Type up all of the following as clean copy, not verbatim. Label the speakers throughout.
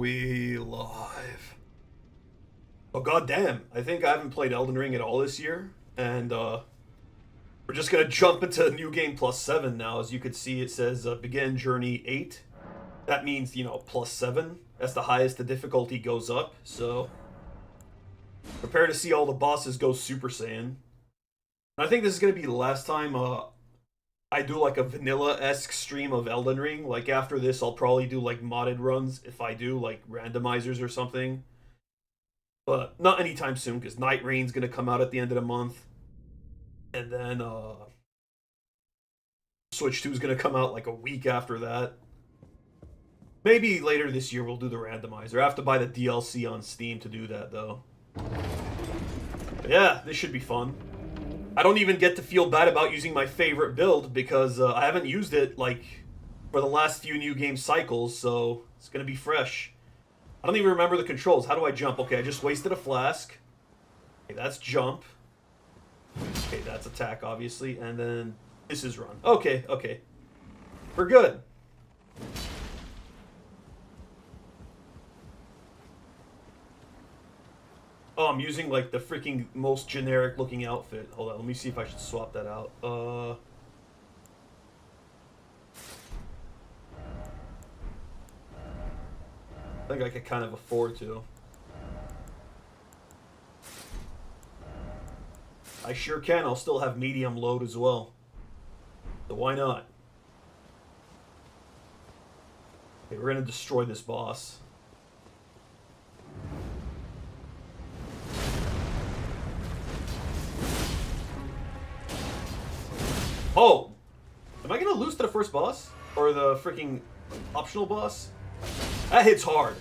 Speaker 1: we live? Oh goddamn! I think I haven't played Elden Ring at all this year, and we're just gonna jump into New Game +7 now. As you can see, it says begin journey 8. That means +7. That's the highest the difficulty goes up. So prepare to see all the bosses go Super Saiyan. And I think this is gonna be the last time I do like a vanilla-esque stream of Elden Ring. Like after this, I'll probably do like modded runs if I do like randomizers or something. But not anytime soon because Night Rain's gonna come out at the end of the month, and then Switch 2 is gonna come out like a week after that. Maybe later this year we'll do the randomizer. I have to buy the DLC on Steam to do that though. But yeah, this should be fun. I don't even get to feel bad about using my favorite build because I haven't used it like for the last few New Game cycles, so it's gonna be fresh. I don't even remember the controls. How do I jump? Okay, I just wasted a flask. Okay, that's jump. Okay, that's attack, obviously. And then this is run. Okay, okay. We're good. Oh, I'm using like the freaking most generic looking outfit. Hold on, let me see if I should swap that out. I think I could kind of afford to. I sure can. I'll still have medium load as well. So why not? Okay, we're gonna destroy this boss. Oh! Am I gonna lose to the first boss? Or the freaking optional boss? That hits hard.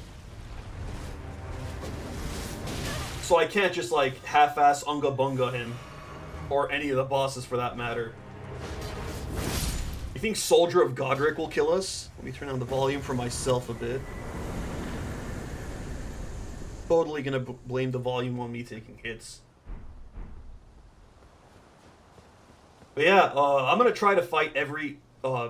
Speaker 1: So I can't just like half-ass Unga Bunga him. Or any of the bosses for that matter. You think Soldier of Godric will kill us? Let me turn down the volume for myself a bit. Totally gonna blame the volume on me taking hits. But yeah, I'm gonna try to fight every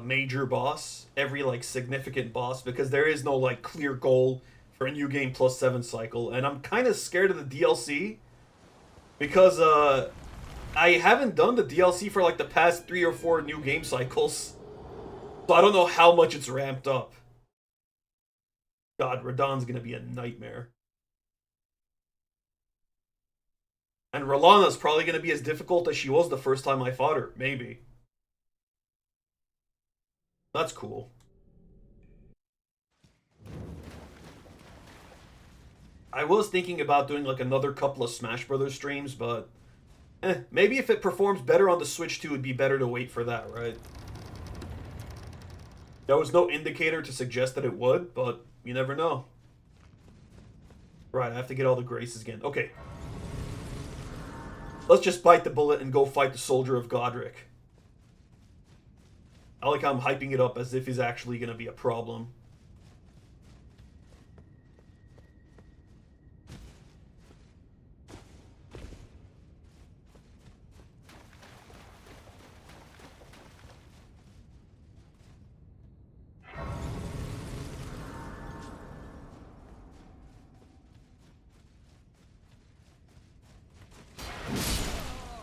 Speaker 1: major boss, every like significant boss, because there is no like clear goal for a New Game +7 cycle, and I'm kind of scared of the DLC because I haven't done the DLC for like the past 3 or 4 New Game cycles, so I don't know how much it's ramped up. God, Radahn's gonna be a nightmare. And R'Lana's probably going to be as difficult as she was the first time I fought her. Maybe. That's cool. I was thinking about doing like another couple of Smash Brothers streams, but maybe if it performs better on the Switch 2, it'd be better to wait for that, right? There was no indicator to suggest that it would, but you never know. Right, I have to get all the graces again. Okay. Let's just bite the bullet and go fight the Soldier of Godric. I like how I'm hyping it up as if he's actually going to be a problem.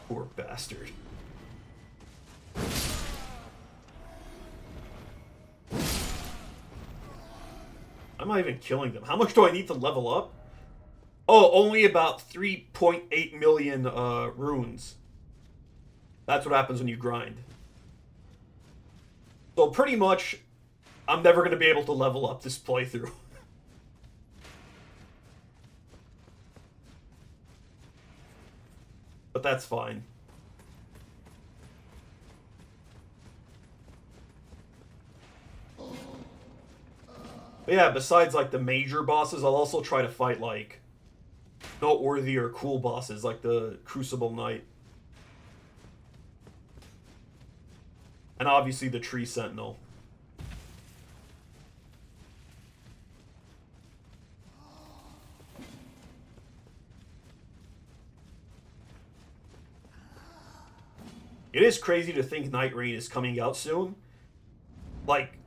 Speaker 1: Poor bastard. I'm not even killing them. How much do I need to level up? Oh, only about 3.8 million runes. That's what happens when you grind. So pretty much, I'm never going to be able to level up this playthrough. But that's fine. But yeah, besides like the major bosses, I'll also try to fight like noteworthy or cool bosses like the Crucible Knight. And obviously the Tree Sentinel. It is crazy to think Night Rain is coming out soon. Like,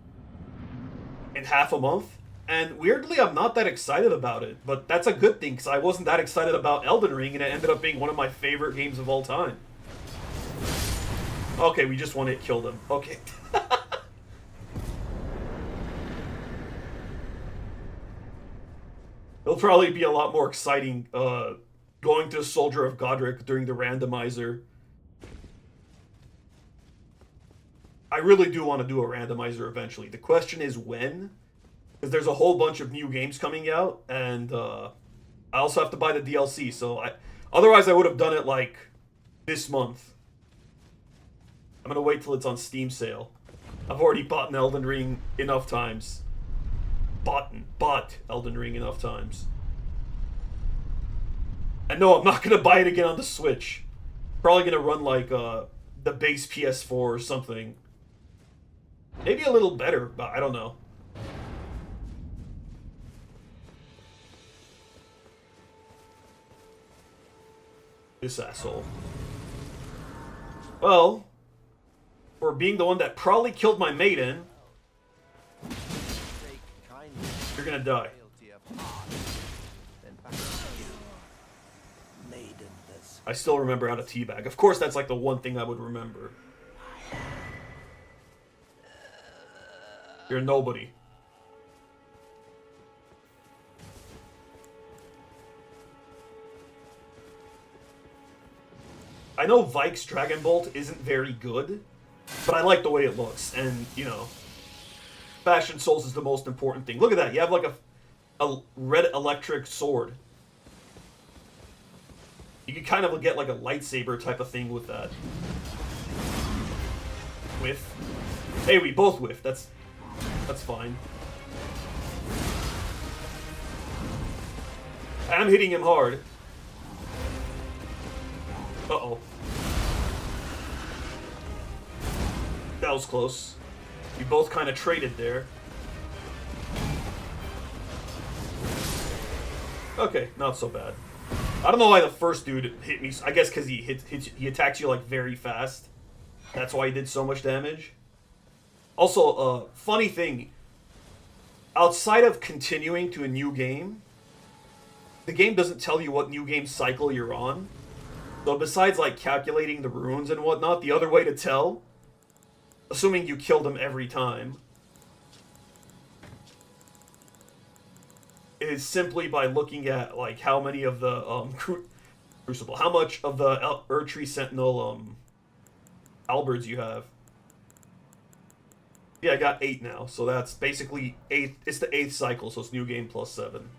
Speaker 1: in half a month. And weirdly, I'm not that excited about it, but that's a good thing because I wasn't that excited about Elden Ring, and it ended up being one of my favorite games of all time. Okay, we just want to kill them. Okay. It'll probably be a lot more exciting going to Soldier of Godric during the randomizer. I really do want to do a randomizer eventually. The question is when, because there's a whole bunch of new games coming out, and I also have to buy the DLC. So otherwise I would have done it like this month. I'm gonna wait till it's on Steam sale. I've already bought an Elden Ring enough times. Bought Elden Ring enough times. And no, I'm not gonna buy it again on the Switch. Probably gonna run like the base PS4 or something. Maybe a little better, but I don't know. This asshole. Well, for being the one that probably killed my maiden, you're gonna die. I still remember how to teabag. Of course, that's like the one thing I would remember. You're nobody. I know Vike's Dragon Bolt isn't very good, but I like the way it looks, and, you know, Fashion Souls is the most important thing. Look at that, you have like a red electric sword. You can kind of get like a lightsaber type of thing with that. Whiff. Hey, we both whiff. That's fine. I'm hitting him hard. Uh-oh. That was close. We both kind of traded there. Okay, not so bad. I don't know why the first dude hit me. I guess because he attacks you like very fast. That's why he did so much damage. Also, funny thing. Outside of continuing to a new game, the game doesn't tell you what new game cycle you're on. So besides like calculating the runes and whatnot, the other way to tell, assuming you kill them every time, is simply by looking at like how many of the Crucible, how much of the Erdtree Sentinel halberds you have. Yeah, I got 8 now, so that's basically 8. It's the 8th cycle, so it's new game plus 7.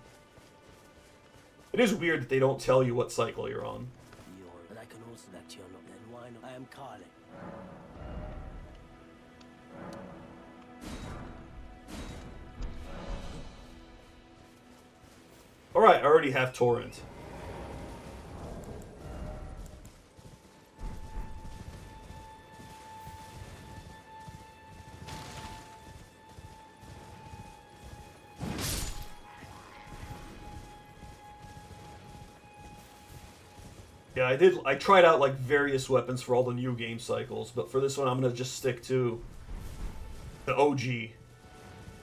Speaker 1: It is weird that they don't tell you what cycle you're on.
Speaker 2: But I can also that you're not then why not? I am Carly.
Speaker 1: Alright, I already have Torrent. Yeah, I tried out like various weapons for all the new game cycles, but for this one I'm gonna just stick to the OG.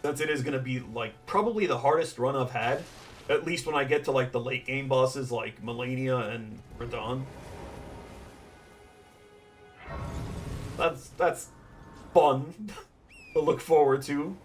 Speaker 1: Since it is gonna be like probably the hardest run I've had. At least when I get to like the late game bosses like Melania and Radon. That's fun to look forward to.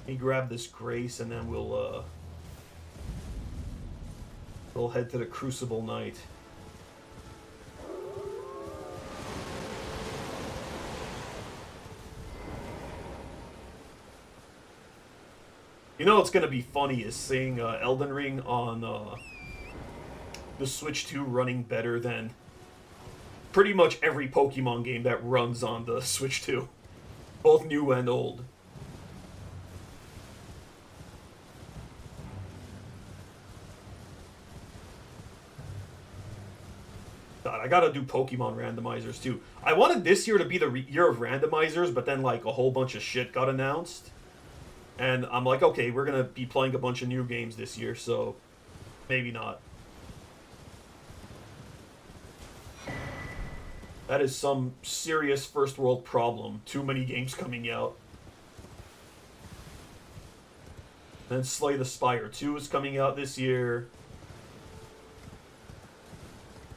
Speaker 1: Let me grab this Grace and then we'll head to the Crucible Night. You know what's gonna be funny is seeing Elden Ring on the Switch 2 running better than pretty much every Pokemon game that runs on the Switch 2. Both new and old. God, I gotta do Pokemon randomizers too. I wanted this year to be the year of randomizers, but then like a whole bunch of shit got announced. And I'm like, okay, we're gonna be playing a bunch of new games this year, so maybe not. That is some serious first world problem. Too many games coming out. Then Slay the Spire 2 is coming out this year.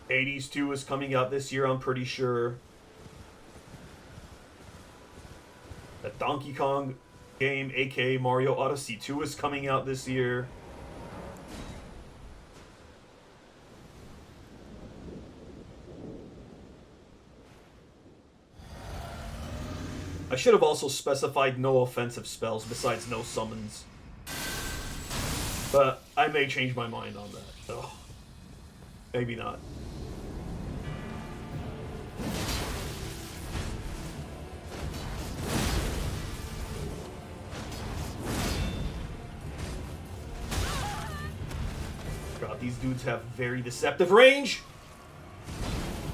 Speaker 1: Hades 2 is coming out this year, I'm pretty sure. The Donkey Kong game, aka Mario Odyssey 2, is coming out this year. I should have also specified no offensive spells besides no summons. But I may change my mind on that, so maybe not. God, these dudes have very deceptive range.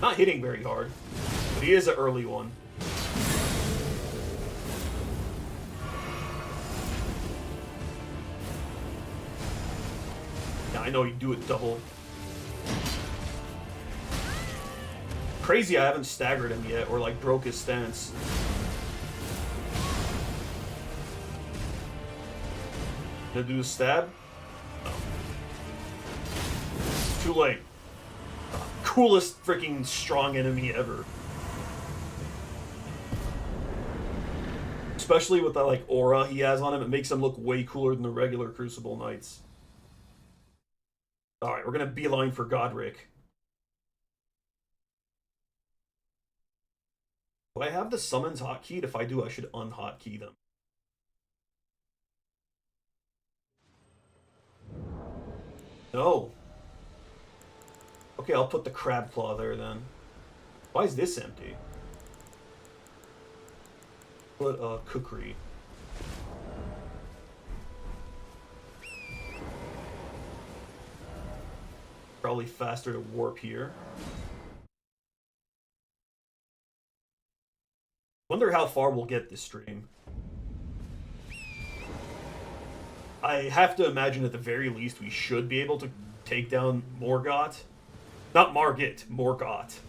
Speaker 1: Not hitting very hard, but he is an early one. I know you do it double. Crazy I haven't staggered him yet, or like broke his stance. Gonna do the stab? No. Too late. Coolest freaking strong enemy ever. Especially with that like aura he has on him, it makes him look way cooler than the regular Crucible Knights. Alright, we're gonna beeline for Godric. Do I have the summons hotkeyed? If I do, I should unhotkey them. No. Okay, I'll put the crab claw there then. Why is this empty? Put cookery. Probably faster to warp here. Wonder how far we'll get this stream. I have to imagine at the very least we should be able to take down Morgott. Not Margit, Morgott.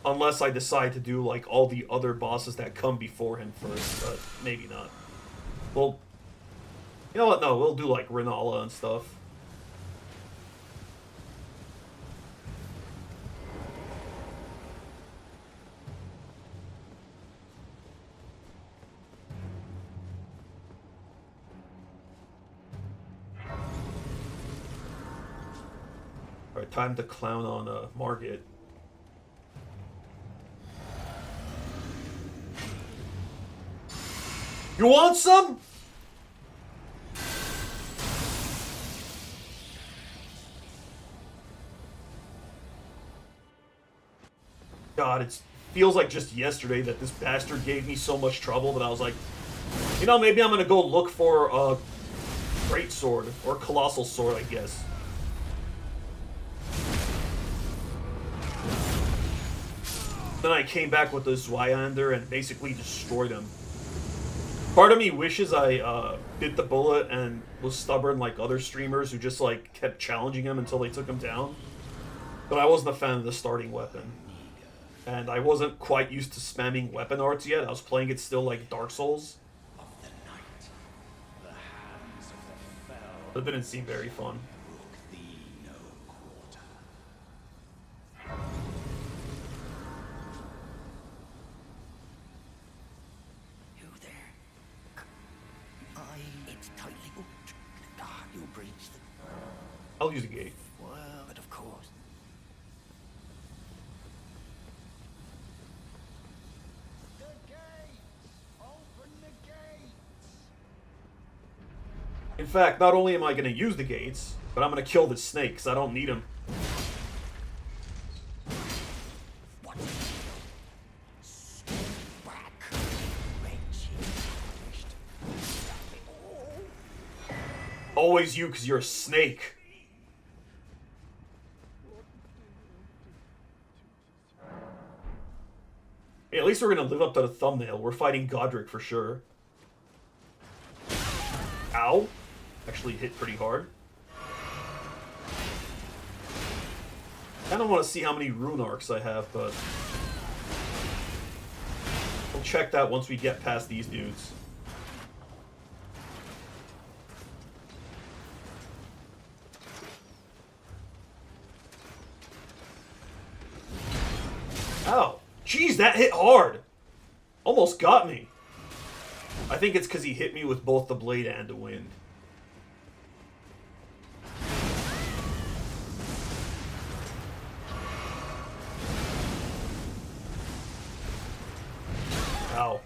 Speaker 1: Unless I decide to do like all the other bosses that come before him first, but maybe not. Well, you know what? No, we'll do like Renala and stuff. Alright, time to clown on Margit. You want some? God, it feels like just yesterday that this bastard gave me so much trouble that I was like, you know, maybe I'm gonna go look for a great sword or colossal sword, I guess. Then I came back with this Zweihander and basically destroyed him. Part of me wishes I bit the bullet and was stubborn like other streamers who just like kept challenging him until they took him down. But I wasn't a fan of the starting weapon. And I wasn't quite used to spamming weapon arts yet. I was playing it still like Dark Souls. But it didn't seem very fun. I'll use a gate.
Speaker 2: Well, but of course.
Speaker 3: The gate! Open the gates!
Speaker 1: In fact, not only am I going to use the gates, but I'm going to kill the snake because I don't need him.
Speaker 2: What? Step back, wretched.
Speaker 1: Always you because you're a snake. at least we're gonna live up to the thumbnail. We're fighting Godric for sure. Ow. Actually hit pretty hard. I don't want to see how many rune arcs I have, but we'll check that once we get past these dudes. Ow. Jeez, that hit hard. Almost got me. I think it's because he hit me with both the blade and the wind. Ow.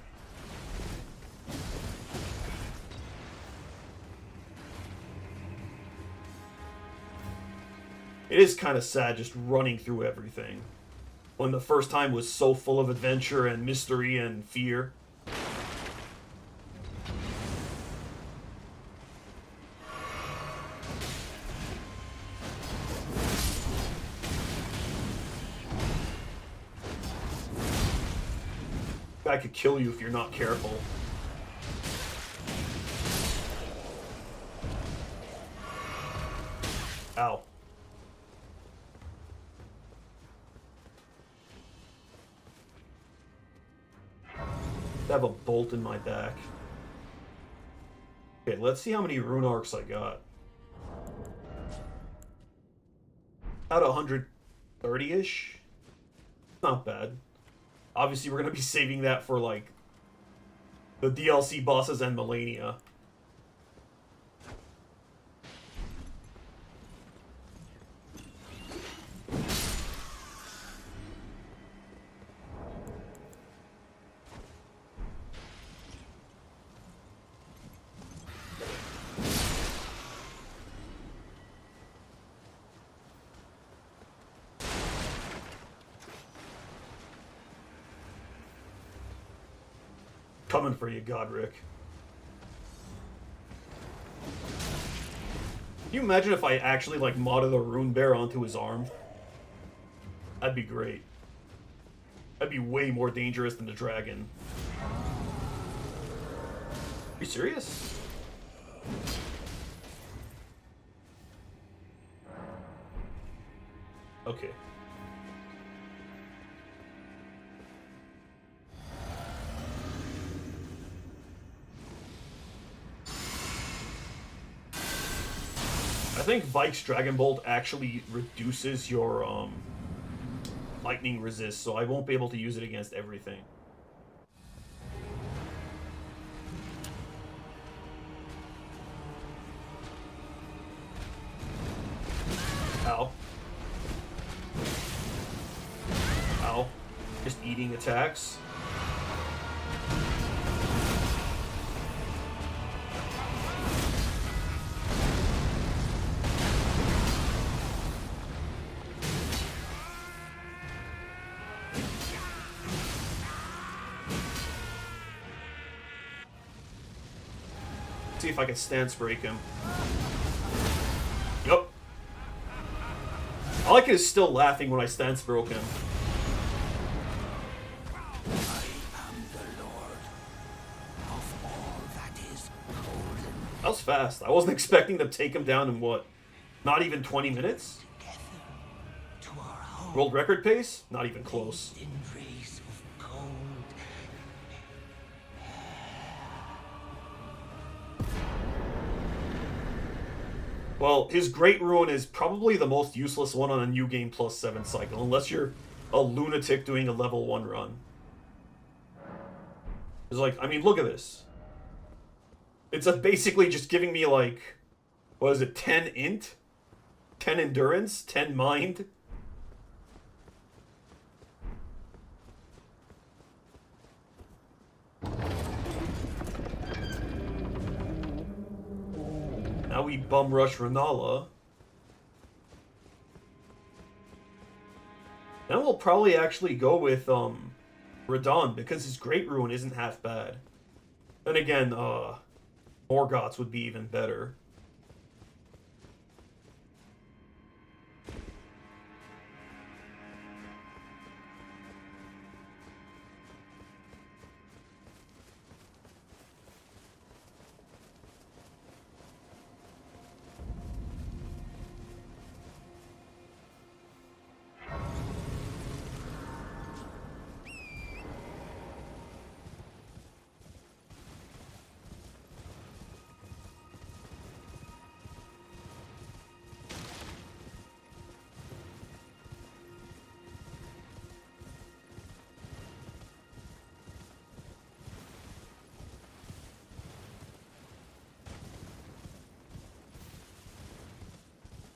Speaker 1: It is kind of sad just running through everything, when the first time was so full of adventure and mystery and fear. I could kill you if you're not careful. Ow. I have a bolt in my back. Okay, let's see how many rune arcs I got. About 130-ish. Not bad. Obviously, we're going to be saving that for, like, the DLC bosses and Melania. Coming for you, Godric. Can you imagine if I actually, like, modded a rune bear onto his arm? That'd be great. That'd be way more dangerous than the dragon. Are you serious? Okay. I think Vike's Dragon Bolt actually reduces your lightning resist, so I won't be able to use it against everything. Ow. Ow. Just eating attacks. See if I can stance break him. Yup. I like it is still laughing when I stance broke him. That was fast. I wasn't expecting to take him down in what? Not even 20 minutes? World record pace? Not even close. Well, his Great Ruin is probably the most useless one on a New Game Plus 7 cycle, unless you're a lunatic doing a level 1 run. It's like, I mean, look at this. It's basically just giving me, like, what is it, 10 int? 10 endurance? 10 mind? Now we bum rush Renala. Then we'll probably actually go with Radon, because his Great Ruin isn't half bad. Then again, Morgoth's would be even better.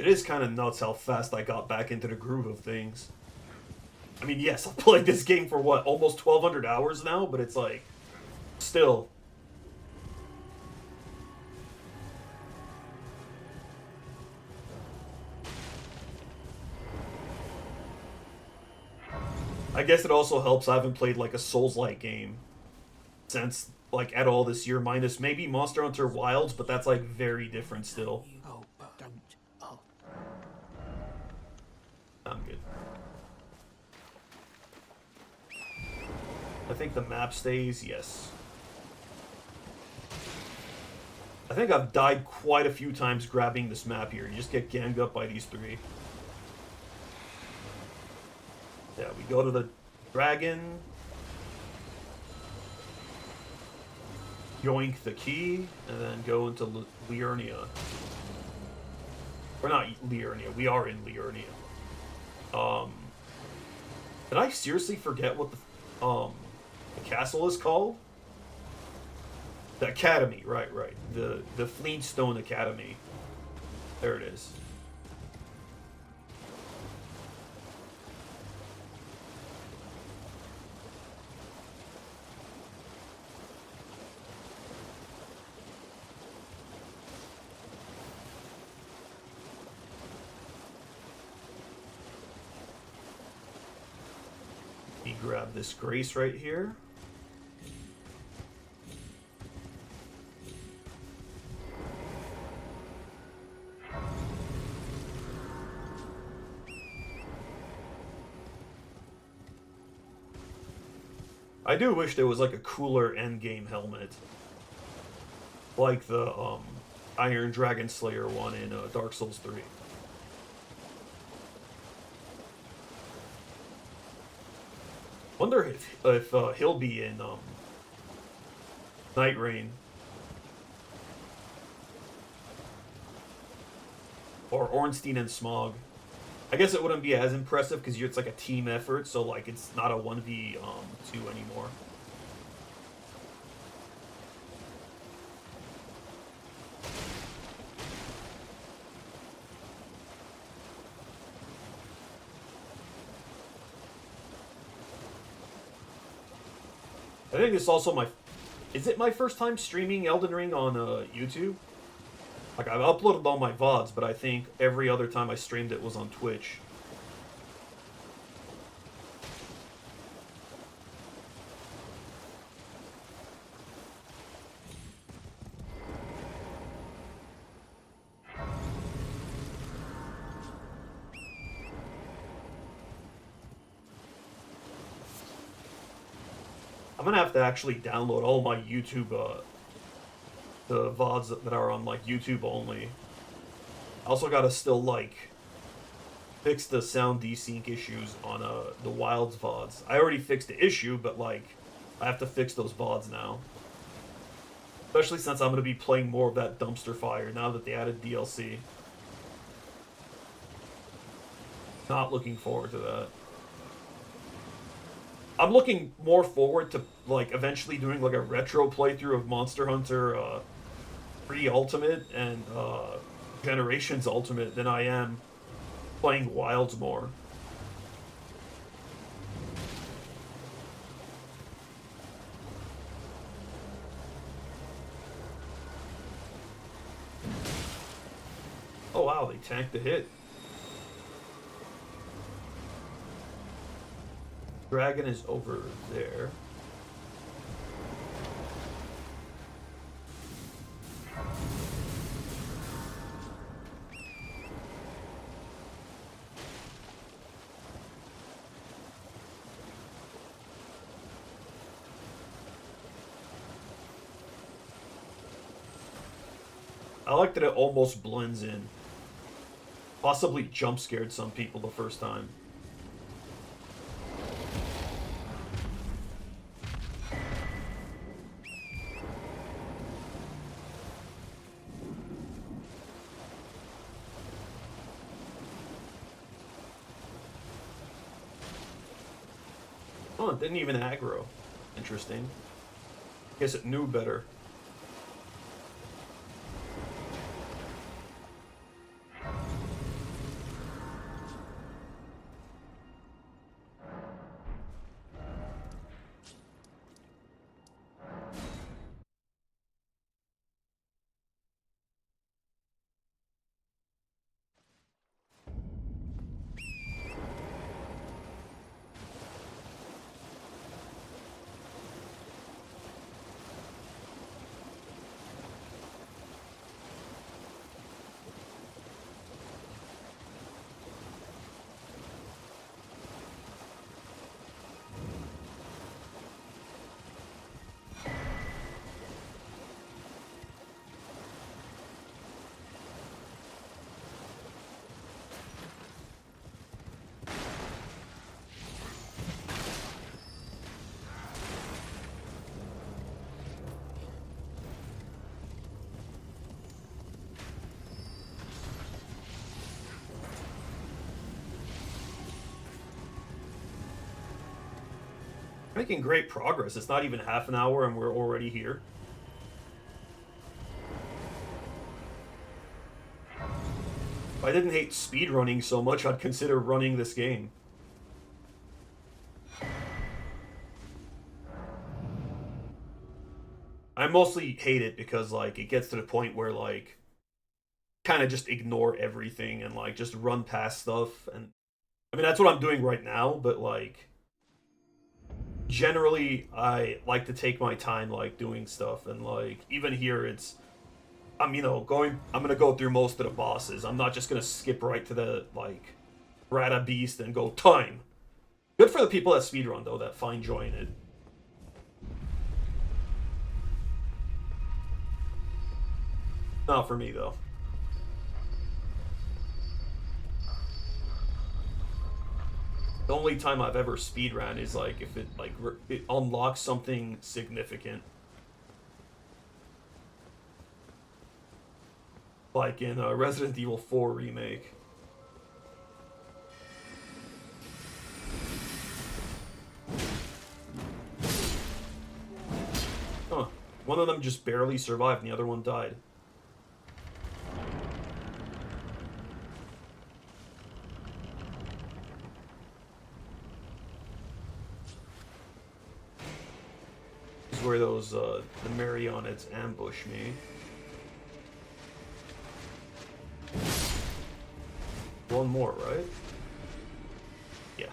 Speaker 1: It is kind of nuts how fast I got back into the groove of things. I mean, yes, I've played this game for what, almost 1,200 hours now, but it's like, still. I guess it also helps I haven't played like a Souls-like game since like at all this year, minus maybe Monster Hunter Wilds, but that's like very different still.
Speaker 2: Oh, don't. Oh,
Speaker 1: I'm good. I think the map stays, yes. I think I've died quite a few times grabbing this map here. You just get ganged up by these three. Yeah, we go to the dragon. Yoink the key, and then go into Liurnia. We're not Liurnia, we are in Liurnia. Did I seriously forget what the castle is called? The Academy, right. The Flintstone Academy. There it is. Let me grab this Grace right here. I do wish there was like a cooler endgame helmet. Like the Iron Dragon Slayer one in Dark Souls 3. Wonder if he'll be in Night Rain. Or Ornstein and Smog. I guess it wouldn't be as impressive because it's like a team effort, so like it's not a 1v2 anymore. I think it's also my... Is it my first time streaming Elden Ring on YouTube? Like, I've uploaded all my VODs, but I think every other time I streamed it was on Twitch. I'm gonna have to actually download all my YouTube, the VODs that are on, like, YouTube only. I also gotta still, like, fix the sound desync issues on, the Wilds VODs. I already fixed the issue, but, like, I have to fix those VODs now. Especially since I'm gonna be playing more of that Dumpster Fire now that they added DLC. Not looking forward to that. I'm looking more forward to, like, eventually doing, like, a retro playthrough of Monster Hunter, 3 Ultimate and, Generations Ultimate than I am playing Wilds more. Oh wow, they tanked the hit. Dragon is over there. I like that it almost blends in. Possibly jump scared some people the first time. Oh, it didn't even aggro. Interesting. Guess it knew better. Making great progress. It's not even half an hour and we're already here. If I didn't hate speedrunning so much, I'd consider running this game. I mostly hate it because, like, it gets to the point where, like, kind of just ignore everything and, like, just run past stuff. And, I mean, that's what I'm doing right now, but, like, generally, I like to take my time, like, doing stuff. And, like, even here, I'm gonna go through most of the bosses. I'm not just gonna skip right to the, like, Rata Beast and go time. Good for the people that speedrun, though, that find joy in it. Not for me, though. The only time I've ever speedrun is, like, if it unlocks something significant. Like in Resident Evil 4 Remake. Huh. One of them just barely survived and the other one died. This is where those, the Marionettes ambush me. One more, right? Yeah.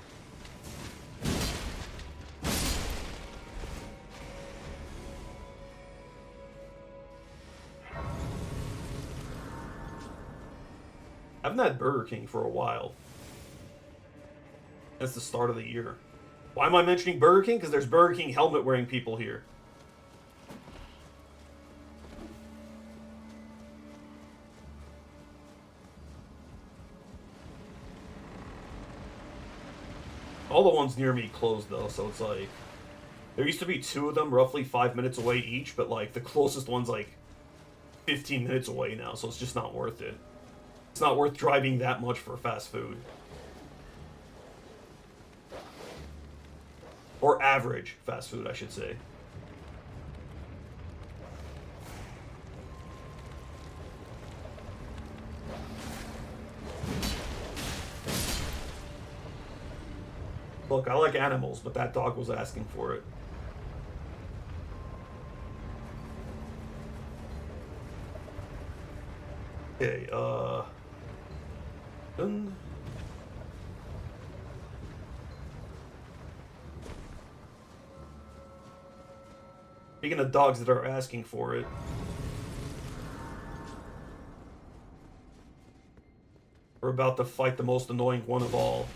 Speaker 1: I haven't had Burger King for a while. That's the start of the year. Why am I mentioning Burger King? Because there's Burger King helmet wearing people here. All the ones near me closed though, so it's like there used to be two of them roughly 5 minutes away each, but like the closest one's like 15 minutes away now, so it's just not worth it. It's not worth driving that much for fast food. Or average fast food, I should say. Look, I like animals, but that dog was asking for it. Okay, done. Speaking of dogs that are asking for it. We're about to fight the most annoying one of all.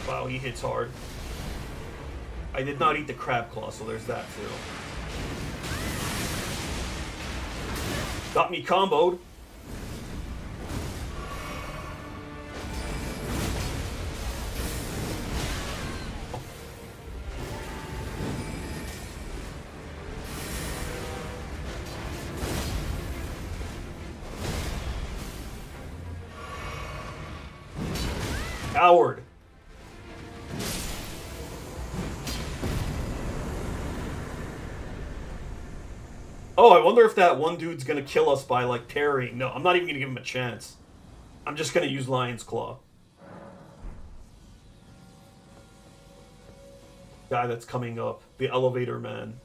Speaker 1: Wow, he hits hard. I did not eat the crab claw, so there's that too. Got me comboed. Coward. Oh, I wonder if that one dude's gonna kill us by, like, parrying. No, I'm not even gonna give him a chance. I'm just gonna use Lion's Claw. Guy that's coming up. The elevator man.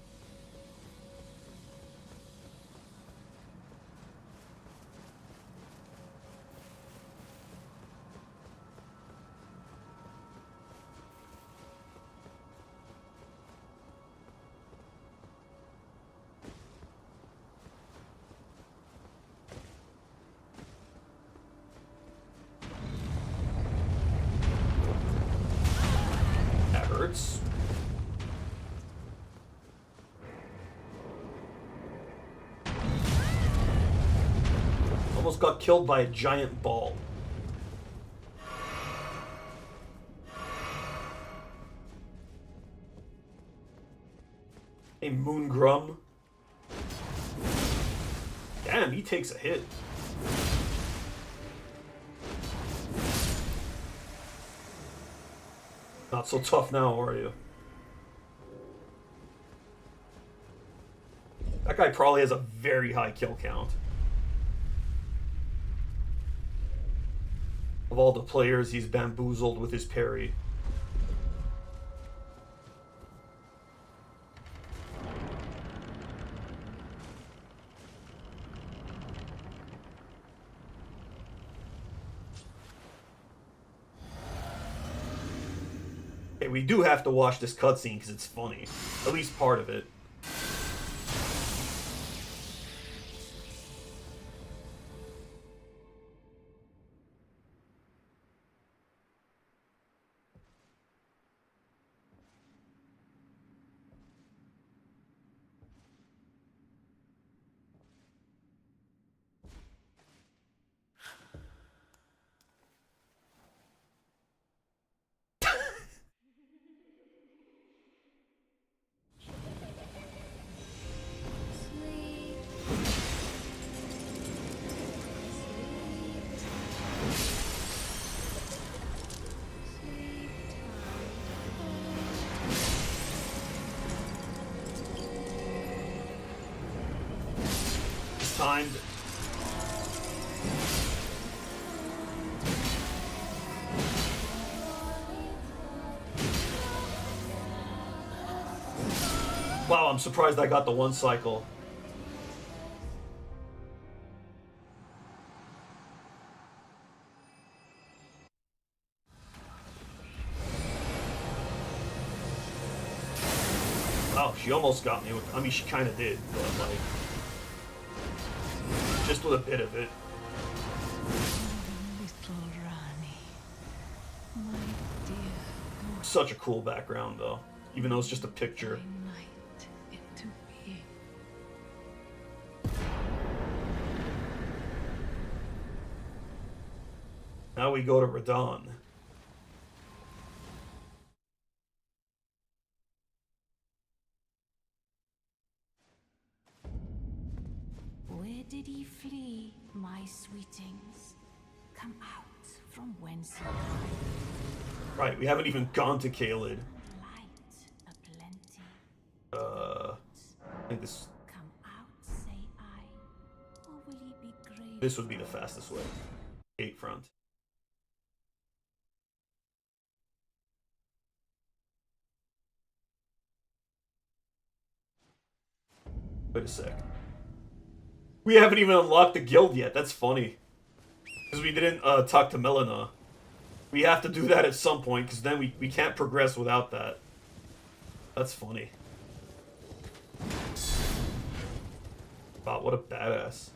Speaker 1: almost got killed by a giant ball. Hey, Moongrum. Damn, he takes a hit. Not so tough now, are you? That guy probably has a very high kill count. Of all the players he's bamboozled with his parry. Hey, we do have to watch this cutscene because it's funny. At least part of it. Timed. Wow, I'm surprised I got the one cycle. Oh, she almost got me. I mean, she kind of did, but like, just with a bit of it.
Speaker 4: Little Rani, my dear.
Speaker 1: Such a cool background, though, even though it's just a picture.
Speaker 4: Night it to be.
Speaker 1: Now we go to Radon.
Speaker 4: Where did he flee, my sweetings? Come out from whence he hides.
Speaker 1: Right, we haven't even gone to Caelid.
Speaker 4: Light aplenty.
Speaker 1: I think this
Speaker 4: Come out, say I, or will he be grave?
Speaker 1: this would be the fastest way. Gate front. Wait a sec. We haven't even unlocked the guild yet. That's funny. Because we didn't talk to Melina. We have to do that at some point, because then we can't progress without that. That's funny. Wow, what a badass.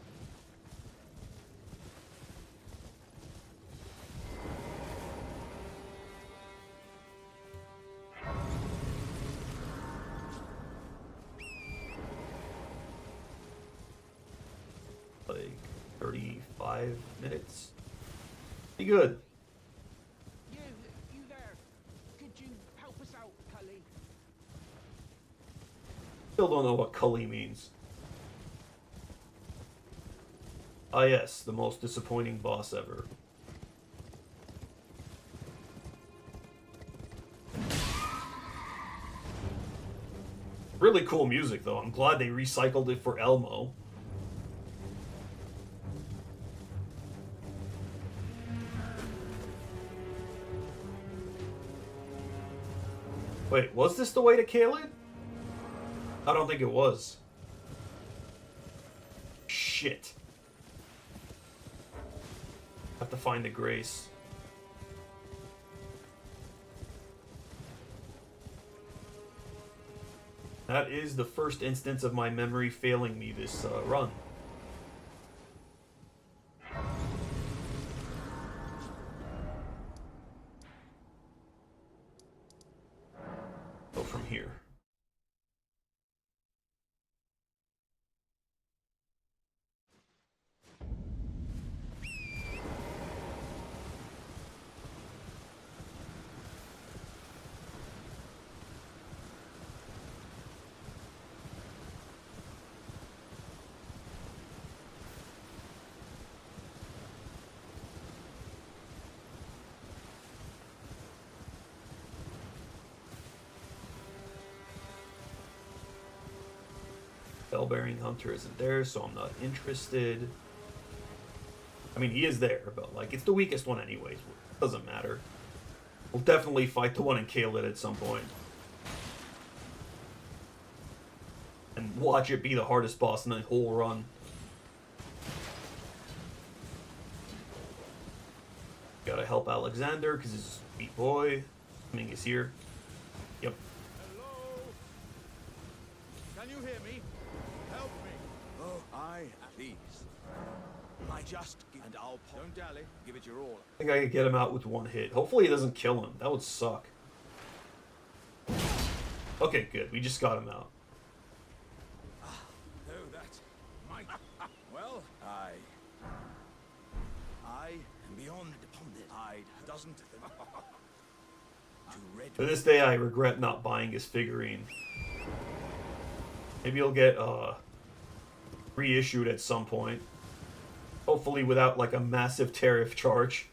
Speaker 1: Like 35 minutes. Pretty good.
Speaker 3: You there? Could you help us out, Cully?
Speaker 1: Still don't know what Cully means. Ah yes, the most disappointing boss ever. Really cool music though. I'm glad they recycled it for Elmo. Wait, was this the way to Caelid? I don't think it was. Shit. Have to find the Grace. That is the first instance of my memory failing me this run. Go from here. Bell-bearing hunter isn't there, so I'm not interested. I mean, he is there, but like it's the weakest one anyways. Doesn't matter. We'll definitely fight the one in Kaelid at some point. And watch it be the hardest boss in the whole run. Gotta help Alexander, because he's a sweet boy. I mean, he's here. Yep.
Speaker 5: Hello? Can you hear me? Help me. Oh, please. I just and I'll don't dally. Give it your all.
Speaker 1: I think I could get him out with one hit. Hopefully he doesn't kill him. That would suck. Okay, good. We just got him out.
Speaker 5: Oh, that's my. Well, I am beyond upon this. I doesn't.
Speaker 1: To this day, I regret not buying his figurine. Maybe he'll get reissued at some point. Hopefully without like a massive tariff charge.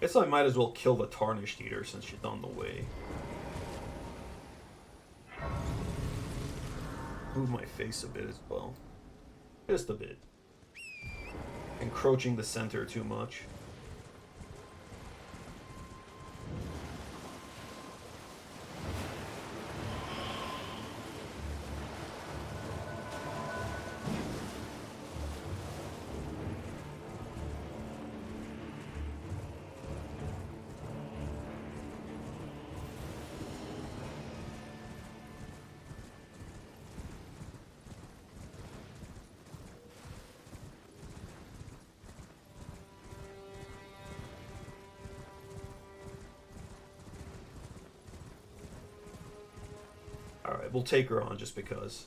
Speaker 1: Guess I might as well kill the Tarnished Eater since she's on the way. Move my face a bit as well. Just a bit. Encroaching the center too much. Alright, we'll take her on just because.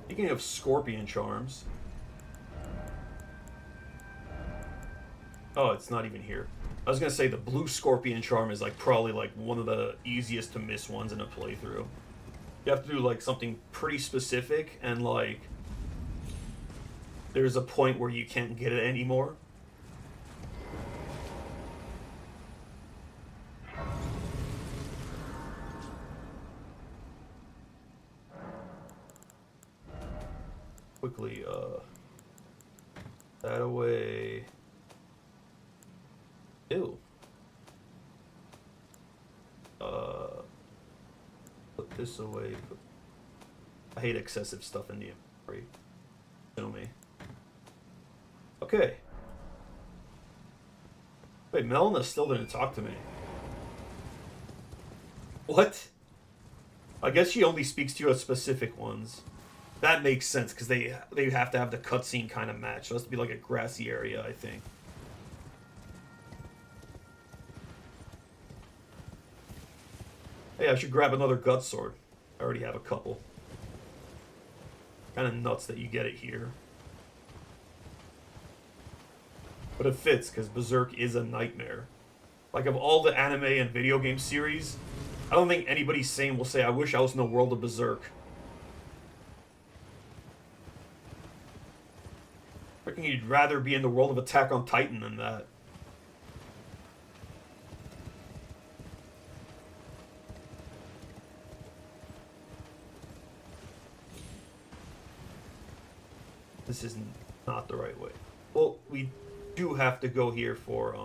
Speaker 1: Speaking of scorpion charms. Oh, it's not even here. I was gonna say the blue scorpion charm is like probably like one of the easiest to miss ones in a playthrough. You have to do like something pretty specific and like there's a point where you can't get it anymore. Quickly, that away. Ew. Put this away. I hate excessive stuff in the inventory. Show me. Okay. Wait, Melina still didn't talk to me. What? I guess she only speaks to you at specific ones. That makes sense, because they have to have the cutscene kind of match. So it has to be like a grassy area, I think. Hey, I should grab another gut sword. I already have a couple. Kind of nuts that you get it here. But it fits, because Berserk is a nightmare. Like, of all the anime and video game series, I don't think anybody sane will say, I wish I was in the world of Berserk. I reckon you'd rather be in the world of Attack on Titan than that. This is not the right way. Well, we do have to go here for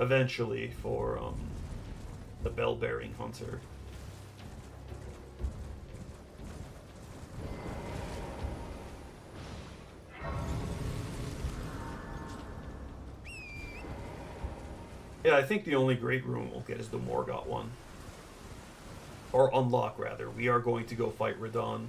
Speaker 1: eventually for the bell-bearing hunter. Yeah, I think the only great room we'll get is the Morgott one. Or unlock, rather. We are going to go fight Radahn.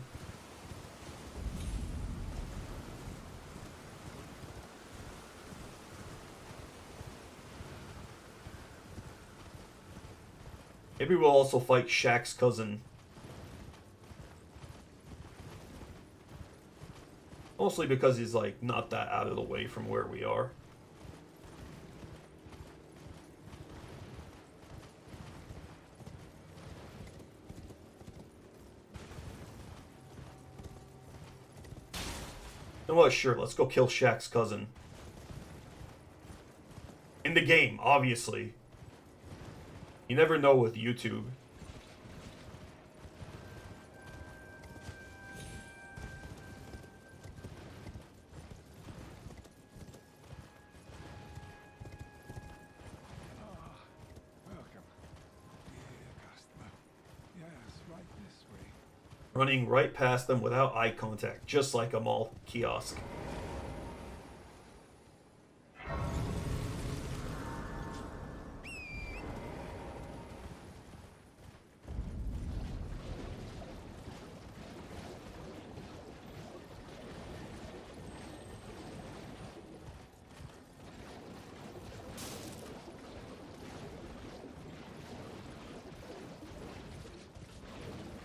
Speaker 1: Maybe we'll also fight Shaq's cousin. Mostly because he's, like, not that out of the way from where we are. You know what? Sure, let's go kill Shaq's cousin. In the game, obviously. You never know with YouTube.
Speaker 5: Welcome, dear customer. Yes, right this way.
Speaker 1: Running right past them without eye contact, just like a mall kiosk.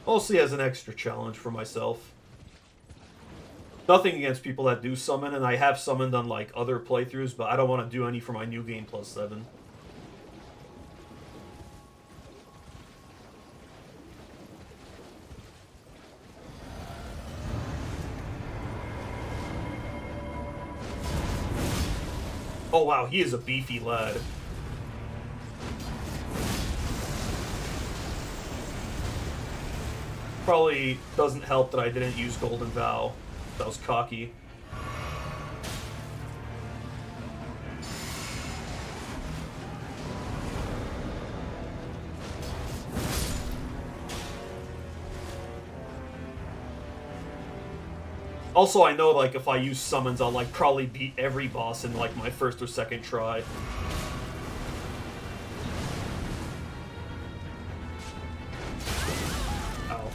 Speaker 1: Mostly as an extra challenge for myself. Nothing against people that do summon, and I have summoned on like other playthroughs, but I don't want to do any for my new game plus 7. Oh wow, he is a beefy lad. Probably doesn't help that I didn't use Golden Vow. That was cocky. Also, I know, like, if I use summons, I'll, like, probably beat every boss in, like, my first or second try. Ow.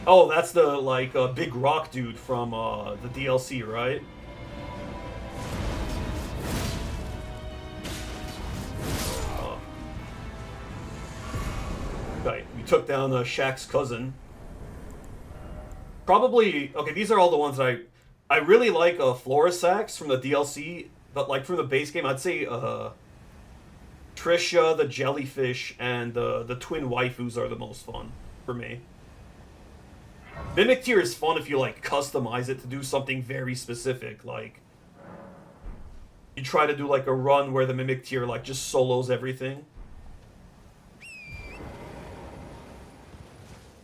Speaker 1: Oh, that's the, like, big rock dude from, the DLC, right? Right, we took down Shaq's cousin. Probably, okay, these are all the ones that I really like Florisax from the DLC, but, like, from the base game, I'd say, Trisha, the jellyfish, and the twin waifus are the most fun for me. Mimic Tier is fun if you, like, customize it to do something very specific, like... You try to do, like, a run where the Mimic Tier, like, just solos everything.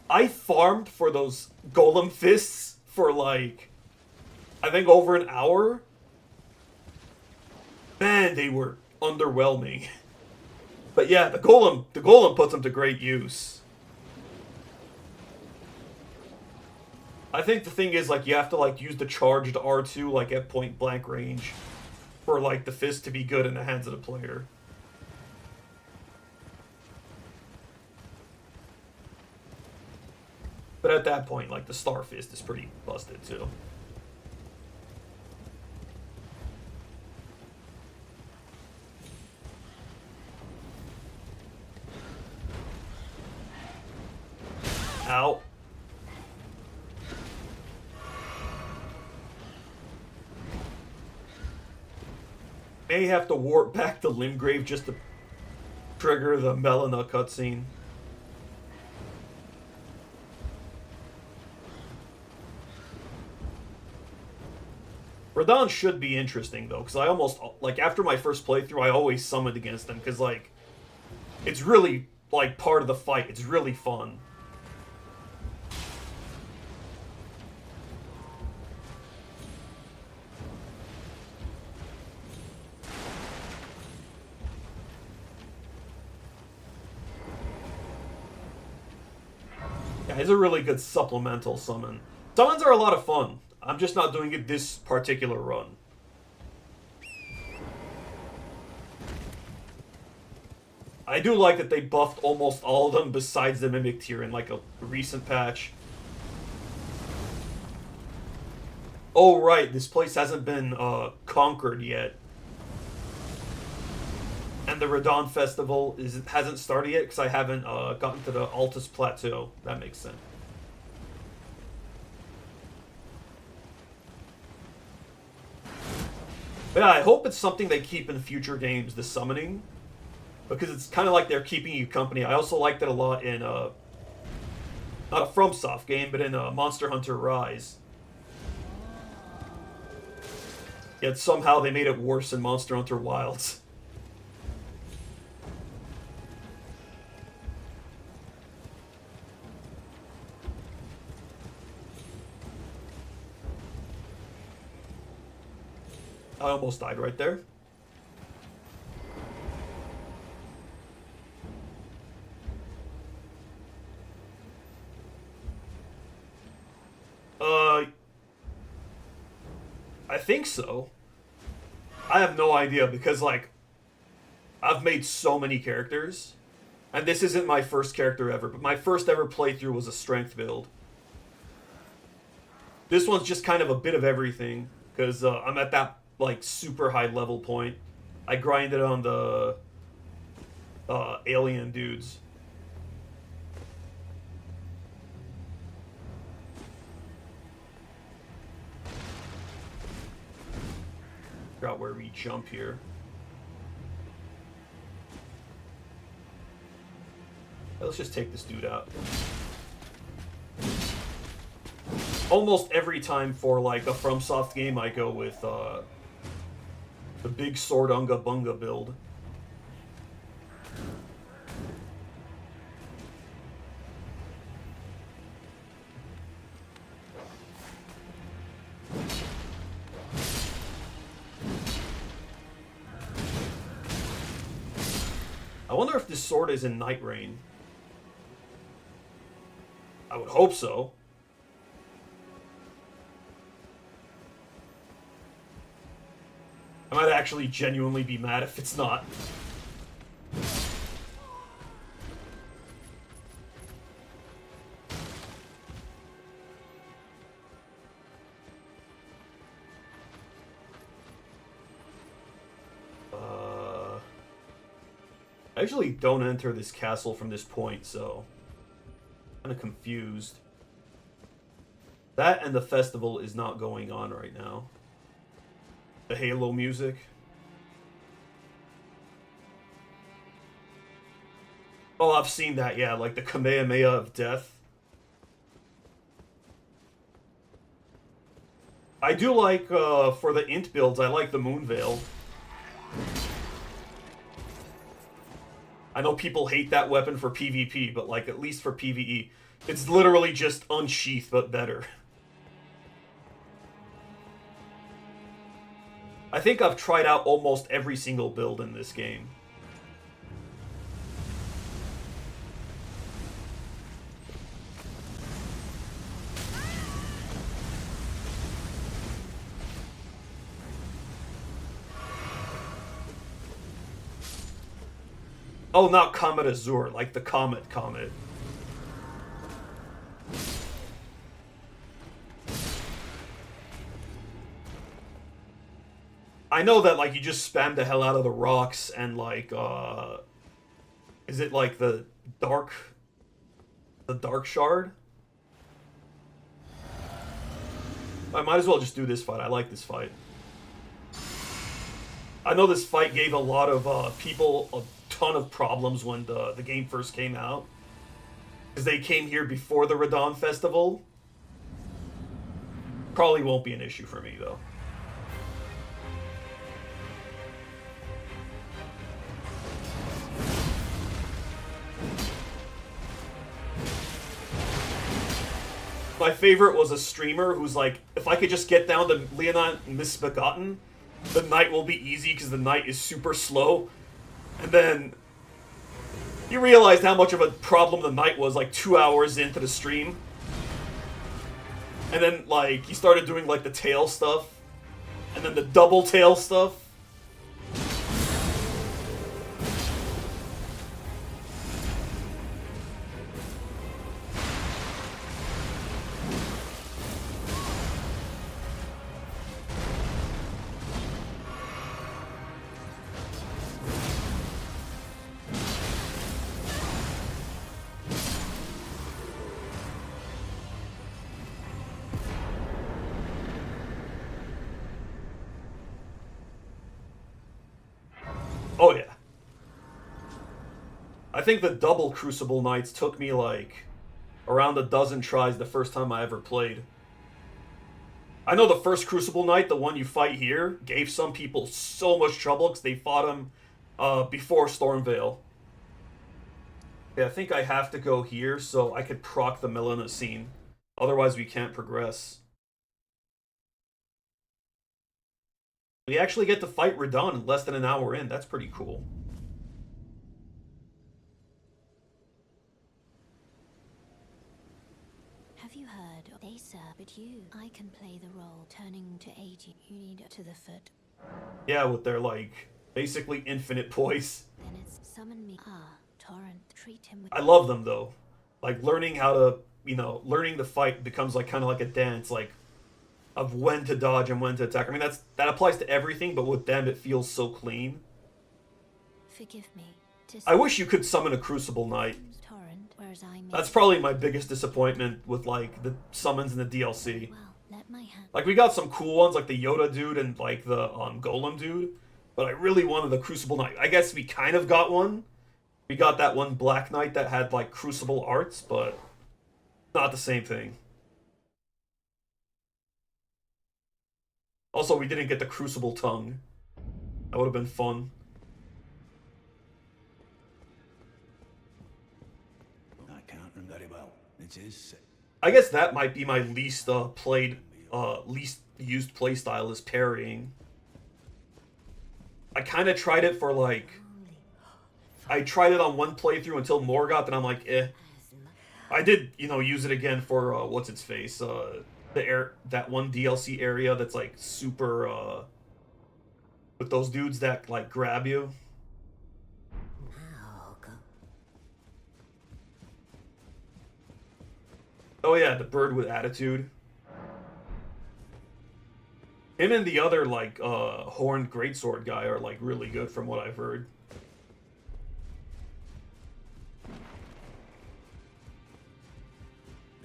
Speaker 1: I farmed for those Golem Fists for, like... I think over an hour. Man, they were underwhelming. But yeah, the Golem puts them to great use. I think the thing is, like, you have to, like, use the charged R2, like, at point-blank range for, like, the fist to be good in the hands of the player. But at that point, like, the Star Fist is pretty busted, too. Ow. May have to warp back to Limgrave just to trigger the Melina cutscene. Radahn should be interesting, though, because I almost, like, after my first playthrough, I always summoned against them, because, like, it's really like part of the fight. It's really fun. Yeah, it's a really good supplemental summon. Summons are a lot of fun. I'm just not doing it this particular run. I do like that they buffed almost all of them besides the Mimic tier in like a recent patch. Oh right, this place hasn't been conquered yet. And the Radon Festival hasn't started yet because I haven't gotten to the Altus Plateau. That makes sense. But yeah, I hope it's something they keep in future games, the summoning. Because it's kind of like they're keeping you company. I also liked it a lot in, not a FromSoft game, but in Monster Hunter Rise. Yet somehow they made it worse in Monster Hunter Wilds. I almost died right there. I think so. I have no idea because, like, I've made so many characters. And this isn't my first character ever, but my first ever playthrough was a strength build. This one's just kind of a bit of everything because I'm at that, like, super high level point. I grinded on the alien dudes. Figure out where we jump here. Let's just take this dude out. Almost every time for like a FromSoft game, I go with the big sword Unga Bunga build. I wonder if this sword is in Night Rain. I would hope so. I might actually genuinely be mad if it's not. I usually don't enter this castle from this point, so I'm kind of confused. That and the festival is not going on right now. The Halo music. Oh, I've seen that, yeah, like the Kamehameha of Death. I do like, for the int builds, I like the Moonveil. I know people hate that weapon for PvP, but like at least for PvE, it's literally just unsheath, but better. I think I've tried out almost every single build in this game. Oh, not Comet Azure, like the Comet. I know that, like, you just spam the hell out of the rocks and, like, is it, like, the Dark Shard? I might as well just do this fight. I like this fight. I know this fight gave a lot of people a ton of problems when the game first came out. Because they came here before the Radon Festival. Probably won't be an issue for me, though. my favorite was a streamer who's like, if I could just get down to Leonine Misbegotten, the night will be easy because the night is super slow. And then you realized how much of a problem the night was like 2 hours into the stream. And then like he started doing like the tail stuff and then the double tail stuff. Oh yeah. I think the double Crucible Nights took me like around a dozen tries the first time I ever played. I know the first Crucible Knight, the one you fight here, gave some people so much trouble because they fought him before Stormveil. Yeah, I think I have to go here so I could proc the Melina scene. Otherwise we can't progress. We actually get to fight Radon less than an hour in. That's pretty cool.
Speaker 4: Have you heard? They sir, but you. I can play the role. Turning to 80, you need to the foot.
Speaker 1: Yeah, with their like basically infinite poise.
Speaker 4: Then it's summon me. Ah, Torrent. Treat him with.
Speaker 1: I love them though. Like learning how to, learning the fight becomes like kind of like a dance, like of when to dodge and when to attack. I mean that applies to everything, but with them it feels so clean.
Speaker 4: Forgive me.
Speaker 1: I wish you could summon a Crucible Knight.
Speaker 4: Torrent, whereas I may.
Speaker 1: That's probably my biggest disappointment with like the summons in the DLC.
Speaker 4: Well, let my hand.
Speaker 1: Like we got some cool ones like the Yoda dude and like the Golem dude, but I really wanted the Crucible Knight. I guess we kind of got one. We got that one Black Knight that had like Crucible arts, but not the same thing. Also, we didn't get the Crucible Tongue. That would have been fun.
Speaker 5: I can't remember very well. It is.
Speaker 1: I guess that might be my least least used playstyle is parrying. I kind of tried it for like. I tried it on one playthrough until Morgoth, and I'm like, eh. I did, use it again for what's its face, that one DLC area that's like super with those dudes that like grab you. Oh yeah, the bird with attitude. Him and the other like horned greatsword guy are like really good from what I've heard.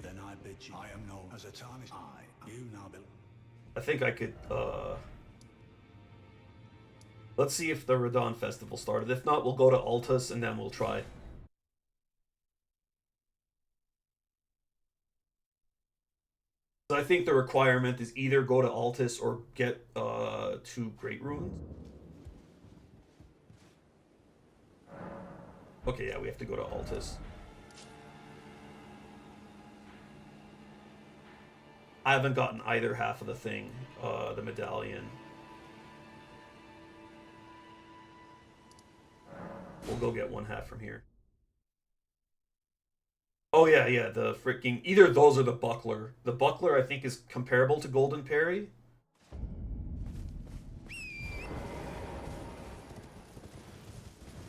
Speaker 5: Then I bid you. I am known as a tarnished. You now build.
Speaker 1: I think I could let's see if the Radon Festival started. If not, we'll go to Altus and then we'll try. So I think the requirement is either go to Altus or get 2 Great Runes. Okay, yeah, we have to go to Altus. I haven't gotten either half of the thing, the medallion. We'll go get one half from here. Oh yeah, yeah, the freaking... Either those or the Buckler. The Buckler, I think, is comparable to Golden Parry.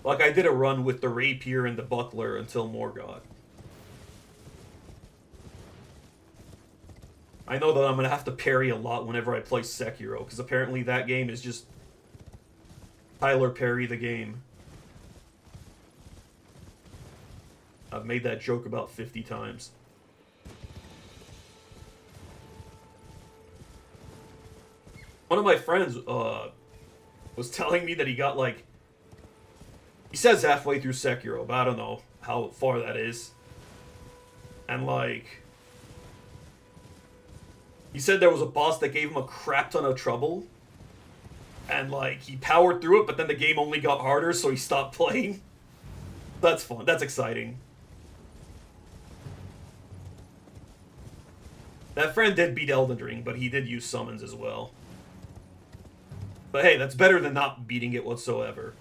Speaker 1: Like, I did a run with the Rapier and the Buckler until Morgoth. I know that I'm going to have to parry a lot whenever I play Sekiro, because apparently that game is just Tyler Perry the game. I've made that joke about 50 times. One of my friends was telling me that he got like... He says halfway through Sekiro, but I don't know how far that is. And like... He said there was a boss that gave him a crap ton of trouble. And like, he powered through it, but then the game only got harder, so he stopped playing. That's fun. That's exciting. That friend did beat Elden Ring, but he did use summons as well. But hey, that's better than not beating it whatsoever.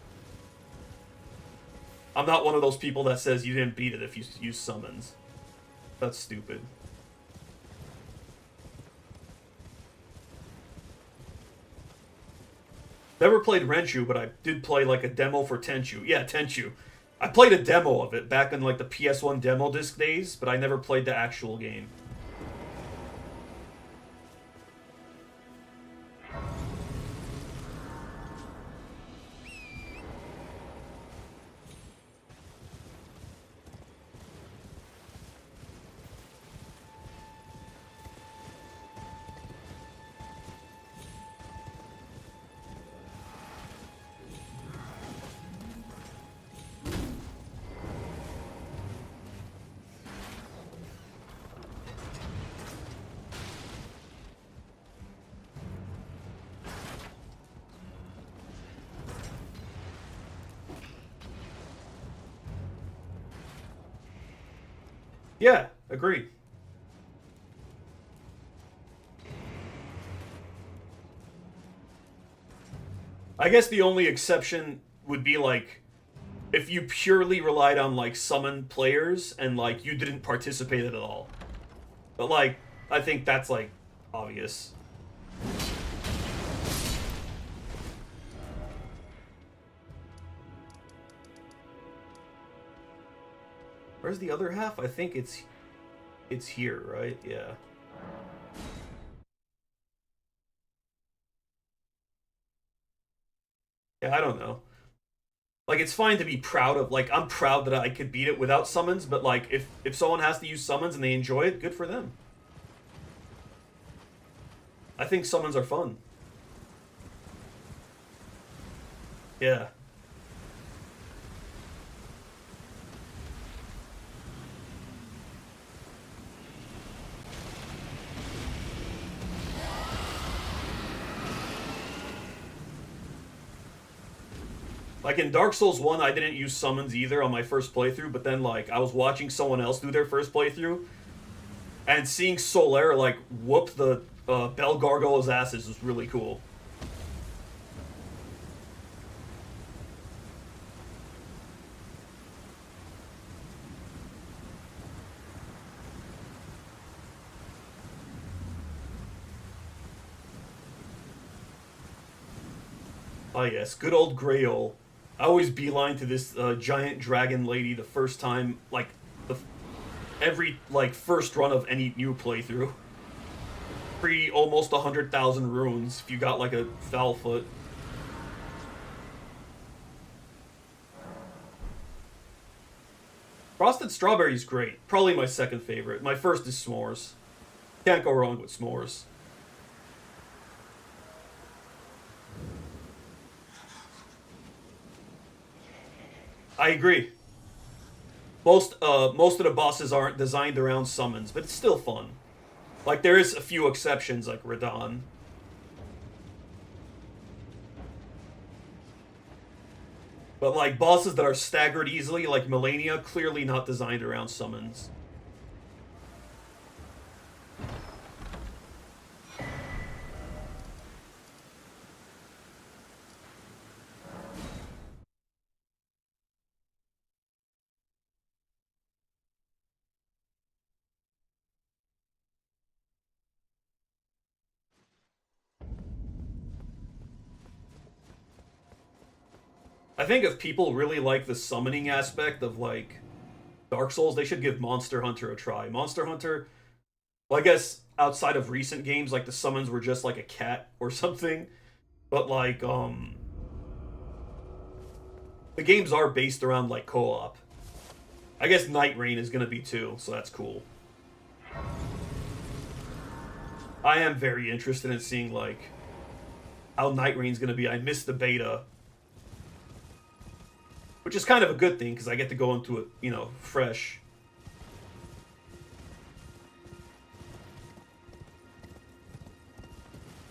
Speaker 1: I'm not one of those people that says you didn't beat it if you use summons. That's stupid. Never played Renchu, but I did play like a demo for Tenchu. Yeah, Tenchu. I played a demo of it back in like the PS1 demo disc days, but I never played the actual game. Yeah, agreed. I guess the only exception would be like if you purely relied on like summon players and like you didn't participate at all. But like I think that's like obvious. Where's the other half? I think it's here, right? Yeah. Yeah, I don't know. Like it's fine to be proud of like I'm proud that I could beat it without summons, but like if someone has to use summons and they enjoy it, good for them. I think summons are fun. Yeah. Like in Dark Souls 1, I didn't use summons either on my first playthrough, but then like I was watching someone else do their first playthrough, and seeing Solaire like whoop the Bell Gargoyle's asses was really cool. Ah yes, good old Grail. I always beeline to this giant dragon lady the first time, like the every like first run of any new playthrough. Free almost 100,000 runes if you got like a foul foot. Frosted Strawberry's great. Probably my second favorite. My first is S'mores. Can't go wrong with S'mores. I agree. Most of the bosses aren't designed around summons, but it's still fun. Like there is a few exceptions, like Radon. But like bosses that are staggered easily, like Melania, clearly not designed around summons. I think if people really like the summoning aspect of like Dark Souls, they should give Monster Hunter a try. Monster Hunter, well, I guess outside of recent games, like the summons were just like a cat or something. But like, the games are based around like co-op. I guess Night Rain is gonna be too, so that's cool. I am very interested in seeing like how Night Rain's gonna be. I missed the beta, which is kind of a good thing because I get to go into it, you know, fresh.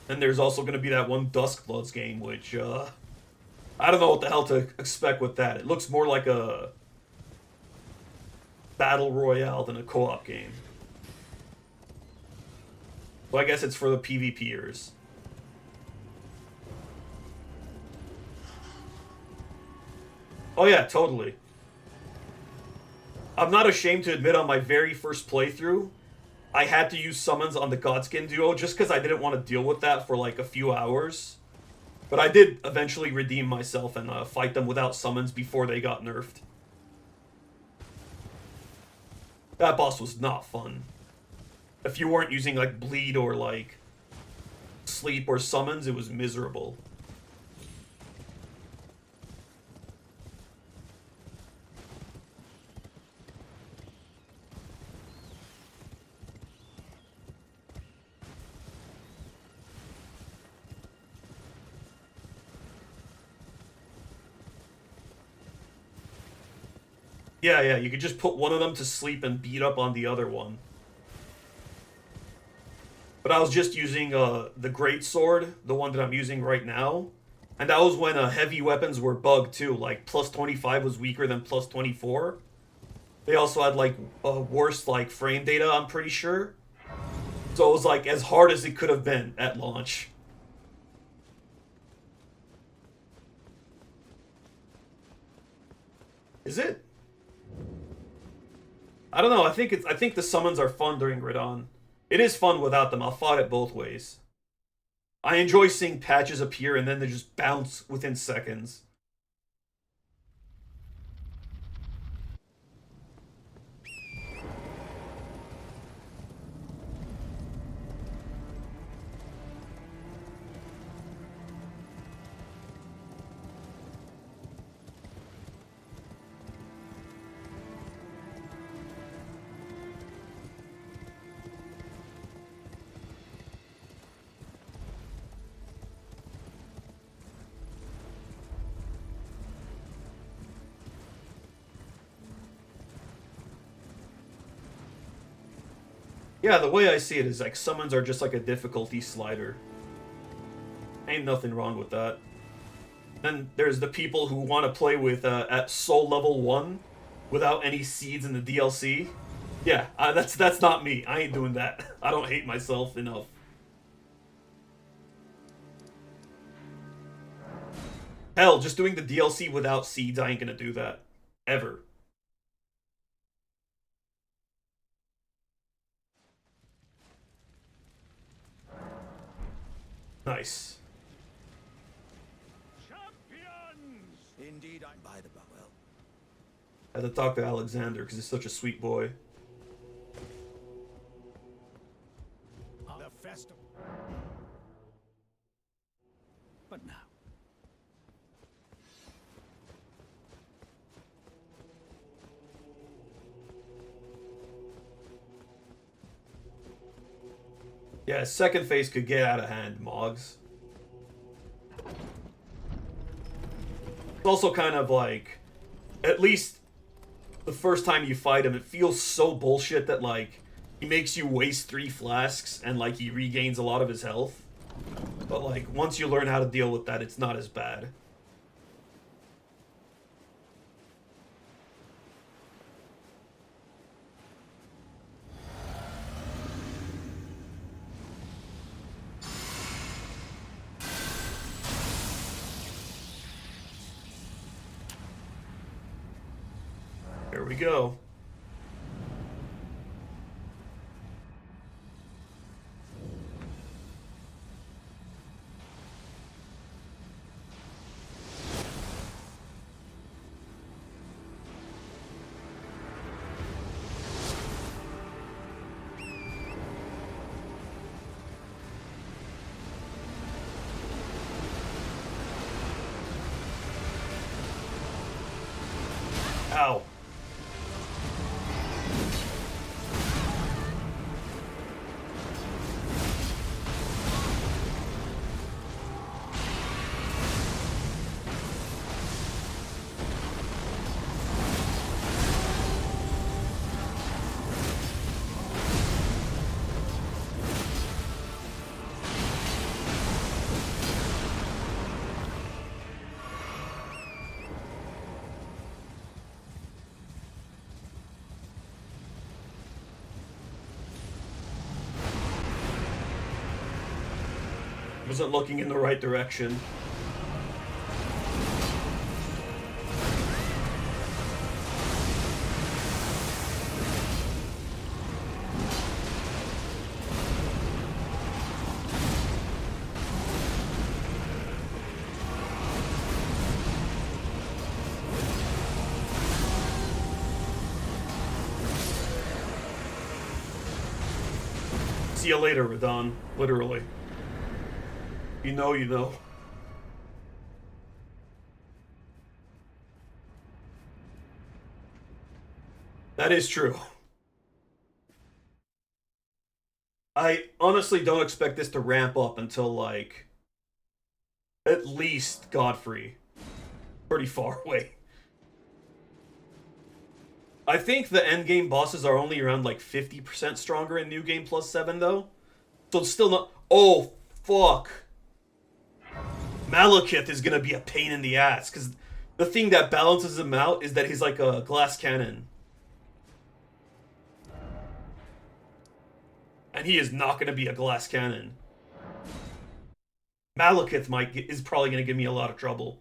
Speaker 1: And there's also going to be that one Duskbloods game, which I don't know what the hell to expect with that. It looks more like a battle royale than a co-op game. So I guess it's for the PvPers. Oh yeah, totally. I'm not ashamed to admit on my very first playthrough, I had to use summons on the Godskin duo just because I didn't want to deal with that for like a few hours. But I did eventually redeem myself and fight them without summons before they got nerfed. That boss was not fun. If you weren't using like bleed or like sleep or summons, it was miserable. Yeah, you could just put one of them to sleep and beat up on the other one. But I was just using the Great Sword, the one that I'm using right now. And that was when heavy weapons were bugged too, like plus 25 was weaker than plus 24. They also had like worse like frame data, I'm pretty sure. So it was like as hard as it could have been at launch. Is it? I don't know. I think the summons are fun during Radon. It is fun without them. I'll fight it both ways. I enjoy seeing patches appear and then they just bounce within seconds. Yeah, the way I see it is like summons are just like a difficulty slider. Ain't nothing wrong with that. Then there's the people who want to play with at soul level 1 without any seeds in the DLC. Yeah, that's not me. I ain't doing that. I don't hate myself enough. Hell, just doing the DLC without seeds, I ain't gonna do that. Ever. Nice.
Speaker 5: Champions! Indeed, I'm by the well.
Speaker 1: I had to talk to Alexander because he's such a sweet boy.
Speaker 5: The festival. But now.
Speaker 1: Yeah, second phase could get out of hand, Moggs. It's also kind of like, at least the first time you fight him, it feels so bullshit that like, he makes you waste 3 flasks and like he regains a lot of his health. But like, once you learn how to deal with that, it's not as bad. Here we go. Ow. Wasn't looking in the right direction. See you later, Radon. Literally. You know, you know. That is true. I honestly don't expect this to ramp up until, like, at least Godfrey. Pretty far away. I think the endgame bosses are only around, like, 50% stronger in New Game Plus 7, though. So it's still not... Oh, fuck. Malekith is gonna be a pain in the ass, because the thing that balances him out is that he's like a glass cannon. And he is not gonna be a glass cannon. Malekith is probably gonna give me a lot of trouble.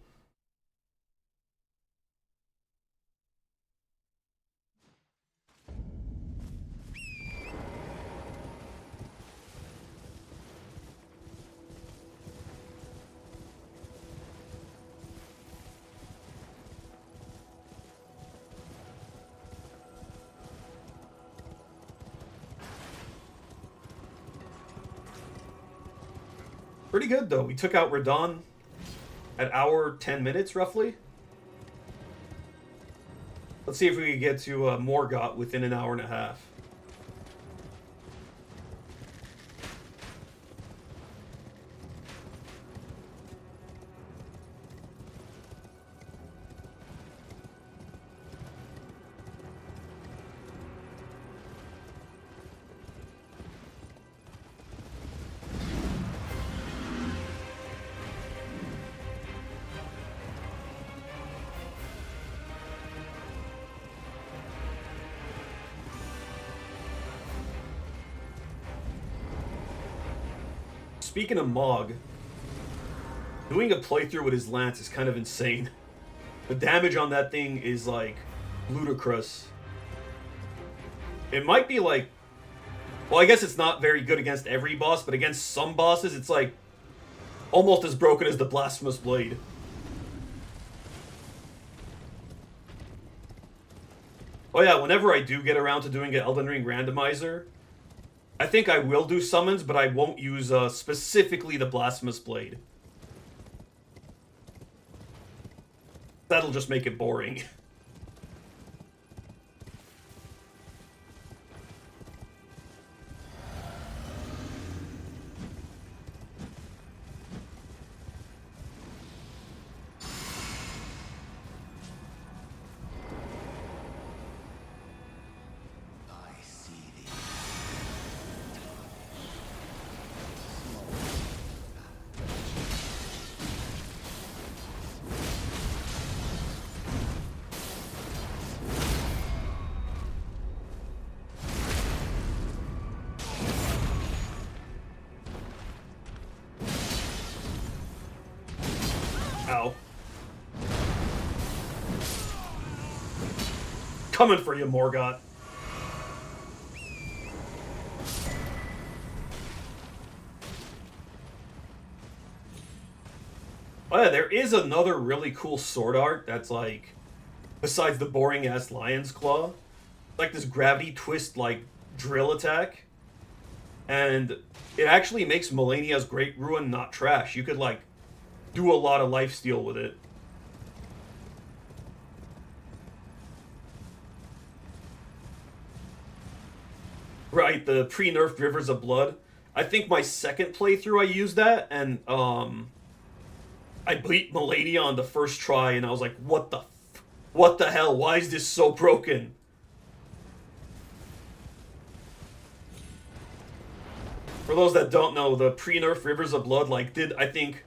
Speaker 1: Pretty good, though. We took out Radon at hour 10 minutes, roughly. Let's see if we can get to Morgott within an hour and a half. Speaking of Mog, doing a playthrough with his lance is kind of insane. The damage on that thing is, like, ludicrous. It might be, like... Well, I guess it's not very good against every boss, but against some bosses, it's, like, almost as broken as the Blasphemous Blade. Oh yeah, whenever I do get around to doing an Elden Ring randomizer... I think I will do summons, but I won't use specifically the Blasphemous Blade. That'll just make it boring. Ow. Coming for you, Morgott. Oh yeah, there is another really cool sword art that's like, besides the boring ass Lion's Claw, like this gravity twist like drill attack. And it actually makes Melania's Great Ruin not trash. You could like do a lot of lifesteal with it. Right, the pre-nerfed Rivers of Blood. I think my second playthrough I used that, and I beat Melania on the first try, and I was like, what the hell? Why is this so broken? For those that don't know, the pre-nerf Rivers of Blood, like, I think,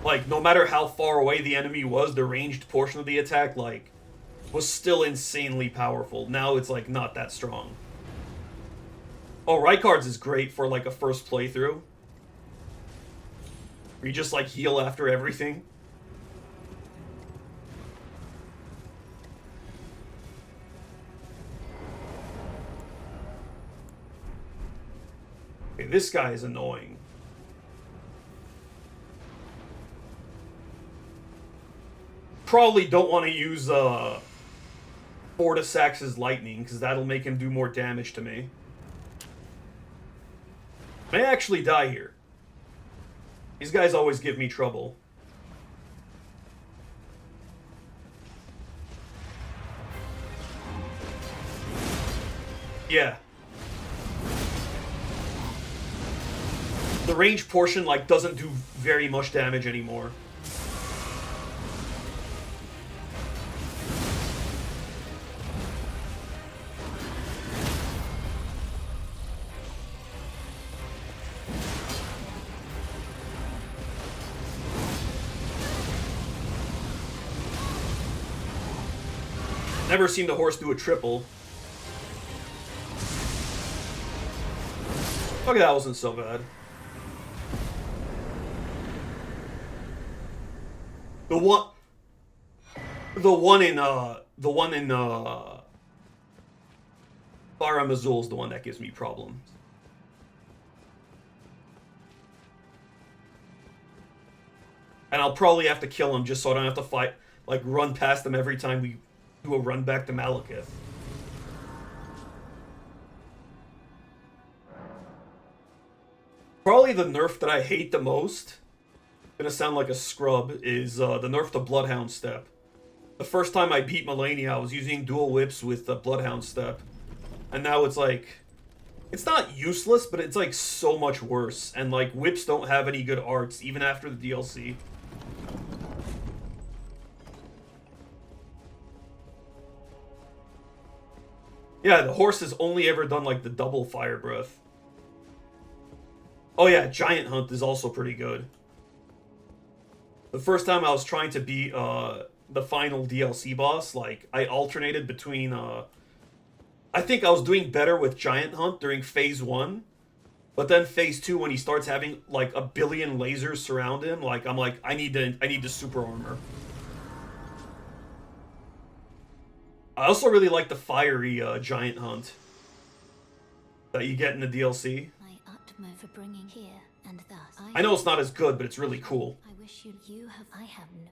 Speaker 1: like, no matter how far away the enemy was, the ranged portion of the attack, like, was still insanely powerful. Now it's, like, not that strong. Oh, Rykard's is great for, like, a first playthrough. Where you just like heal after everything. Okay, this guy is annoying. Probably don't want to use Fortisax's lightning, because that'll make him do more damage to me. May actually die here. These guys always give me trouble. Yeah. The range portion, like, doesn't do very much damage anymore. Never seen the horse do a triple. Okay, that wasn't so bad. The one in Baramazul is the one that gives me problems. And I'll probably have to kill him just so I don't have to fight, like, run past him every time we do a run back to Malekith. Probably the nerf that I hate the most, gonna sound like a scrub, is the nerf to Bloodhound Step. The first time I beat Malenia, I was using dual whips with the Bloodhound Step. And now it's like, it's not useless, but it's like so much worse. And like, whips don't have any good arts, even after the DLC. Yeah, the horse has only ever done like the double fire breath. Oh yeah, Giant Hunt is also pretty good. The first time I was trying to beat the final DLC boss, like, I alternated between I think I was doing better with Giant Hunt during phase 1, but then phase 2, when he starts having like a billion lasers surround him, like, I'm like, I need the super armor. I also really like the fiery Giant Hunt that you get in the DLC.
Speaker 4: My utmost for bringing here, and thus
Speaker 1: I know it's not as good, but it's really cool.
Speaker 4: I wish you have. I have no.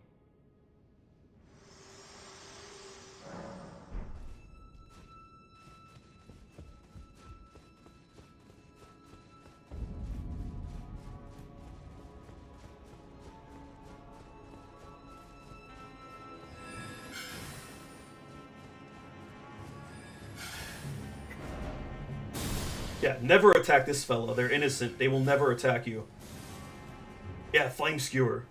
Speaker 1: Yeah, never attack this fella. They're innocent. They will never attack you. Yeah, Flame Skewer.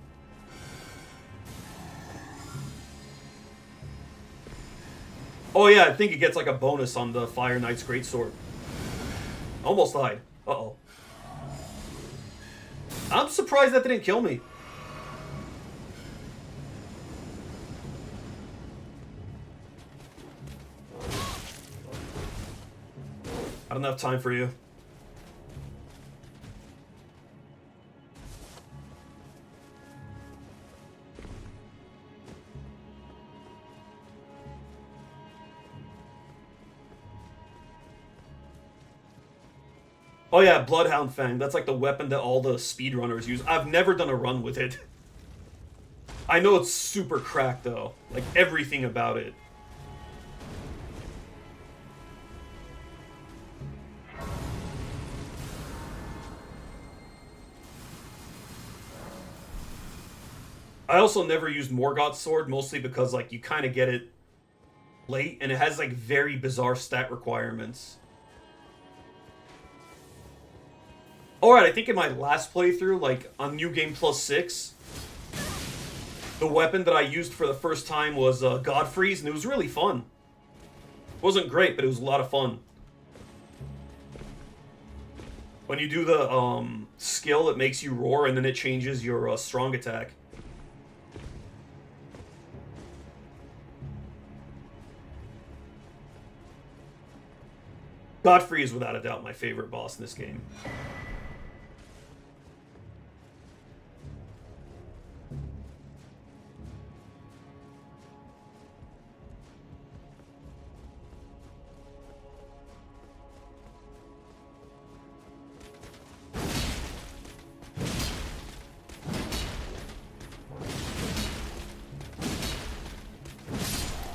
Speaker 1: Oh yeah, I think it gets like a bonus on the Fire Knight's Greatsword. Almost died. Uh-oh. I'm surprised that didn't kill me. I don't have time for you. Oh yeah, Bloodhound Fang. That's like the weapon that all the speedrunners use. I've never done a run with it. I know it's super cracked though. Like, everything about it. I also never used Morgoth's sword, mostly because, like, you kind of get it late, and it has, like, very bizarre stat requirements. Alright, I think in my last playthrough, like, on New Game Plus 6, the weapon that I used for the first time was Godfrey's, and it was really fun. It wasn't great, but it was a lot of fun. When you do the skill, it makes you roar, and then it changes your strong attack. Godfrey is without a doubt my favorite boss in this game.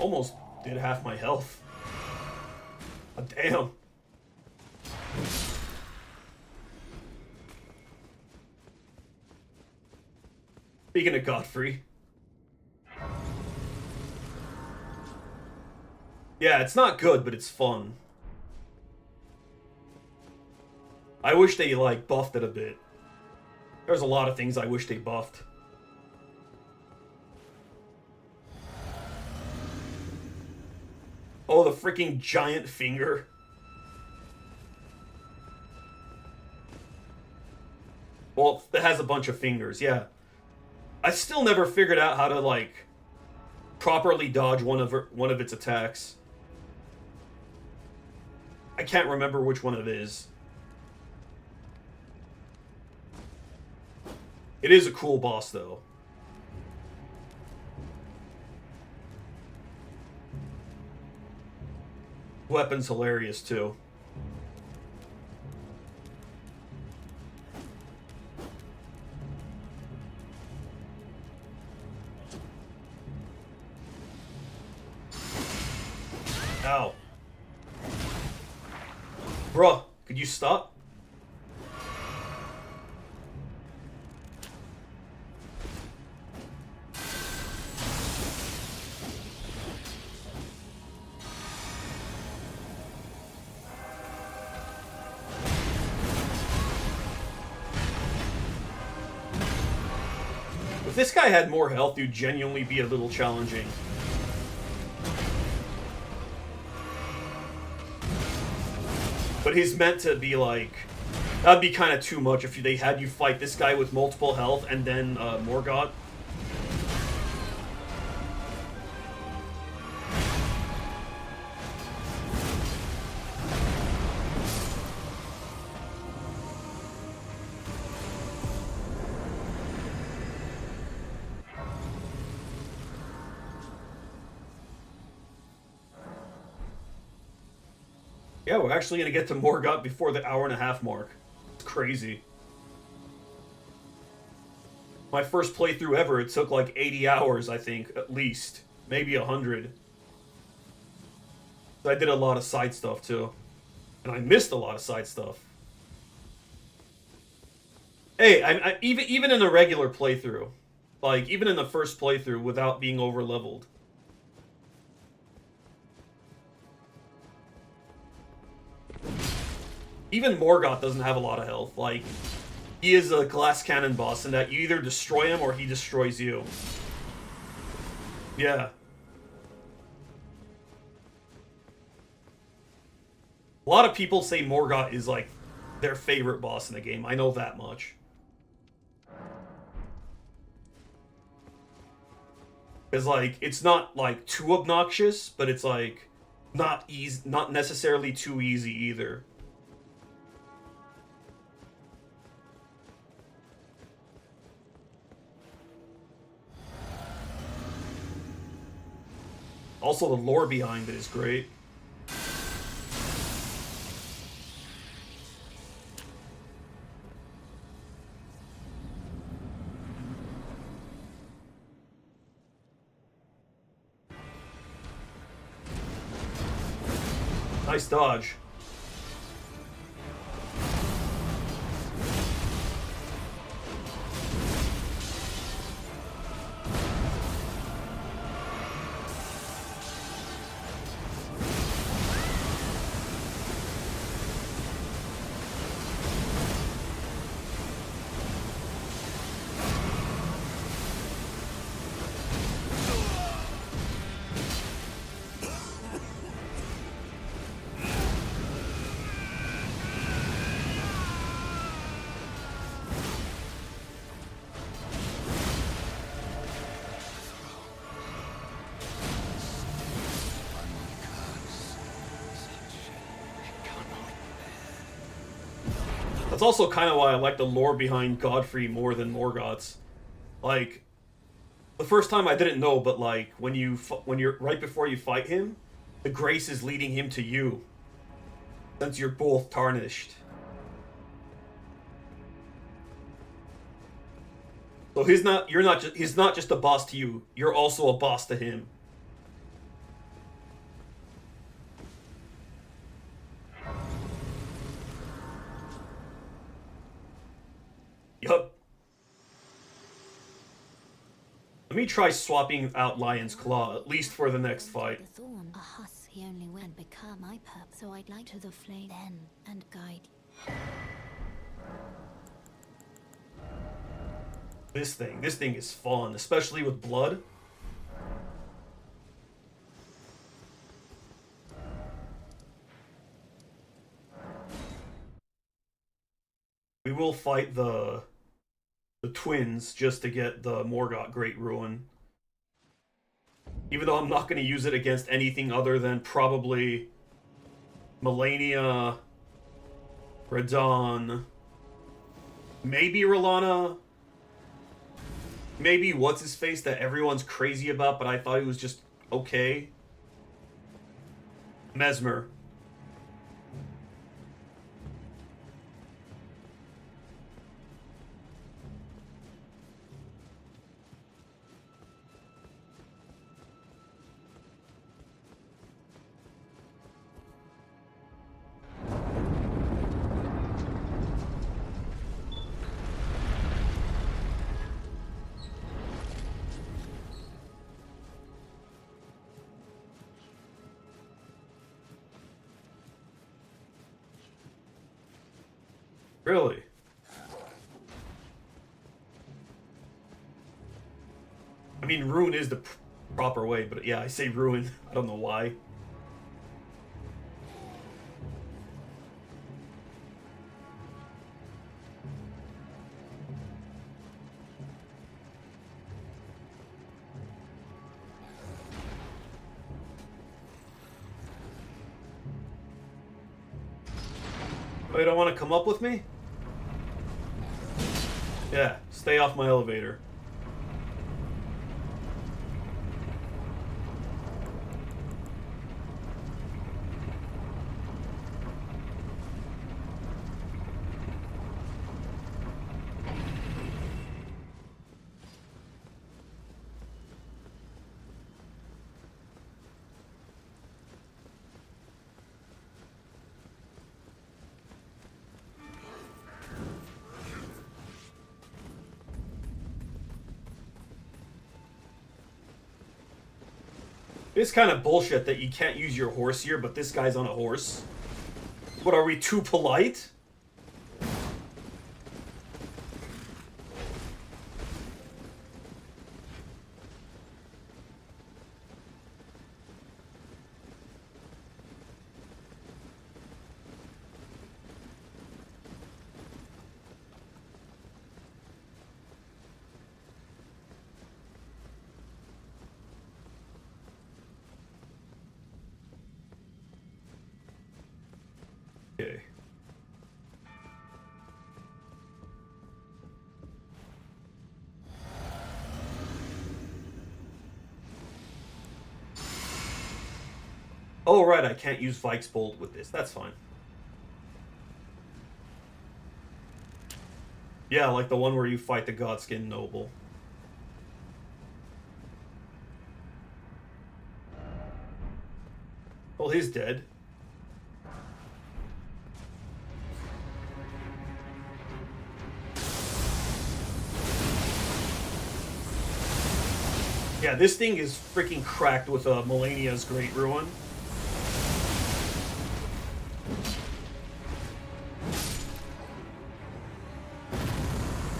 Speaker 1: almost did half my health. Oh, damn. Speaking of Godfrey. Yeah, it's not good, but it's fun. I wish they, like, buffed it a bit. There's a lot of things I wish they buffed. Oh, the freaking giant finger. Well, it has a bunch of fingers, yeah. I still never figured out how to, like, properly dodge one of its attacks. I can't remember which one it is. It is a cool boss, though. Weapon's hilarious, too. Ow. Bruh, could you stop? If this guy had more health, he'd genuinely be a little challenging. But he's meant to be like... That'd be kind of too much if they had you fight this guy with multiple health and then Morgott. Yeah, we're actually going to get to Morgott before the hour-and-a-half mark. It's crazy. My first playthrough ever, it took like 80 hours, I think, at least. Maybe 100. I did a lot of side stuff, too. And I missed a lot of side stuff. Hey, even in a regular playthrough, like, even in the first playthrough without being over-leveled, even Morgott doesn't have a lot of health. Like, he is a glass cannon boss in that you either destroy him or he destroys you. Yeah. A lot of people say Morgott is, like, their favorite boss in the game. I know that much. Because, like, it's not, like, too obnoxious, but it's, like, not necessarily too easy either. Also, the lore behind it is great. Nice dodge. That's also kind of why I like the lore behind Godfrey more than Morgott's. Like, the first time I didn't know, but like when you're right before you fight him, the grace is leading him to you, since you're both tarnished. So he's not just a boss to you. You're also a boss to him. Let me try swapping out Lion's Claw, at least for the next fight.
Speaker 4: The thorn, a husk he only went become my purpose. So I'd like to the flame then and guide you.
Speaker 1: This thing is fun, especially with blood. We will fight the twins just to get the Morgott Great Ruin. Even though I'm not going to use it against anything other than probably Melania, Radon, maybe Rolana, maybe what's-his-face that everyone's crazy about, but I thought he was just okay. Mesmer. Really? I mean, ruin is the proper way, but yeah, I say ruin. I don't know why. Oh, you don't want to come up with me? Yeah, stay off my elevator. It's kind of bullshit that you can't use your horse here, but this guy's on a horse. What, are we too polite? Okay. Oh, right, I can't use Vike's Bolt with this. That's fine. Yeah, like the one where you fight the Godskin Noble. Well, he's dead. Yeah, this thing is freaking cracked with Melania's Great Ruin.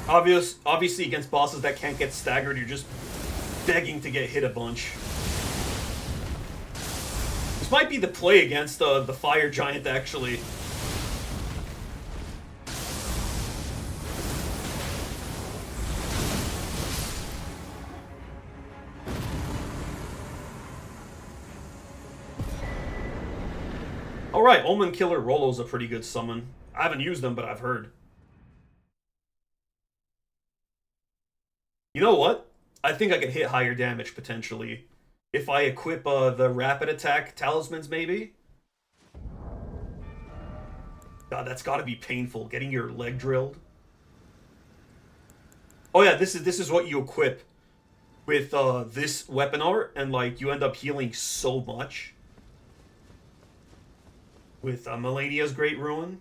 Speaker 1: Obviously, against bosses that can't get staggered, you're just begging to get hit a bunch. This might be the play against the Fire Giant, actually. Alright, Omen Killer Rollo's a pretty good summon. I haven't used them, but I've heard. You know what? I think I could hit higher damage, potentially. If I equip the rapid attack talismans, maybe? God, that's gotta be painful, getting your leg drilled. Oh yeah, this is what you equip with this weapon art, and like, you end up healing so much. With Melania's Great Ruin.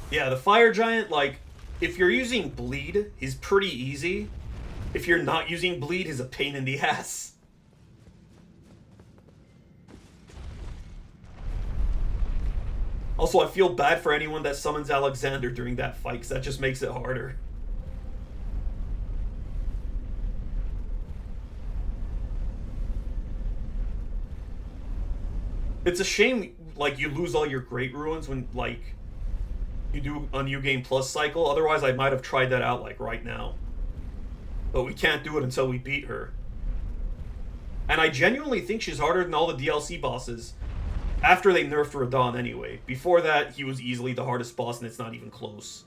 Speaker 1: Yeah, the fire giant, like, if you're using bleed, he's pretty easy. If you're not using bleed, he's a pain in the ass. Also, I feel bad for anyone that summons Alexander during that fight, because that just makes it harder. It's a shame, like, you lose all your great ruins when, like, you do a New Game Plus cycle. Otherwise, I might have tried that out, like, right now. But we can't do it until we beat her. And I genuinely think she's harder than all the DLC bosses. After they nerfed Radon anyway. Before that, he was easily the hardest boss, and it's not even close.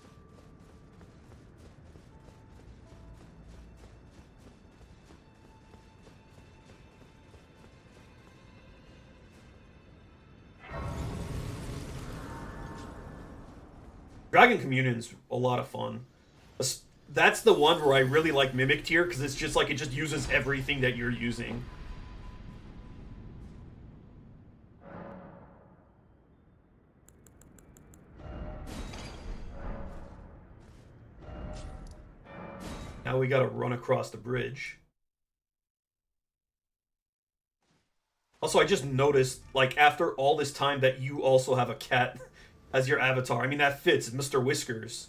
Speaker 1: Dragon Communion's a lot of fun. That's the one where I really like Mimic Tier, because it's just like, it just uses everything that you're using. Now we gotta run across the bridge. Also, I just noticed, like, after all this time that you also have a cat as your avatar. I mean, that fits, Mr. Whiskers.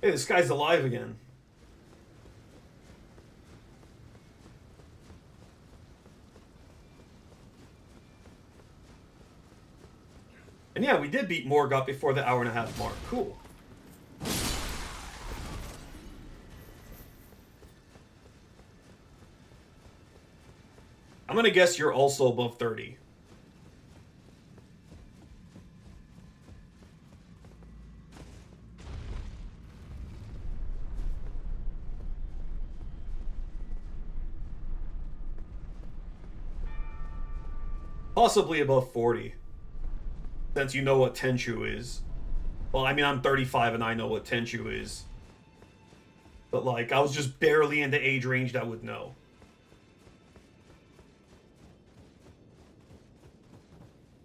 Speaker 1: Hey, this guy's alive again. And yeah, we did beat Morgoth before the hour-and-a-half mark. Cool. I'm gonna guess you're also above 30. Possibly above 40. Since you know what Tenchu is. Well, I mean, I'm 35 and I know what Tenchu is. But, like, I was just barely in the age range that would know.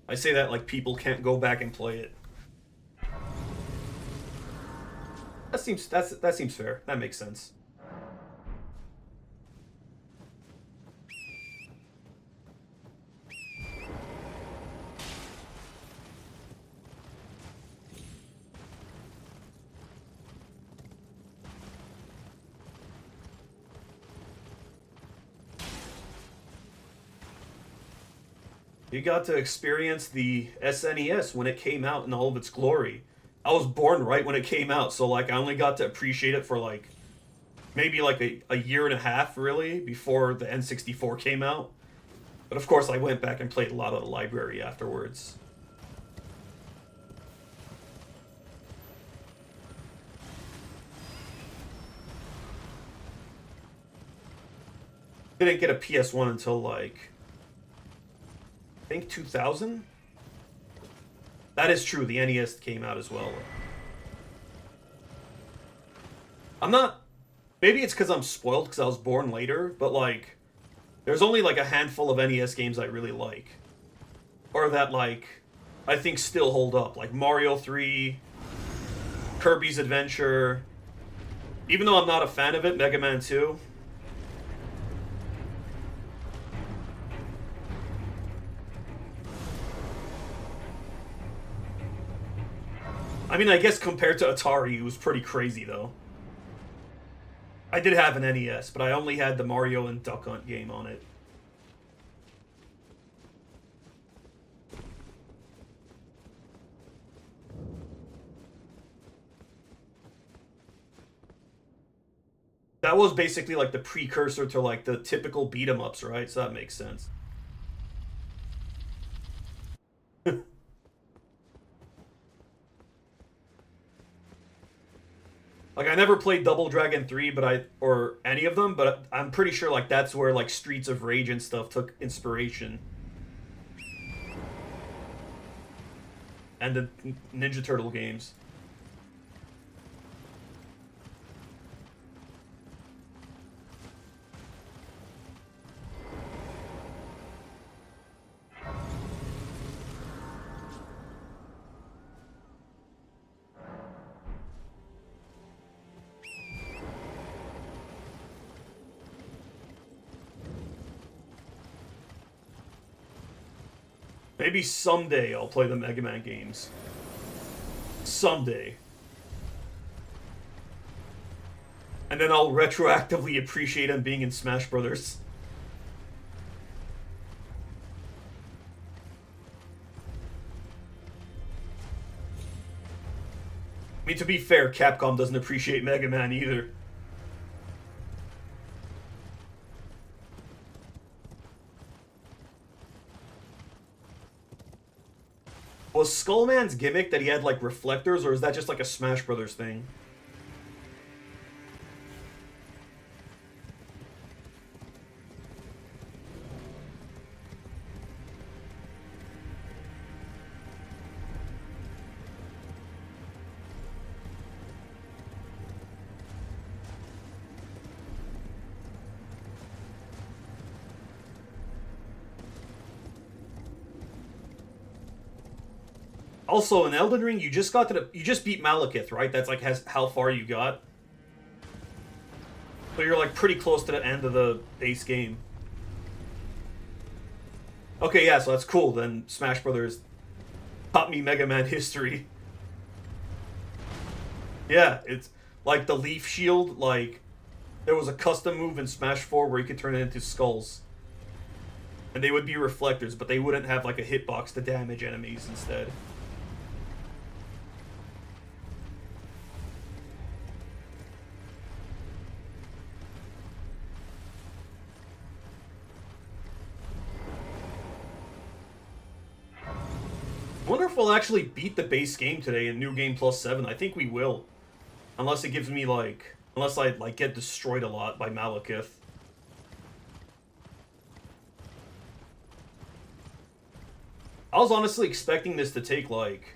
Speaker 1: I say that like people can't go back and play it. That seems fair. That makes sense. You got to experience the SNES when it came out in all of its glory. I was born right when it came out, so like I only got to appreciate it for like maybe like a year and a half really before the N64 came out. But of course I went back and played a lot of the library afterwards. Didn't get a PS1 until like I think 2000? That is true, the NES came out as well. I'm not... Maybe it's because I'm spoiled because I was born later, but like... There's only like a handful of NES games I really like. Or that like... I think still hold up. Like Mario 3, Kirby's Adventure... Even though I'm not a fan of it, Mega Man 2... I mean, I guess compared to Atari, it was pretty crazy, though. I did have an NES, but I only had the Mario and Duck Hunt game on it. That was basically like the precursor to like the typical beat-em-ups, right? So that makes sense. Like I never played Double Dragon 3, or any of them, but I'm pretty sure like that's where like Streets of Rage and stuff took inspiration. And the Ninja Turtle games. Maybe someday I'll play the Mega Man games. Someday. And then I'll retroactively appreciate him being in Smash Brothers. I mean, to be fair, Capcom doesn't appreciate Mega Man either. Was Skullman's gimmick that he had, like, reflectors, or is that just, like, a Smash Brothers thing? Also, in Elden Ring, you just beat Malekith, right? That's like how far you got. So you're like pretty close to the end of the base game. Okay, yeah, so that's cool. Then Smash Brothers taught me Mega Man history. Yeah, it's like the Leaf Shield. Like there was a custom move in Smash 4 where you could turn it into skulls, and they would be reflectors, but they wouldn't have like a hitbox to damage enemies instead. I wonder if we'll actually beat the base game today in New Game Plus 7. I think we will. Unless it gives me, like... Unless I, like, get destroyed a lot by Malekith. I was honestly expecting this to take, like...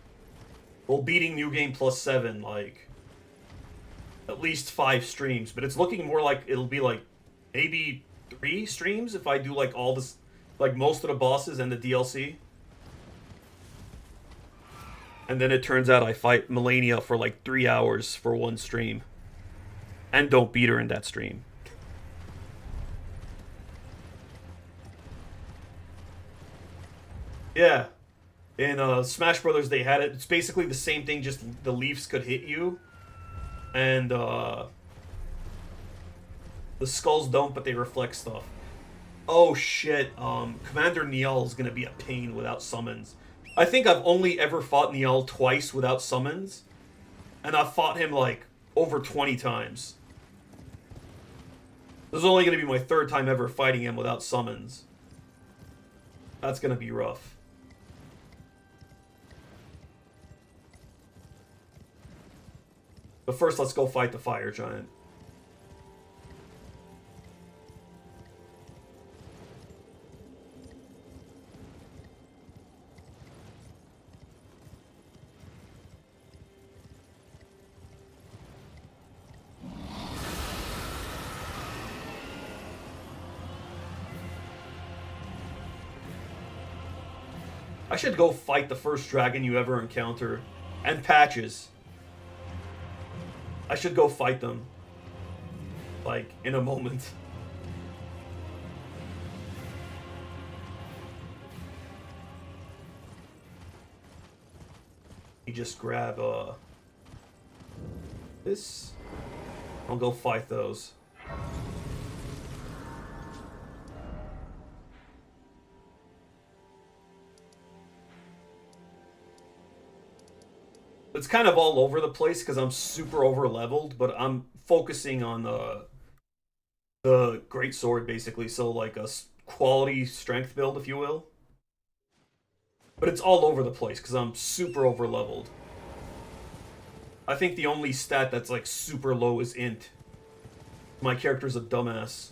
Speaker 1: Well, beating New Game Plus 7, like... At least 5 streams. But it's looking more like it'll be, like... Maybe 3 streams if I do, like, all this... Like, most of the bosses and the DLC. And then it turns out I fight Melania for like 3 hours for one stream. And don't beat her in that stream. Yeah. In Smash Brothers they had it. It's basically the same thing, just the Leafs could hit you. And the skulls don't, but they reflect stuff. Oh shit, Commander Niall is gonna be a pain without summons. I think I've only ever fought Niall twice without summons, and I've fought him like over 20 times. This is only going to be my 3rd time ever fighting him without summons. That's going to be rough. But first, let's go fight the fire giant. I should go fight the first dragon you ever encounter. And Patches. I should go fight them. Like, in a moment. You just grab, this. I'll go fight those. It's kind of all over the place because I'm super over leveled, but I'm focusing on the great sword basically, so like a quality strength build, if you will. But it's all over the place because I'm super over leveled. I think the only stat that's like super low is int. My character's a dumbass.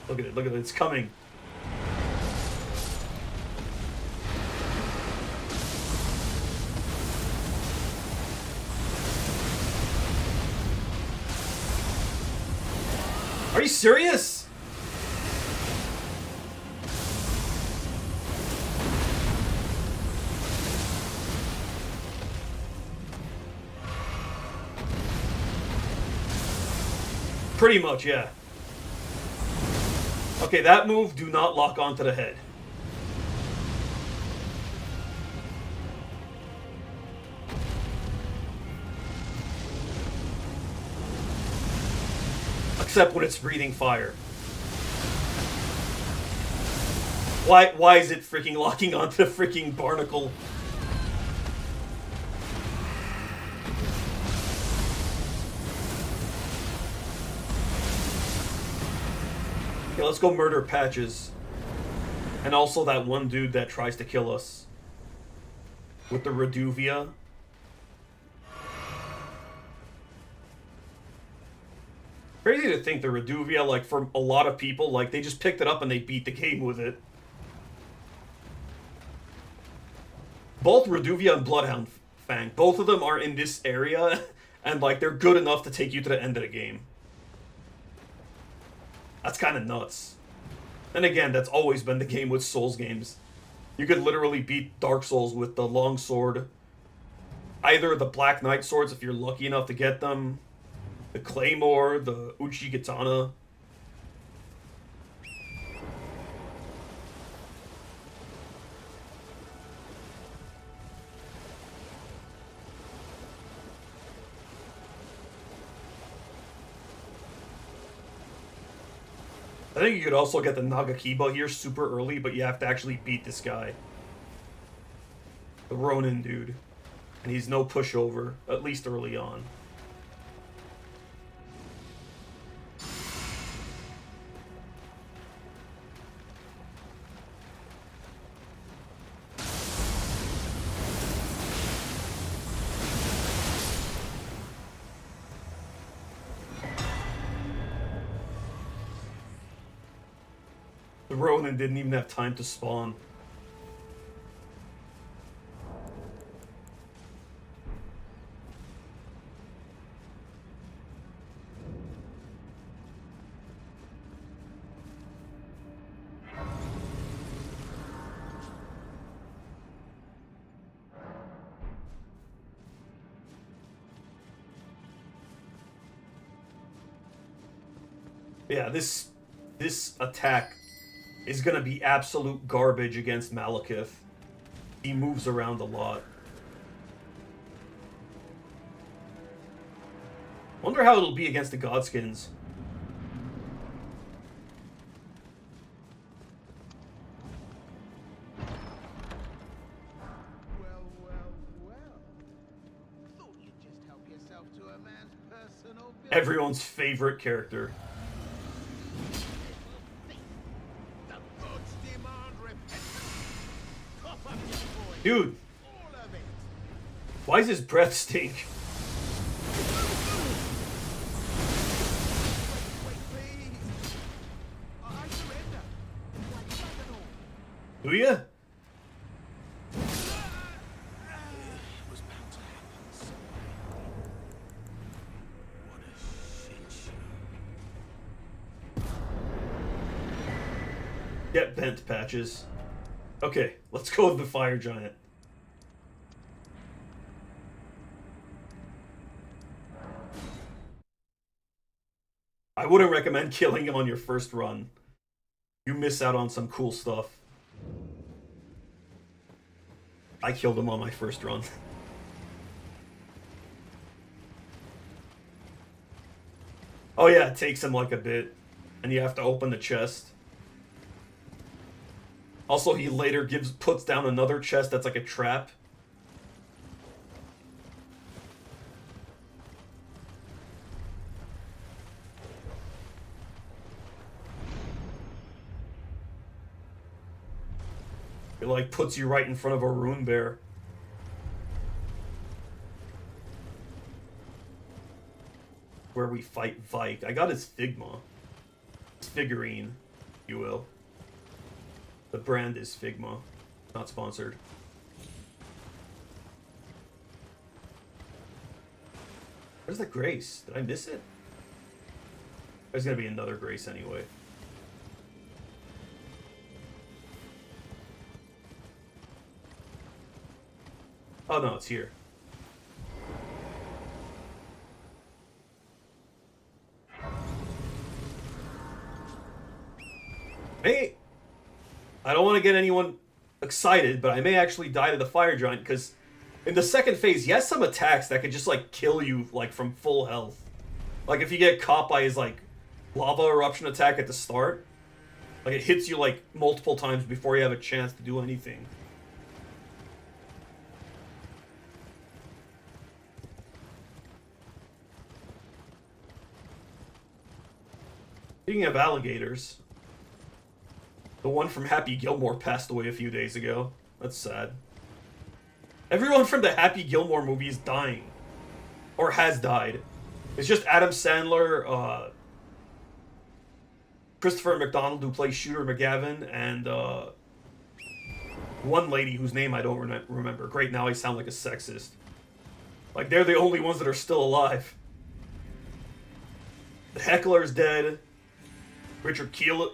Speaker 1: Look at it, it's coming. Are you serious? Pretty much, yeah. Okay, that move, do not lock onto the head. Except when it's breathing fire. Why is it freaking locking onto the freaking barnacle? Okay, let's go murder Patches. And also that one dude that tries to kill us. With the Reduvia. Crazy to think the Reduvia, like, for a lot of people, like, they just picked it up and they beat the game with it. Both Reduvia and Bloodhound Fang, both of them are in this area, and, like, they're good enough to take you to the end of the game. That's kind of nuts. And again, that's always been the game with Souls games. You could literally beat Dark Souls with the longsword. Either the Black Knight swords, if you're lucky enough to get them. The Claymore, the Uchi Katana. I think you could also get the Nagakiba here super early, but you have to actually beat this guy. The Ronin dude. And he's no pushover, at least early on. The Ronin didn't even have time to spawn. Yeah, this attack is gonna be absolute garbage against Malekith. He moves around a lot. Wonder how it'll be against the Godskins.
Speaker 3: Well. Thought you'd just help yourself to a man's personal bill.
Speaker 1: Everyone's favorite character.
Speaker 5: The gods demand repentance. Cough up your boy.
Speaker 1: Dude,
Speaker 5: All of it.
Speaker 1: why does his breath stink?
Speaker 5: Wait, please. I surrender. One second all.
Speaker 1: Do ya?
Speaker 5: It was bound to happen someday. What a shit show.
Speaker 1: Get bent, Patches. Okay, let's go with the Fire Giant. I wouldn't recommend killing him on your first run. You miss out on some cool stuff. I killed him on my first run. Oh yeah, it takes him like a bit. And you have to open the chest. Also, he later puts down another chest that's like a trap. It like puts you right in front of a rune bear. Where we fight Vike. I got his Figma. His figurine, if you will. The brand is Figma. Not sponsored. Where's the Grace? Did I miss it? There's gonna be another Grace anyway. Oh no, it's here. Hey! I don't want to get anyone excited, but I may actually die to the fire giant, because in the second phase, he has some attacks that could just, like, kill you, like, from full health. Like, if you get caught by his, like, lava eruption attack at the start, like, it hits you, like, multiple times before you have a chance to do anything. Speaking of alligators, the one from Happy Gilmore passed away a few days ago. That's sad. Everyone from the Happy Gilmore movie is dying. Or has died. It's just Adam Sandler, Christopher McDonald, who plays Shooter McGavin, and one lady whose name I don't remember. Great, now I sound like a sexist. Like, they're the only ones that are still alive. The Heckler's dead. Richard Kiel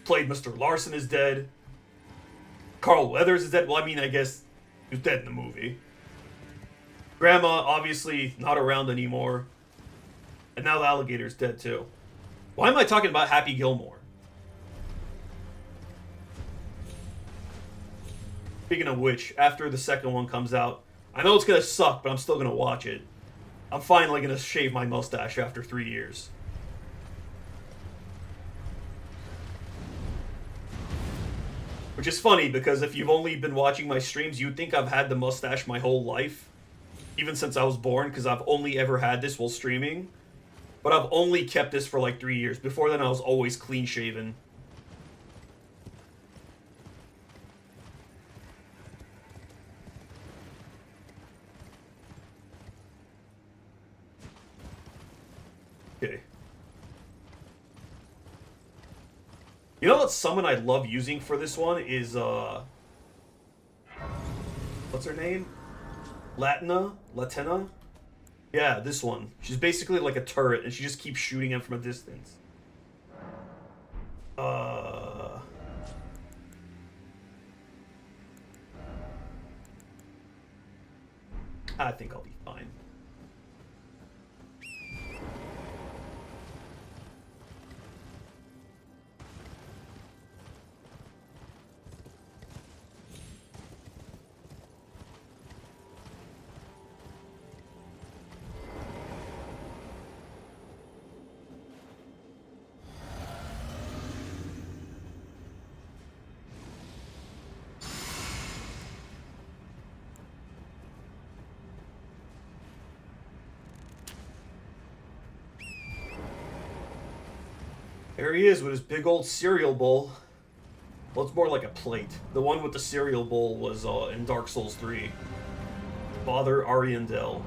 Speaker 1: played Mr. Larson is dead. Carl Weathers is dead. Well, I mean, I guess he was dead in the movie. Grandma, obviously, not around anymore. And now the alligator's dead, too. Why am I talking about Happy Gilmore? Speaking of which, after the second one comes out, I know it's gonna suck, but I'm still gonna watch it. I'm finally gonna shave my mustache after 3 years. Which is funny, because if you've only been watching my streams, you'd think I've had the mustache my whole life. Even since I was born, because I've only ever had this while streaming. But I've only kept this for like 3 years. Before then, I was always clean shaven. Okay. You know what summon I love using for this one is, what's her name? Latina? Yeah, this one. She's basically like a turret, and she just keeps shooting him from a distance. I think I'll be fine. There he is with his big old cereal bowl. Well, it's more like a plate. The one with the cereal bowl was in Dark Souls 3. Father Ariandel.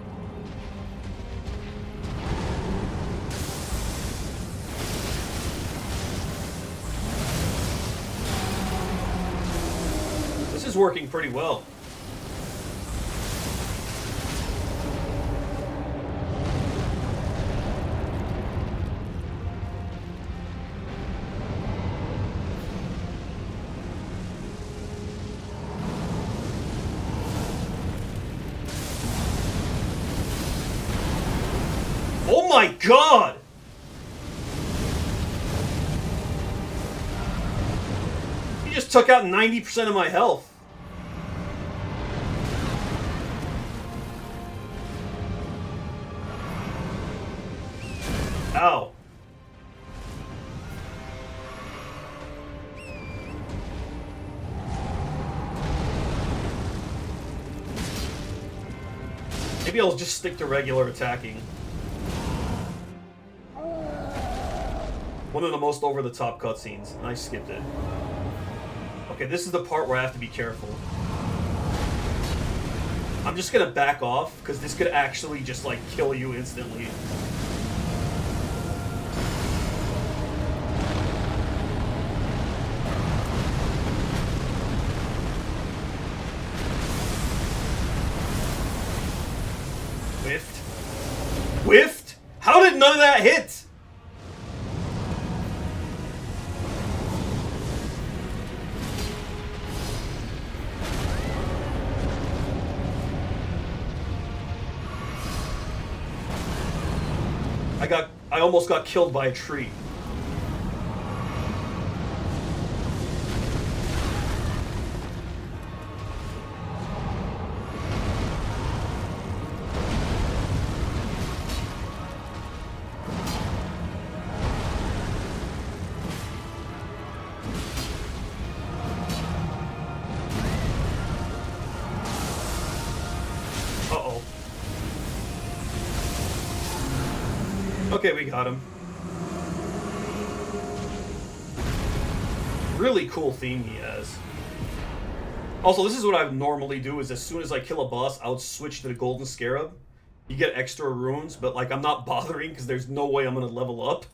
Speaker 1: This is working pretty well. Oh my god! He just took out 90% of my health. Ow. Maybe I'll just stick to regular attacking. One of the most over-the-top cutscenes, and I skipped it. Okay, this is the part where I have to be careful. I'm just gonna back off, because this could actually just, like, kill you instantly. Whiffed. Whiffed? How did none of that hit? I almost got killed by a tree. Uh-oh. Okay, we got him. Really cool theme he has. Also, this is what I normally do, is as soon as I kill a boss, I would switch to the Golden Scarab. You get extra runes, but, like, I'm not bothering, because there's no way I'm gonna level up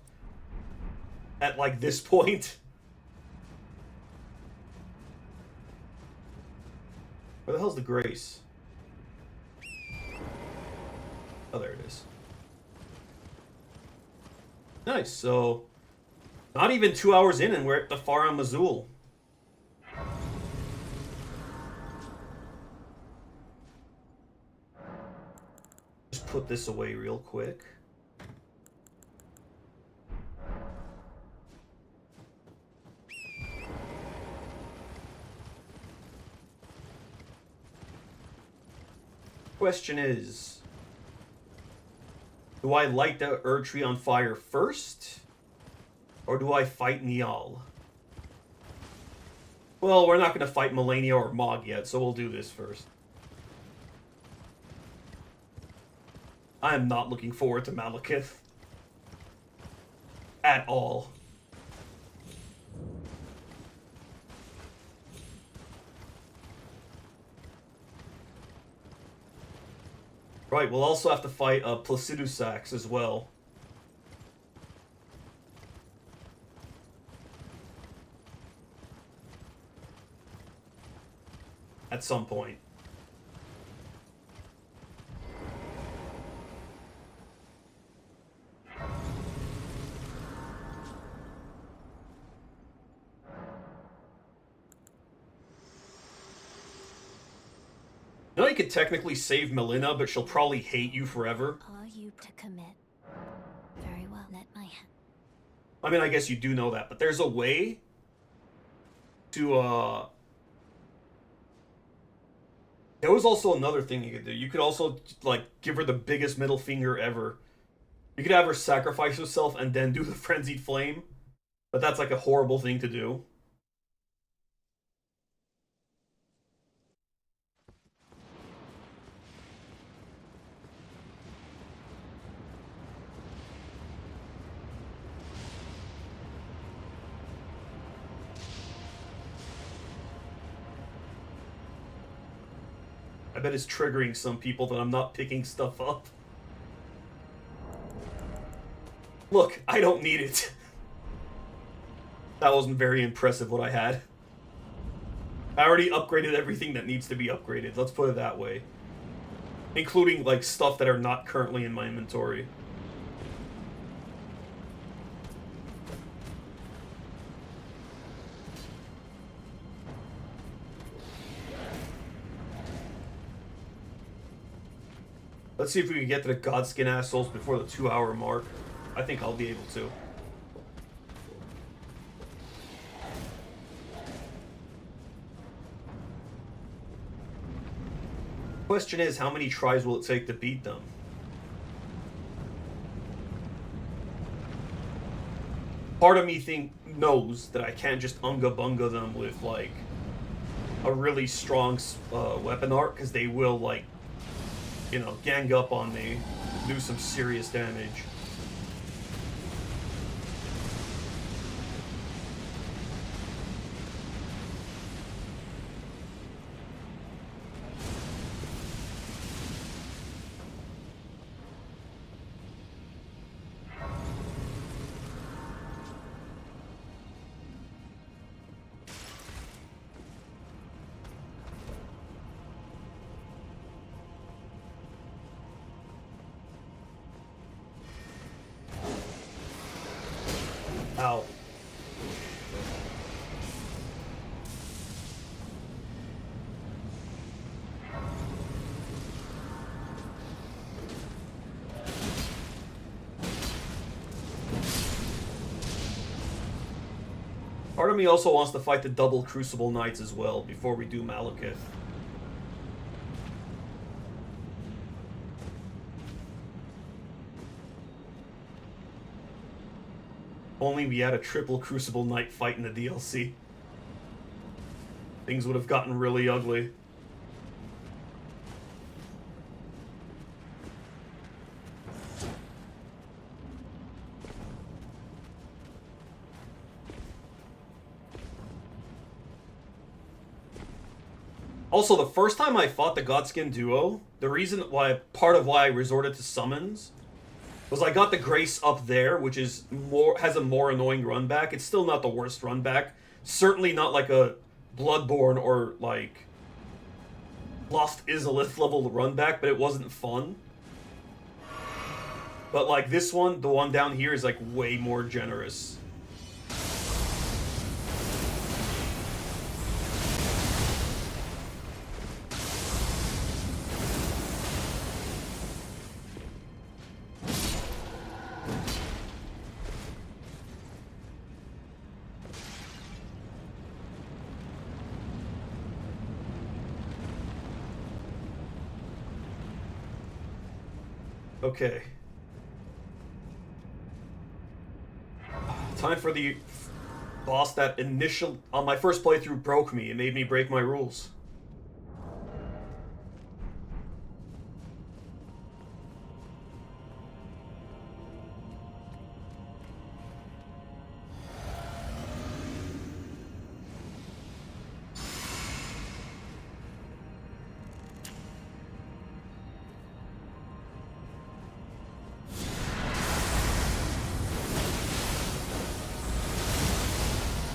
Speaker 1: at, like, this point. Where the hell's the Grace? Oh, there it is. Nice, so not even 2 hours in and we're at the Farum Azul. Just put this away real quick. Question is, do I light the Erdtree on fire first? Or do I fight Niall? Well, we're not going to fight Melania or Mog yet, so we'll do this first. I am not looking forward to Malekith. At all. Right, we'll also have to fight Placidusax as well. At some point. You know, you could technically save Melina, but she'll probably hate you forever.
Speaker 4: Are you to commit? Very well, let my hand.
Speaker 1: I mean, I guess you do know that, but there's a way to, There was also another thing you could do. You could also, like, give her the biggest middle finger ever. You could have her sacrifice herself and then do the Frenzied Flame. But that's, like, a horrible thing to do. I bet it's triggering some people that I'm not picking stuff up. Look, I don't need it. That wasn't very impressive what I had. I already upgraded everything that needs to be upgraded, let's put it that way. Including, like, stuff that are not currently in my inventory. Let's see if we can get to the Godskin assholes before the 2-hour mark. I think I'll be able to. Question is, how many tries will it take to beat them? Part of me knows that I can't just unga-bunga them with, like, a really strong weapon art, because they will, like, you know, gang up on me, do some serious damage. Ow. Part of me also wants to fight the double Crucible Knights as well before we do Malekith. Only we had a triple Crucible Knight fight in the DLC. Things would have gotten really ugly. Also, the first time I fought the Godskin duo, the reason why, part of why I resorted to summons, was I got the Grace up there, which is has a more annoying run back. It's still not the worst run back. Certainly not like a Bloodborne or like Lost Izalith level run back, but it wasn't fun. But like this one, the one down here is like way more generous. Okay. Time for the boss that on my first playthrough broke me. It made me break my rules.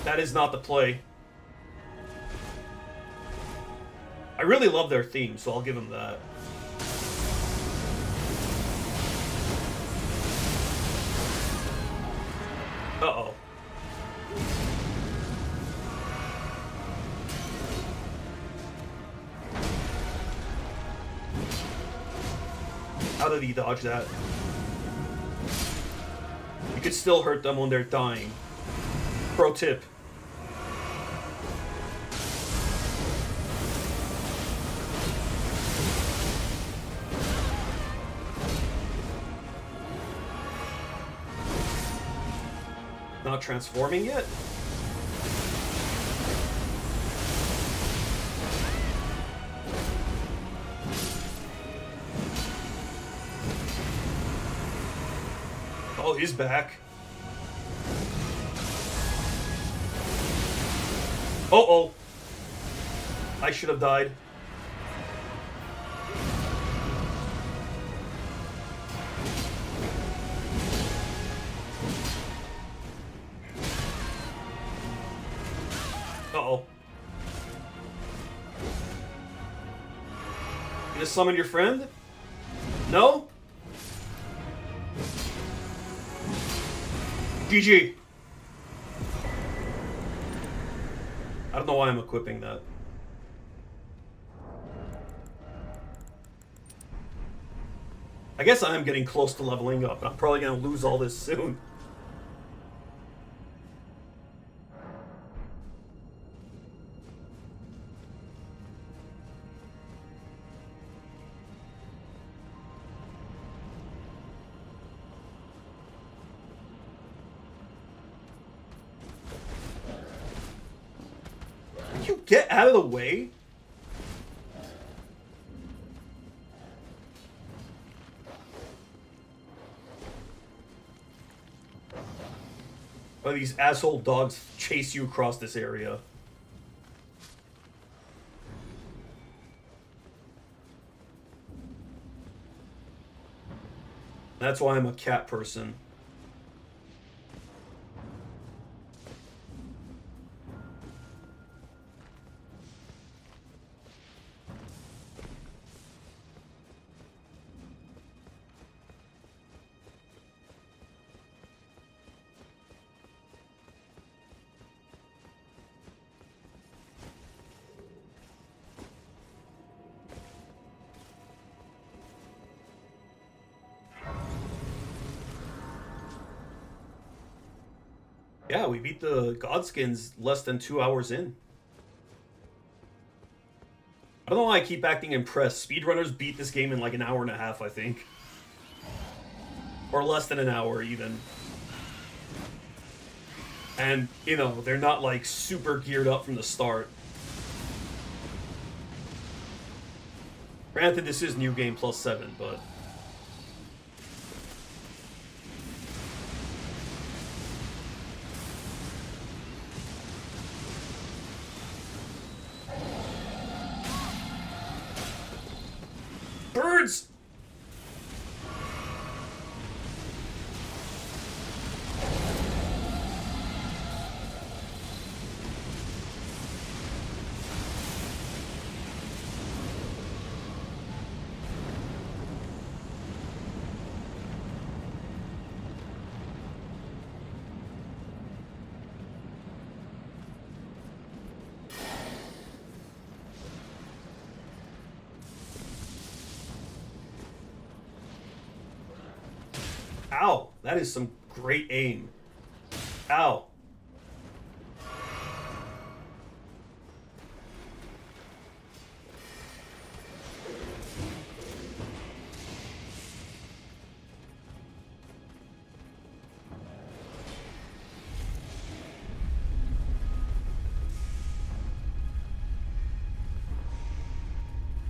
Speaker 1: That is not the play. I really love their theme, so I'll give them that. Uh-oh. How did he dodge that? You could still hurt them when they're dying. Pro tip. Not transforming yet? Oh, he's back. Uh-oh. I should have died. Uh-oh. Gonna summon your friend? No? GG. I don't know why I'm equipping that. I guess I am getting close to leveling up. I'm probably gonna lose all this soon. You get out of the way? Why these asshole dogs chase you across this area? That's why I'm a cat person. Yeah, we beat the Godskins less than 2 hours in. I don't know why I keep acting impressed. Speedrunners beat this game in like an hour and a half, I think. Or less than an hour, even. And, you know, they're not like super geared up from the start. Granted, this is New Game Plus 7, but... Birds! Ow! That is some great aim. Ow.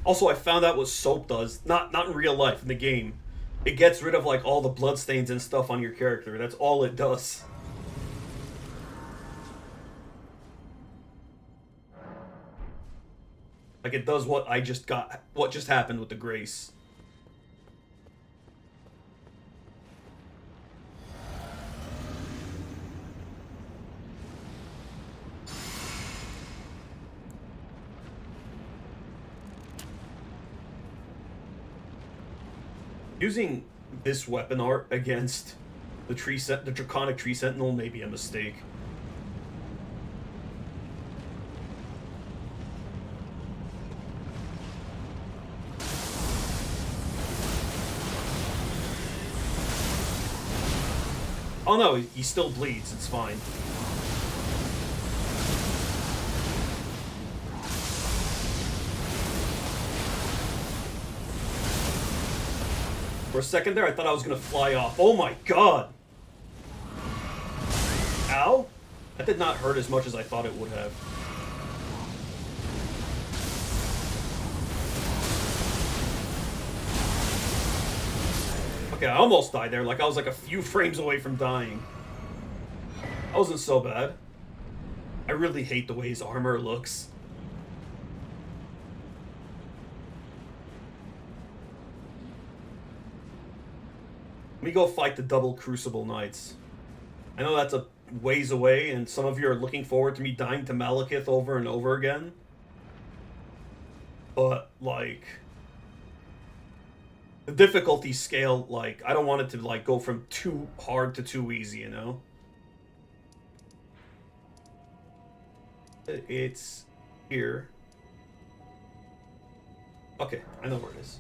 Speaker 1: Also, I found out what soap does. Not in real life, in the game. It gets rid of, like, all the bloodstains and stuff on your character. That's all it does. Like, it does what just happened with the Grace. Using this weapon art against the Draconic Tree Sentinel may be a mistake. Oh no, he still bleeds, it's fine. For a second there, I thought I was gonna fly off. Oh my god! Ow? That did not hurt as much as I thought it would have. Okay, I almost died there. Like, I was like a few frames away from dying. That wasn't so bad. I really hate the way his armor looks. Let me go fight the double Crucible Knights. I know that's a ways away, and some of you are looking forward to me dying to Malekith over and over again. But, like... the difficulty scale, like, I don't want it to, like, go from too hard to too easy, you know? It's... here. Okay, I know where it is.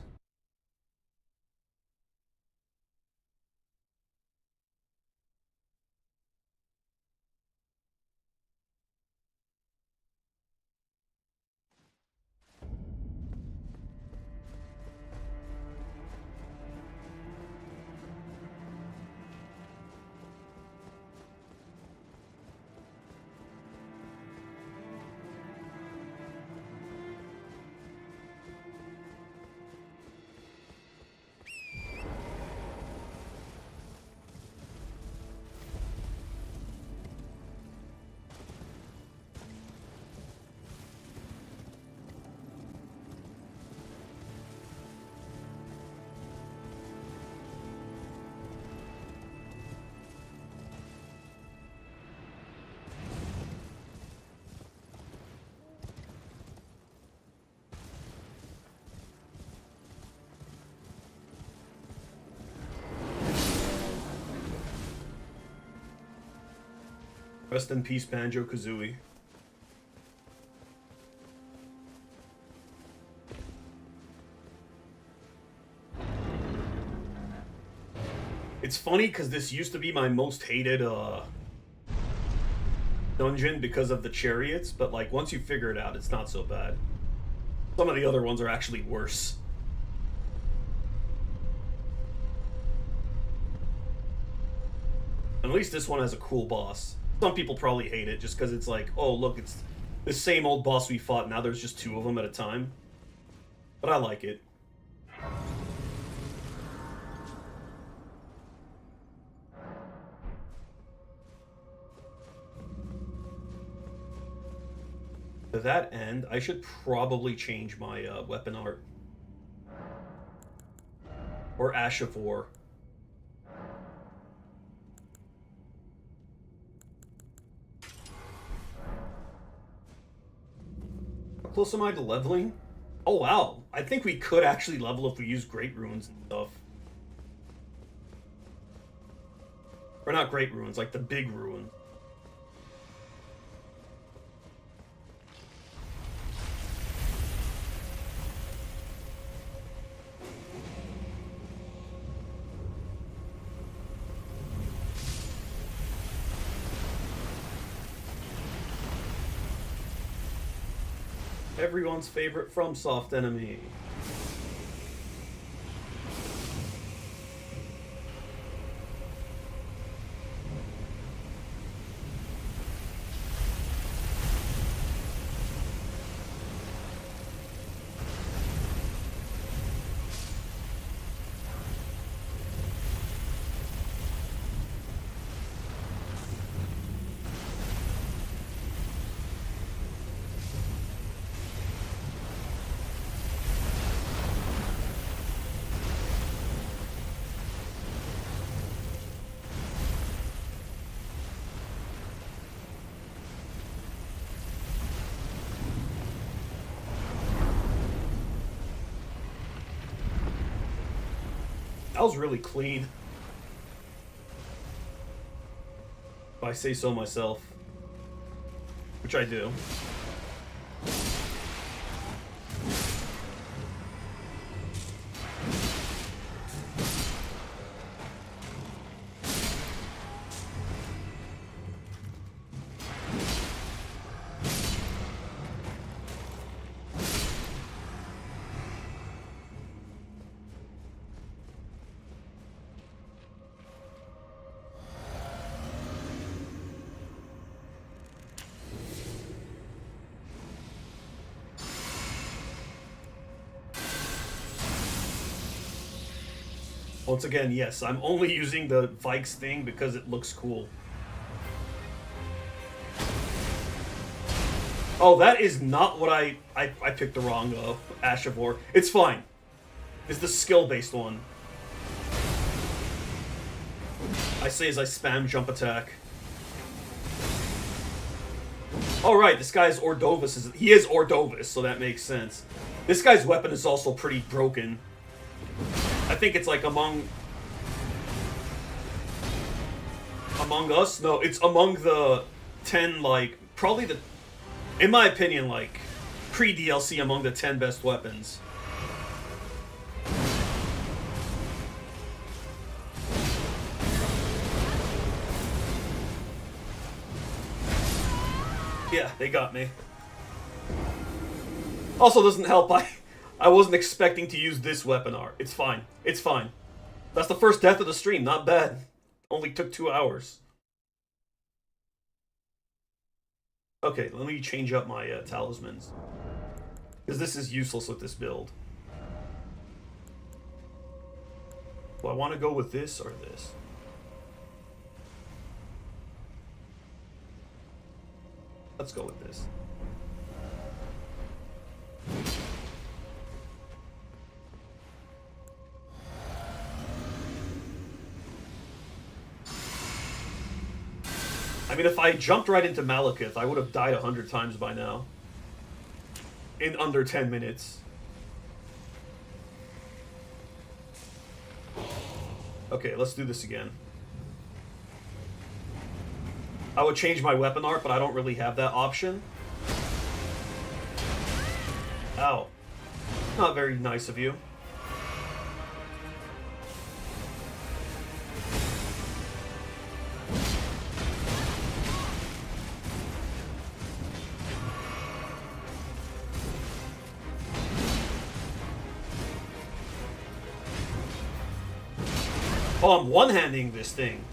Speaker 1: Rest in peace, Banjo-Kazooie. It's funny because this used to be my most hated dungeon because of the chariots, but like once you figure it out, it's not so bad. Some of the other ones are actually worse. At least this one has a cool boss. Some people probably hate it just because it's like, oh look, it's the same old boss we fought, now there's just 2 of them at a time. But I like it. To that end, I should probably change my weapon art. Or Ash of War. How close am I to leveling? Oh wow, I think we could actually level if we use Great Runes and stuff. Or not Great Runes, like the big rune. Everyone's favorite FromSoft enemy. That was really clean. If I say so myself. Which I do. Once again, yes, I'm only using the Vikes thing because it looks cool. Oh, that is not what I picked the wrong Ash of War. It's fine. It's the skill-based one. I say as I spam jump attack. Oh right, this guy's Ordovis. He is Ordovis, so that makes sense. This guy's weapon is also pretty broken. I think it's like Among Us? No, it's among the 10, like, probably the, in my opinion, like, pre-DLC among the 10 best weapons. Yeah, they got me. Also doesn't help, I wasn't expecting to use this weapon art. It's fine. It's fine. That's the first death of the stream. Not bad. Only took 2 hours. Okay, let me change up my talismans. Because this is useless with this build. Do I want to go with this or this? Let's go with this. I mean, if I jumped right into Malekith, I would have died 100 times by now. In under 10 minutes. Okay, let's do this again. I would change my weapon art, but I don't really have that option. Ow. Not very nice of you. Oh, I'm one-handing this thing.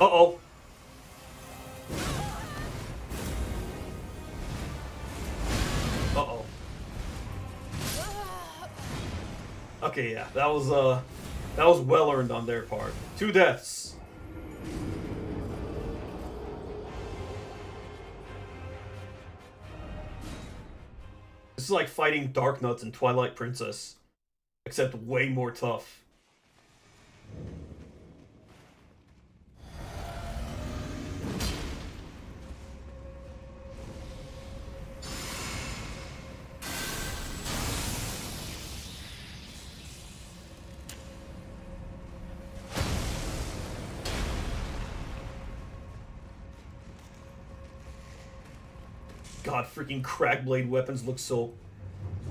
Speaker 1: Uh-oh. Uh-oh. Okay, yeah, that was well earned on their part. 2 deaths. This is like fighting Dark Nuts and Twilight Princess, except way more tough. God, freaking Crackblade weapons look so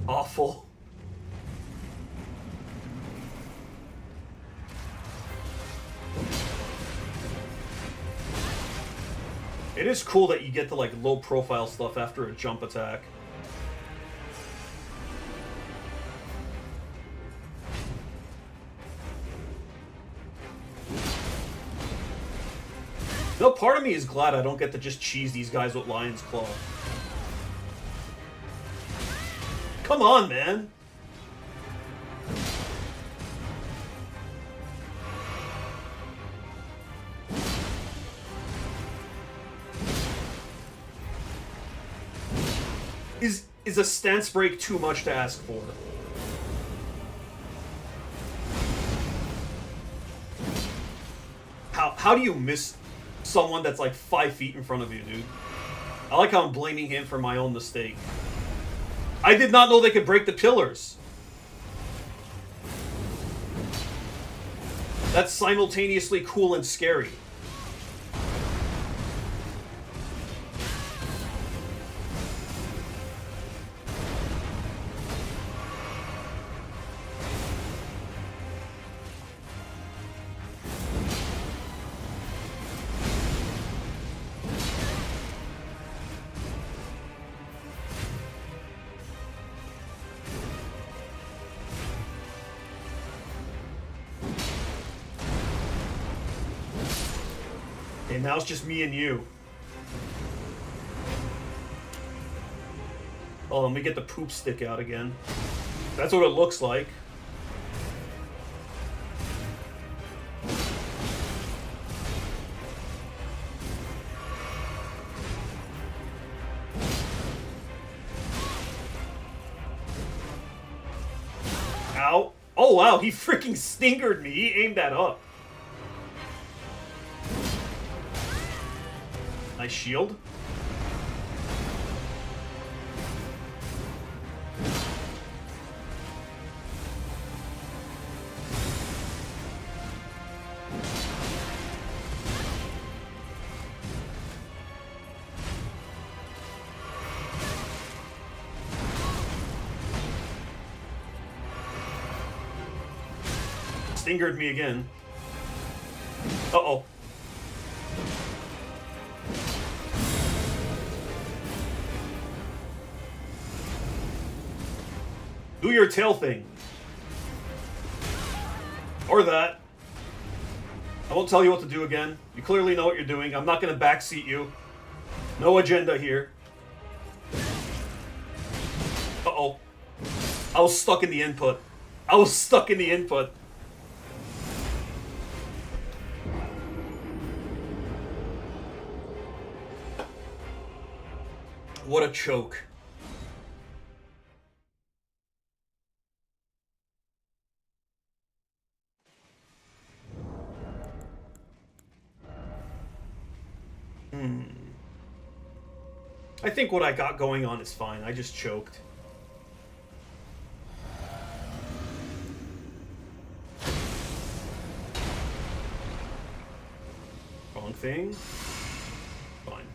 Speaker 1: awful. It is cool that you get to like low profile stuff after a jump attack. No, part of me is glad I don't get to just cheese these guys with Lion's Claw. Come on, man! Is a stance break too much to ask for? How do you miss someone that's like 5 feet in front of you, dude? I like how I'm blaming him for my own mistake. I did not know they could break the pillars. That's simultaneously cool and scary. And now it's just me and you. Oh, let me get the poop stick out again. That's what it looks like. Ow. Oh wow, he freaking stingered me. He aimed that up. Nice shield. Stingered me again. Uh-oh. Do your tail thing. Or that. I won't tell you what to do again. You clearly know what you're doing. I'm not going to backseat you. No agenda here. Uh-oh. I was stuck in the input. I was stuck in the input. What a choke. I think what I got going on is fine. I just choked. Wrong thing. Fine.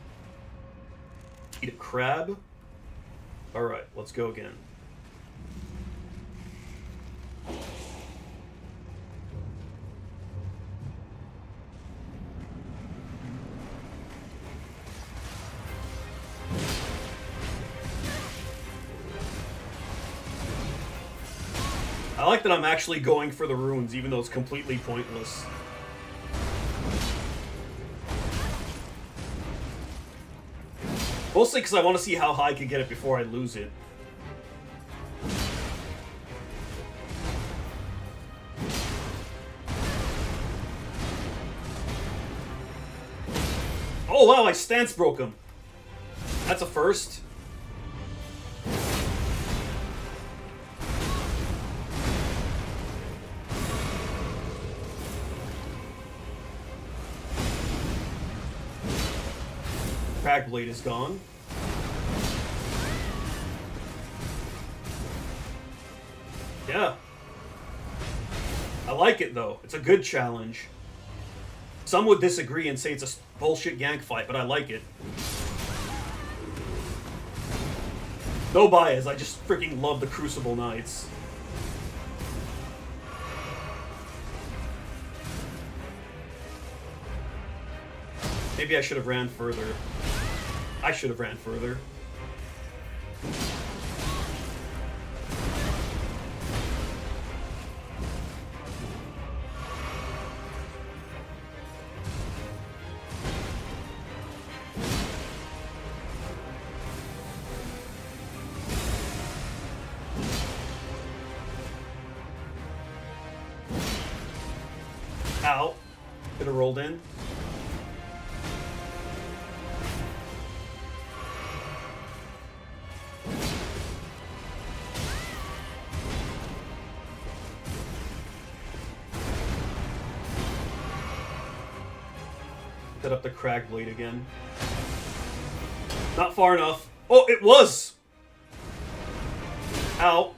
Speaker 1: Eat a crab. Alright, let's go again. I like that I'm actually going for the runes, even though it's completely pointless. Mostly because I want to see how high I can get it before I lose it. Oh wow, my stance broke him. That's a first. Crag blade is gone. Yeah. I like it though. It's a good challenge. Some would disagree and say it's a bullshit gank fight, but I like it. No bias, I just freaking love the Crucible Knights. Maybe I should have ran further. I should have ran further. Ow. Could have rolled in. Set up the Crag Blade again. Not far enough. Oh, it was! Ow.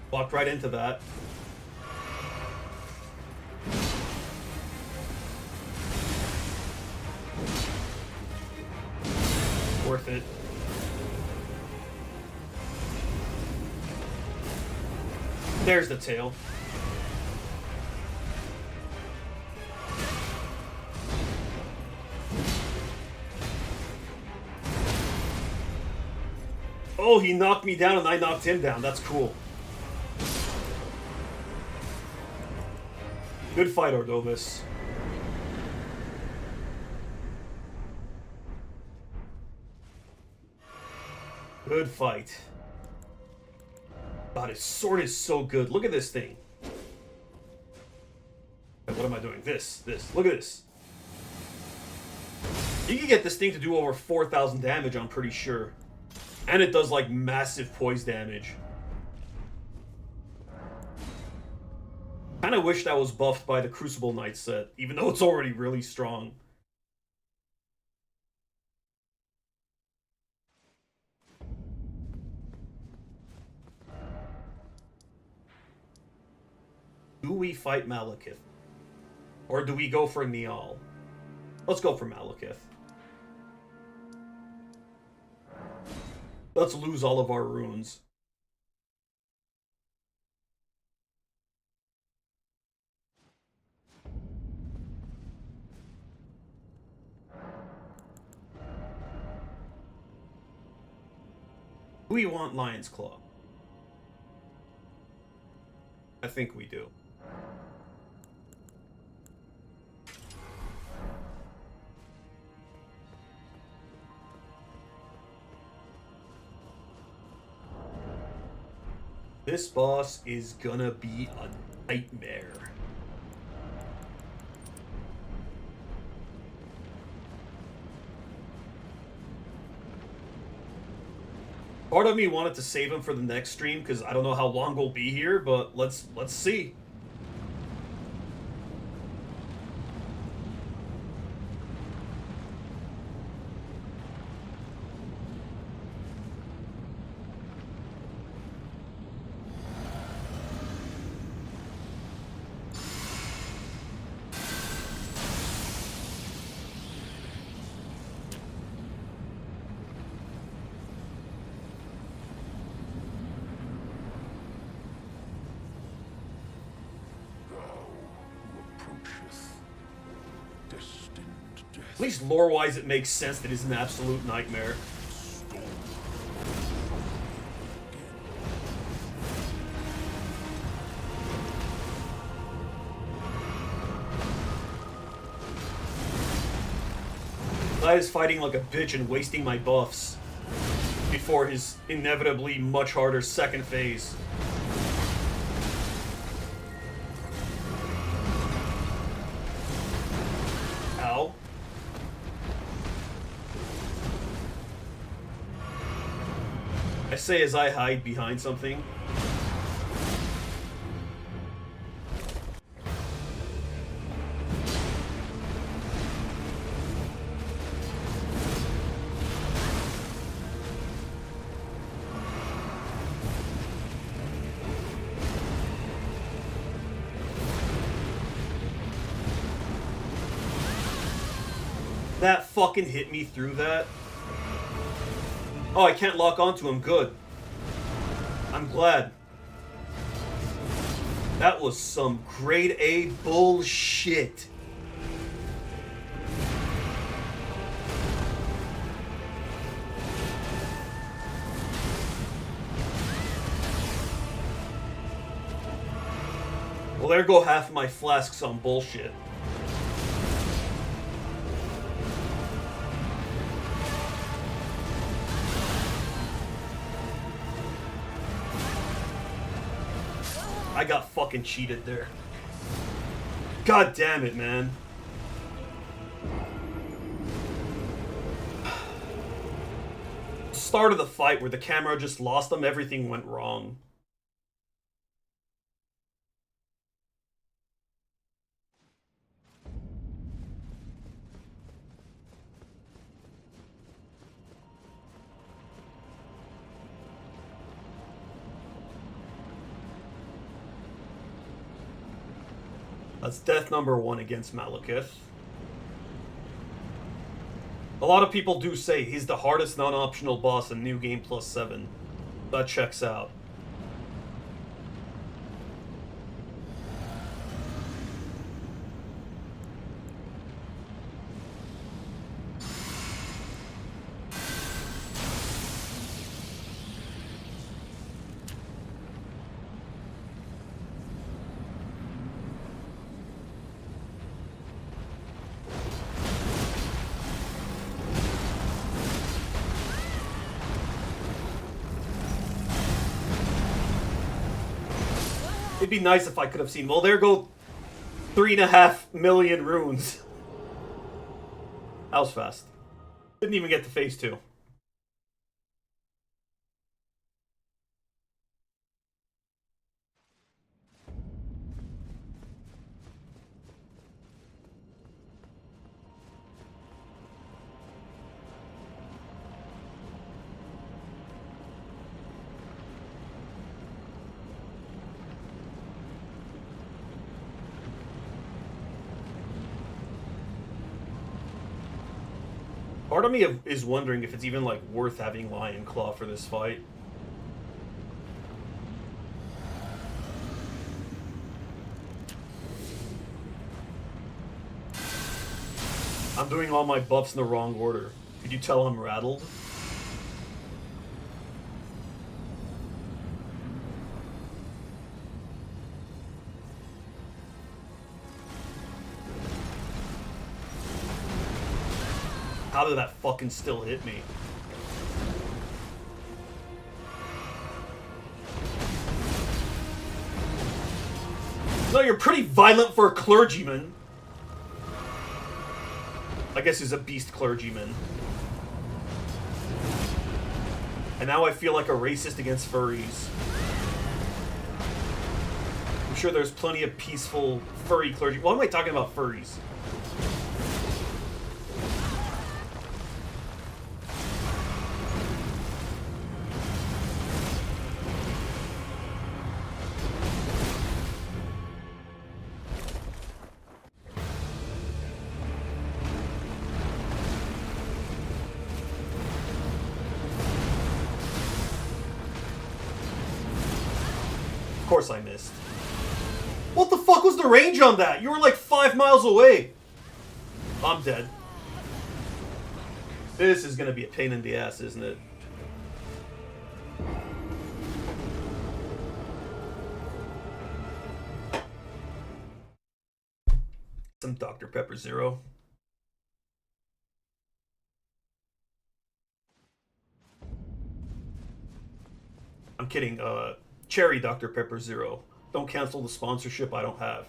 Speaker 1: Walked right into that. Worth it. There's the tail. Oh, he knocked me down and I knocked him down. That's cool. Good fight, Ordovis. Good fight. God, his sword is so good. Look at this thing. What am I doing? This. Look at this. You can get this thing to do over 4,000 damage, I'm pretty sure. And it does, like, massive poise damage. Kinda wish that was buffed by the Crucible Knight set, even though it's already really strong. Do we fight Malekith? Or do we go for Niall? Let's go for Malekith. Let's lose all of our runes. Do we want Lion's Claw? I think we do. This boss is gonna be a nightmare. Part of me wanted to save him for the next stream because I don't know how long we'll be here, but let's see. least lore-wise it makes sense that he's an absolute nightmare. Glad is fighting like a bitch and wasting my buffs before his inevitably much harder second phase. Ow. I say as I hide behind something. That fucking hit me through that. Oh, I can't lock onto him. Good. I'm glad. That was some grade A bullshit. Well, there go half my flasks on bullshit. I got fucking cheated there. God damn it, man. Start of the fight where the camera just lost him, everything went wrong. That's death number 1 against Malekith. A lot of people do say he's the hardest non-optional boss in New Game Plus 7. That checks out. It'd be nice if I could have seen. Well, there go 3.5 million runes. That was fast. Didn't even get to phase 2. Part of me is wondering if it's even, like, worth having Lion Claw for this fight. I'm doing all my buffs in the wrong order. Could you tell I'm rattled? How did that fucking still hit me? No, you're pretty violent for a clergyman. I guess he's a beast clergyman. And now I feel like a racist against furries. I'm sure there's plenty of peaceful furry clergy. Why am I talking about furries? Of course I missed. What the fuck was the range on that? You were like 5 miles away. I'm dead. This is gonna be a pain in the ass, isn't it? Some Dr. Pepper Zero. I'm kidding. Cherry Dr. Pepper Zero. Don't cancel the sponsorship I don't have.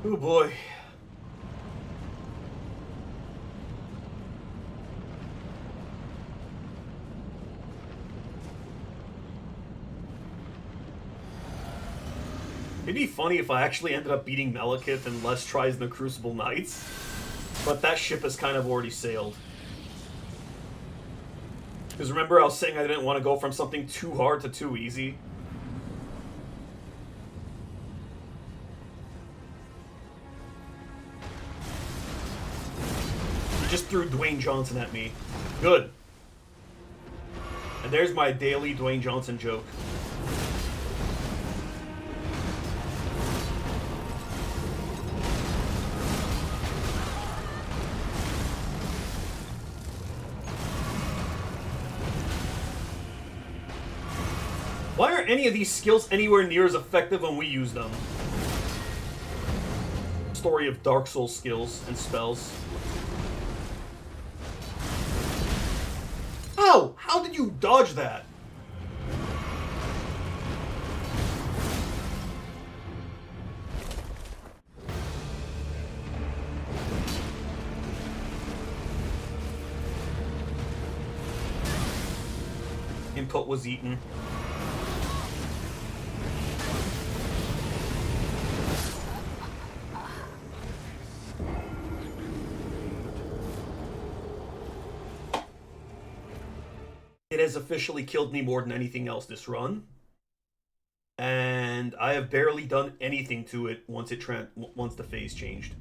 Speaker 1: Oh boy. It'd be funny if I actually ended up beating Malekith in less tries than the Crucible Knights. But that ship has kind of already sailed. Because remember I was saying I didn't want to go from something too hard to too easy? He just threw Dwayne Johnson at me. Good. And there's my daily Dwayne Johnson joke. Why aren't any of these skills anywhere near as effective when we use them? Story of Dark Souls skills and spells. How? How did you dodge that? Input was eaten. It has officially killed me more than anything else this run. And I have barely done anything to it once the phase changed.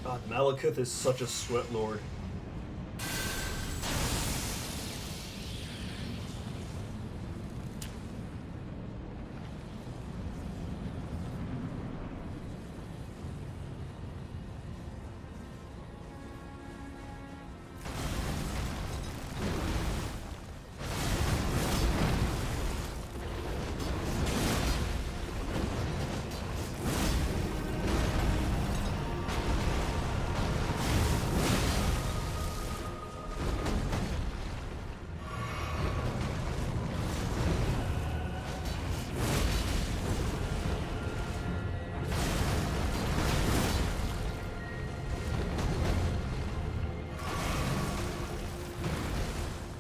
Speaker 1: God, Malekith is such a sweat lord.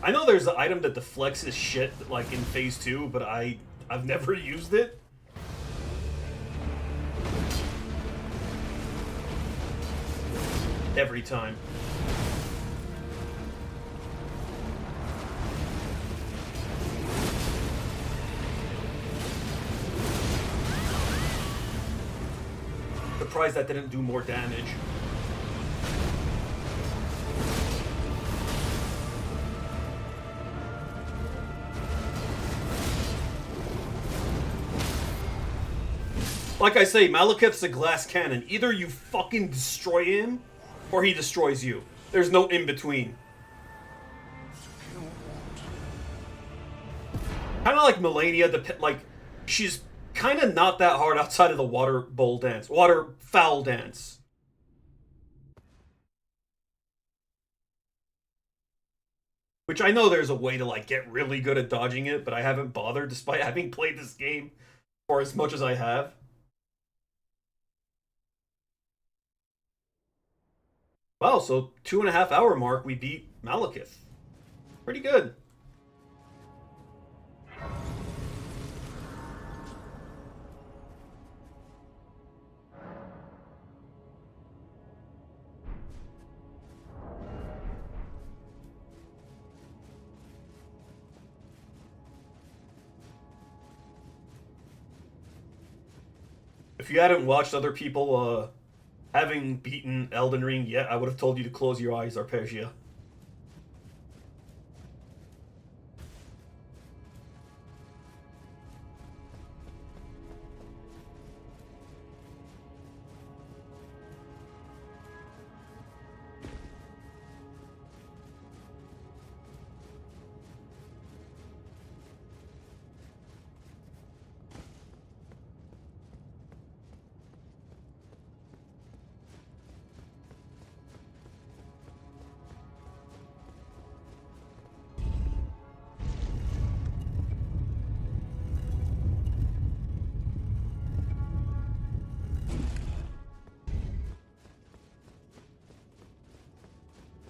Speaker 1: I know there's an item that deflects his shit, like, in Phase 2, but I've never used it. Every time. Surprised that didn't do more damage. Like I say, Malekith's a glass cannon. Either you fucking destroy him, or he destroys you. There's no in between. Kind of like Melania, like, she's kind of not that hard outside of the water bowl dance. Water foul dance. Which I know there's a way to, like, get really good at dodging it, but I haven't bothered despite having played this game for as much as I have. Wow, so 2.5 hour mark, we beat Malekith. Pretty good. If you hadn't watched other people having beaten Elden Ring yet, I would have told you to close your eyes, Arpegia.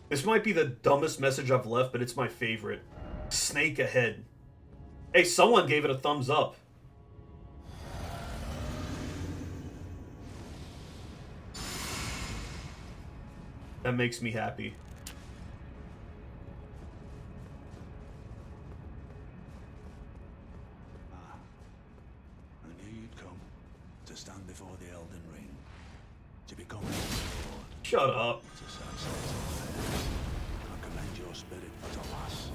Speaker 1: This might be the dumbest message I've left, but it's my favorite. Snake ahead. Hey, someone gave it a thumbs up. That makes me happy.
Speaker 5: I knew you'd come to stand before the Elden Ring, to become a Lord.
Speaker 1: Shut up.
Speaker 5: It's a sad sort of affair. I commend your spirit to lass.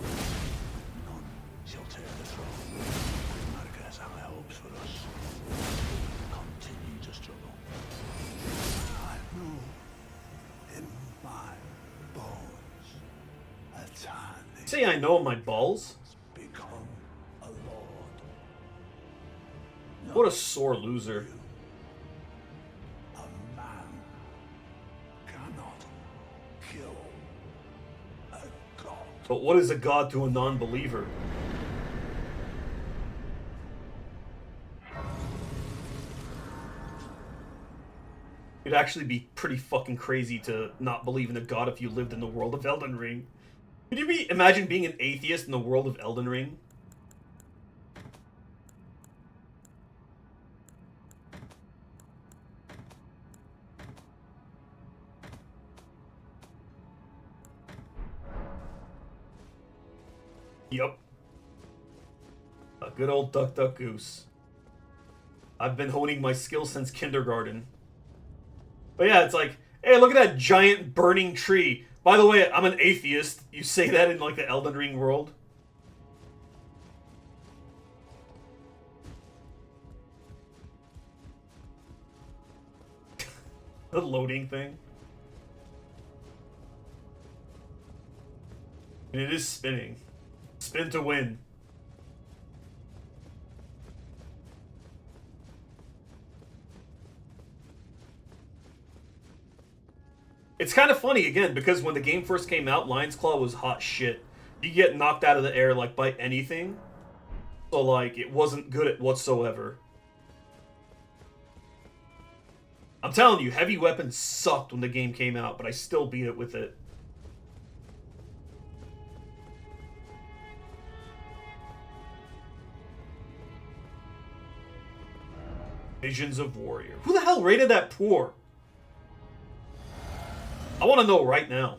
Speaker 5: None shall take the throne. America has high hopes for us. Continue to struggle. I know in my bones a tiny
Speaker 1: Say I know my balls?
Speaker 5: become a lord.
Speaker 1: What a sore loser.
Speaker 5: A man cannot kill a god.
Speaker 1: But what is a god to a non-believer? It'd actually be pretty fucking crazy to not believe in a god if you lived in the world of Elden Ring. Could you imagine being an atheist in the world of Elden Ring? Yup. A good old duck, duck, goose. I've been honing my skills since kindergarten. But yeah, it's like, hey, look at that giant burning tree. By the way, I'm an atheist. You say that in, like, the Elden Ring world? The loading thing. And it is spinning. Spin to win. It's kind of funny, again, because when the game first came out, Lion's Claw was hot shit. You get knocked out of the air, like, by anything. So, like, it wasn't good at whatsoever. I'm telling you, heavy weapons sucked when the game came out, but I still beat it with it. Visions of Warrior. Who the hell rated that poor? I want to know right now.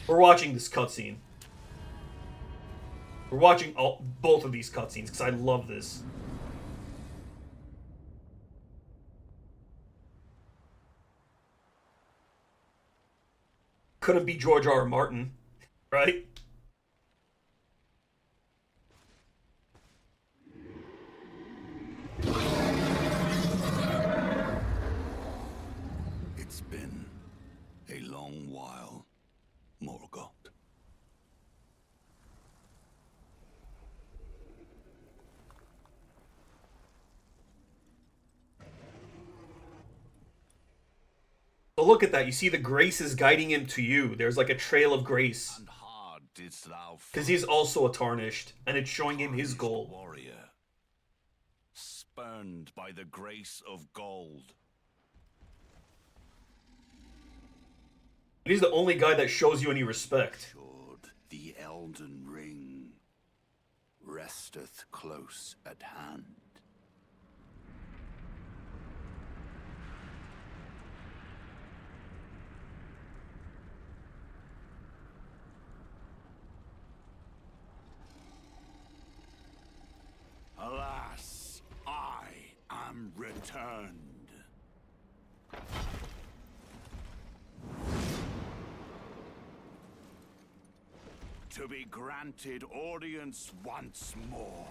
Speaker 1: We're watching this cutscene. We're watching both of these cutscenes because I love this. Couldn't be George R. R. Martin, right?
Speaker 5: It's been a long while, Morgoth.
Speaker 1: So look at that. You see the grace is guiding him to you. There's like a trail of grace.
Speaker 5: And hard didst thou
Speaker 1: Because he's also a tarnished, and it's showing him his goal.
Speaker 5: warrior, spurned by the grace of gold.
Speaker 1: He's the only guy that shows you any respect.
Speaker 5: Should the Elden Ring resteth close at hand. Alas, I am returned. To be granted audience once more.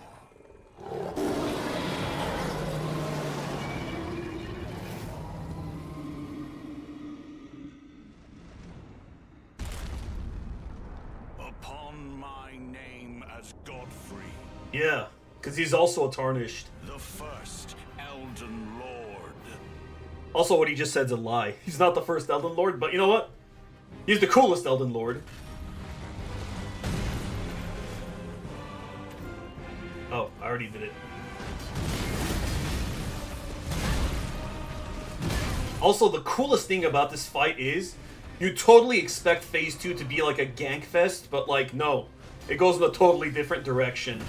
Speaker 5: Upon my name as Godfrey,
Speaker 1: Yeah, because he's also a tarnished.
Speaker 5: the first Elden Lord.
Speaker 1: Also, what he just said's a lie. He's not the first Elden Lord, but you know what? He's the coolest Elden Lord. Oh, I already did it. Also, the coolest thing about this fight is you totally expect Phase 2 to be like a gank fest, but like, no. It goes in a totally different direction.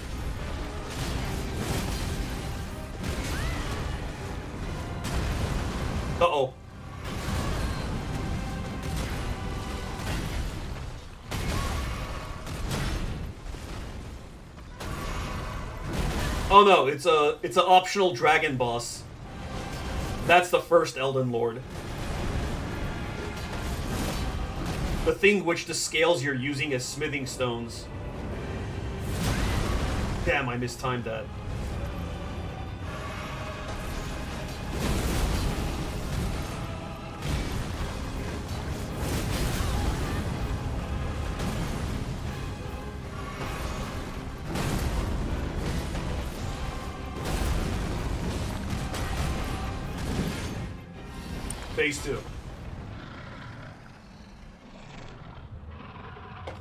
Speaker 1: Uh-oh. Oh no, it's an optional dragon boss. That's the first Elden Lord. The thing which the scales you're using as smithing stones. Damn, I mistimed that. Phase 2.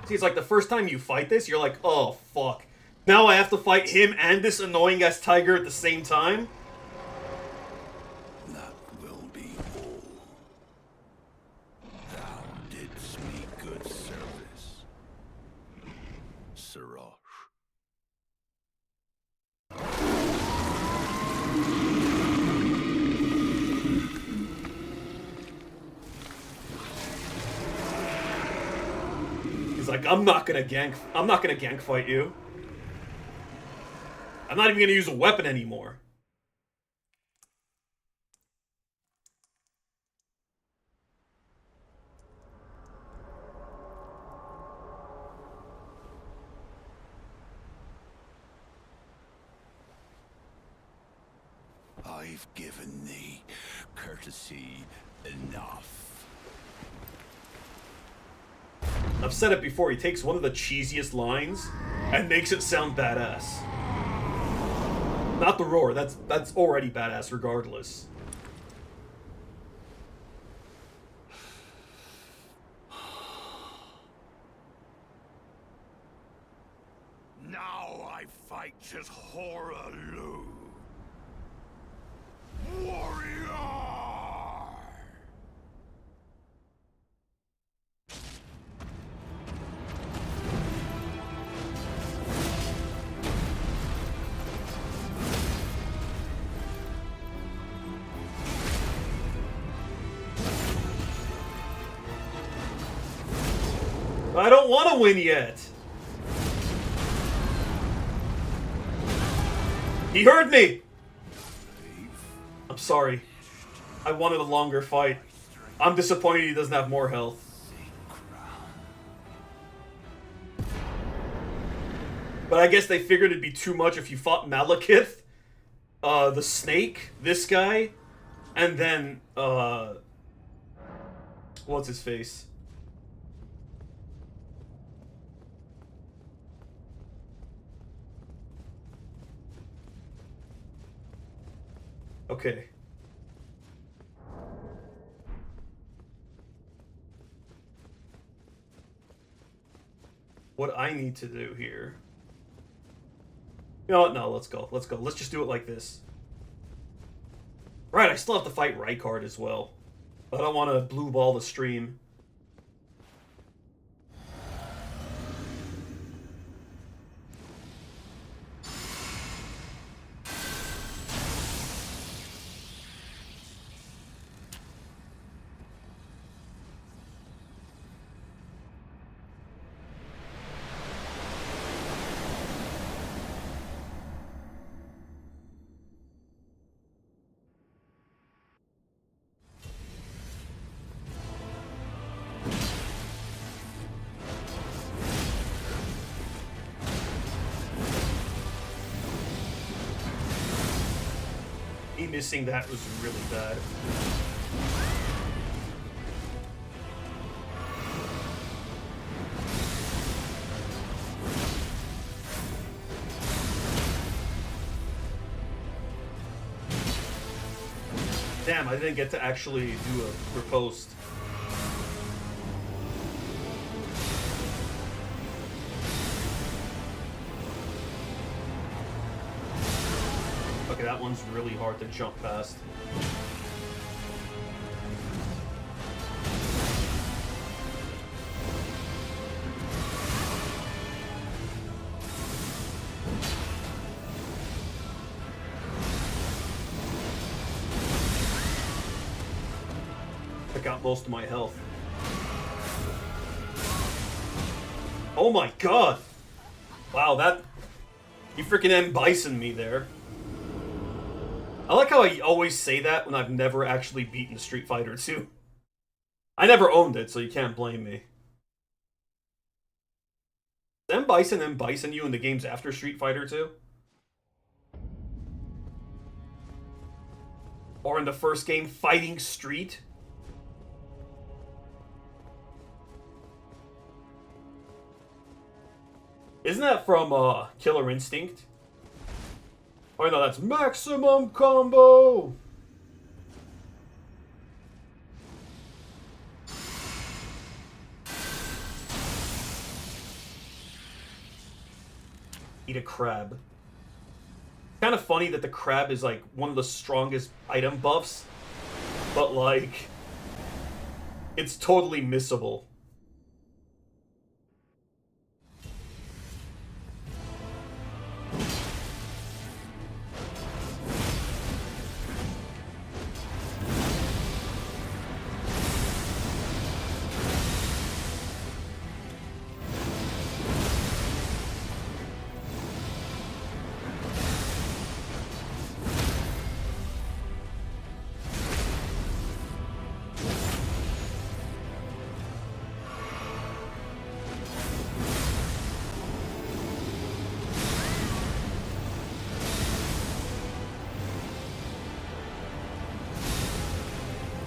Speaker 1: See, it's like the first time you fight this, you're like, oh, fuck. Now I have to fight him and this annoying-ass tiger at the same time?
Speaker 5: That will be all. Thou didst me good service, Sirach.
Speaker 1: He's like, I'm not gonna gank fight you. I'm not even gonna use a weapon anymore.
Speaker 5: I've given thee courtesy enough.
Speaker 1: I've said it before, he takes one of the cheesiest lines and makes it sound badass. Not the roar, that's already badass regardless.
Speaker 5: Now I fight as Horalu. Warrior!
Speaker 1: I don't want to win yet. He heard me! I'm sorry. I wanted a longer fight. I'm disappointed he doesn't have more health. But I guess they figured it'd be too much if you fought Malekith, the snake, this guy, and then, what's his face? Okay. What I need to do here... You know what? No, let's go. Let's go. Let's just do it like this. Right, I still have to fight Rykard as well. I don't want to blue ball the stream. Me missing that was really bad. Damn, I didn't get to actually do a riposte. Okay, that one's really hard to jump past. I got most of my health. Oh my god! Wow, that... You freaking M. Bison me there. I like how I always say that when I've never actually beaten Street Fighter 2. I never owned it, so you can't blame me. Is M. Bison you in the games after Street Fighter 2? Or in the first game, Fighting Street? Isn't that from Killer Instinct? Oh no, that's Maximum Combo! Eat a crab. Kind of funny that the crab is like one of the strongest item buffs, but like, it's totally missable.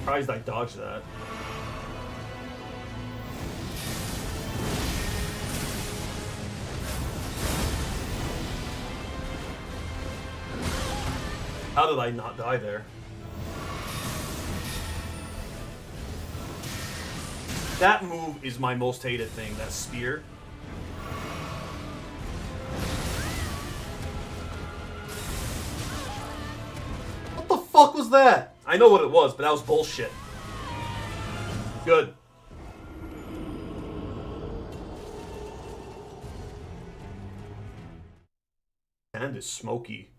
Speaker 1: Surprised I dodged that. How did I not die there? That move is my most hated thing, that spear. What the fuck was that? I know what it was, but that was bullshit. Good. And it's smoky.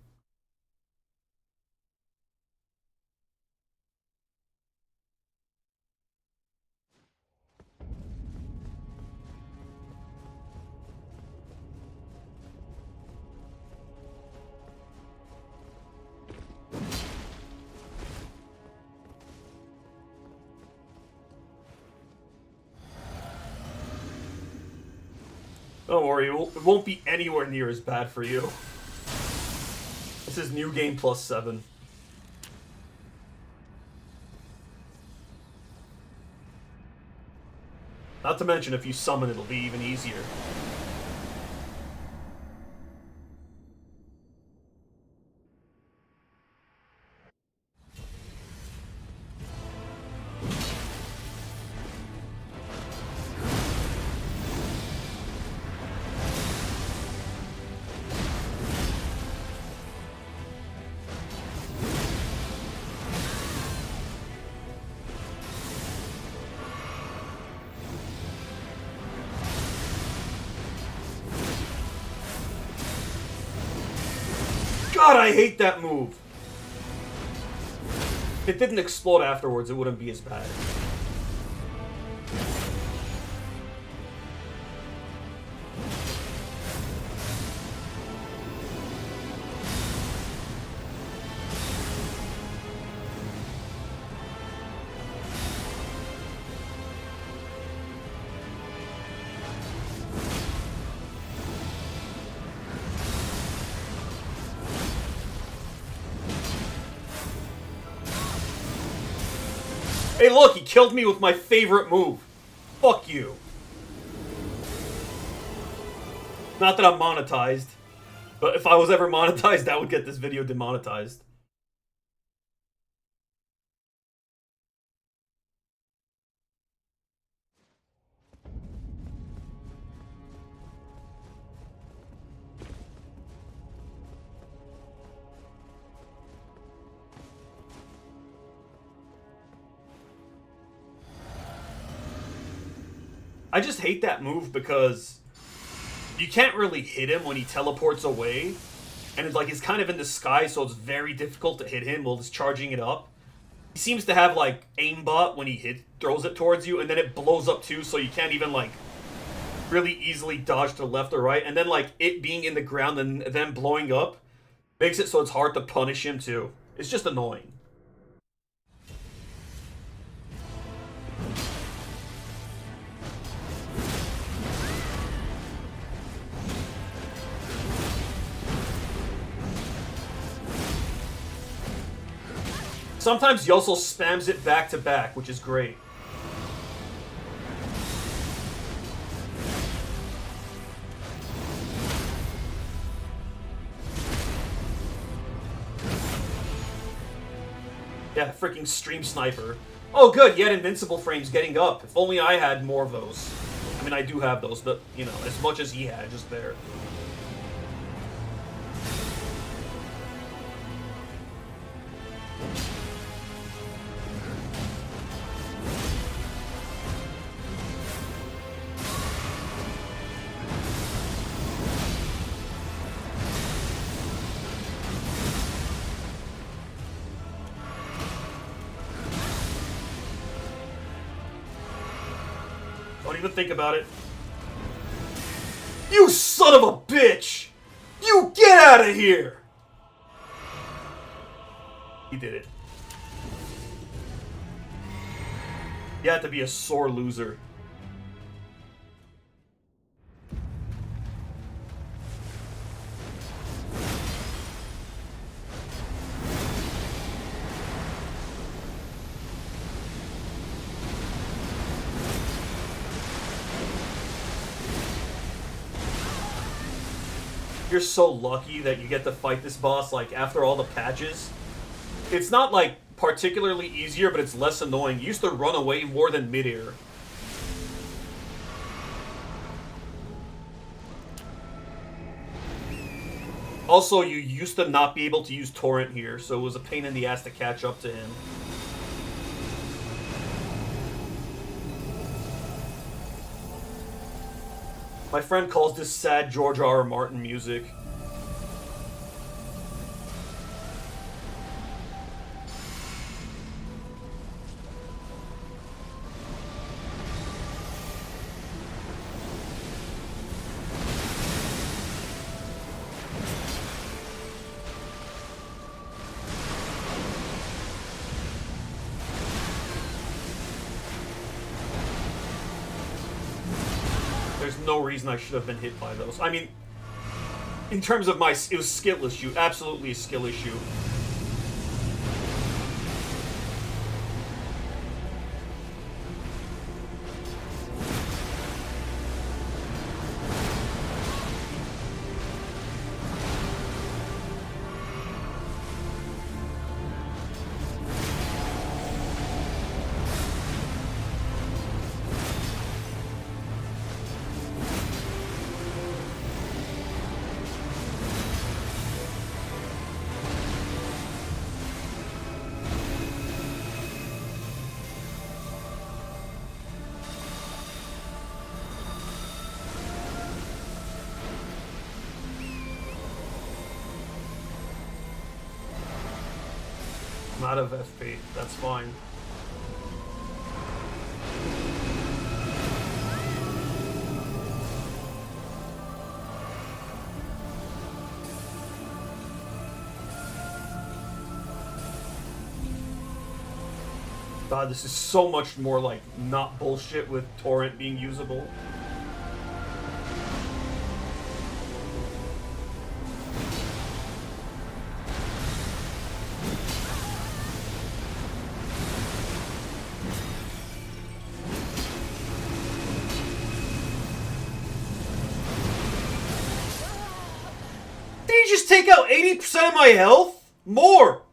Speaker 1: Don't worry, it won't be anywhere near as bad for you. This is New Game plus 7. Not to mention, if you summon, it'll be even easier. God, I hate that move! If it didn't explode afterwards, it wouldn't be as bad. Hey look, he killed me with my favorite move. Fuck you. Not that I'm monetized, but if I was ever monetized, I would get this video demonetized. I just hate that move because you can't really hit him when he teleports away. And it's like he's kind of in the sky, so it's very difficult to hit him while he's charging it up. He seems to have like aimbot when he throws it towards you, and then it blows up too, so you can't even like really easily dodge to the left or right. And then like it being in the ground and then blowing up makes it so it's hard to punish him too. It's just annoying. Sometimes he also spams it back to back, which is great. Yeah, freaking stream sniper. Oh good, yet invincible frames getting up. If only I had more of those. I mean, I do have those, but, you know, as much as he had, just there. Don't even think about it. You son of a bitch! You get out of here! He did it. You have to be a sore loser. You're so lucky that you get to fight this boss, like, after all the patches. It's not, like, particularly easier, but it's less annoying. You used to run away more than midair. Also, you used to not be able to use torrent here, so it was a pain in the ass to catch up to him. My friend calls this sad George R.R. Martin music. no reason I should have been hit by those. I mean, in terms of it was skill issue, absolutely a skill issue. I'm out of FP. That's fine. God, this is so much more like not bullshit with torrent being usable. Did he just take out 80% of my health? More!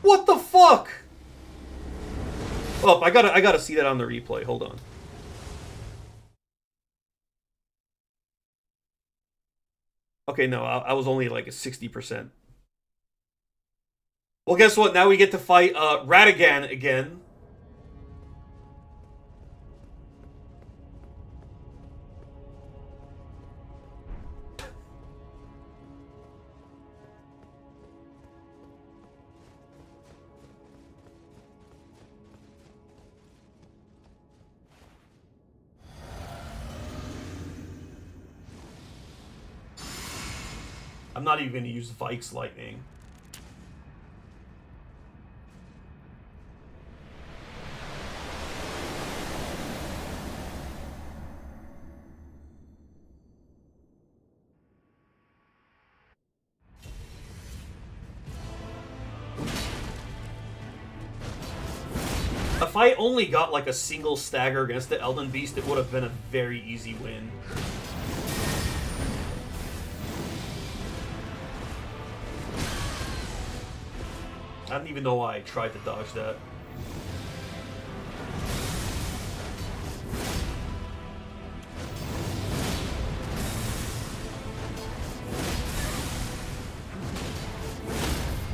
Speaker 1: What the fuck? Oh, I gotta see that on the replay. Hold on. Okay, no, I was only like a 60%. Well, guess what? Now we get to fight Ratigan again. I'm not even going to use Vike's Lightning. If I only got like a single stagger against the Elden Beast, it would have been a very easy win. I don't even know why I tried to dodge that.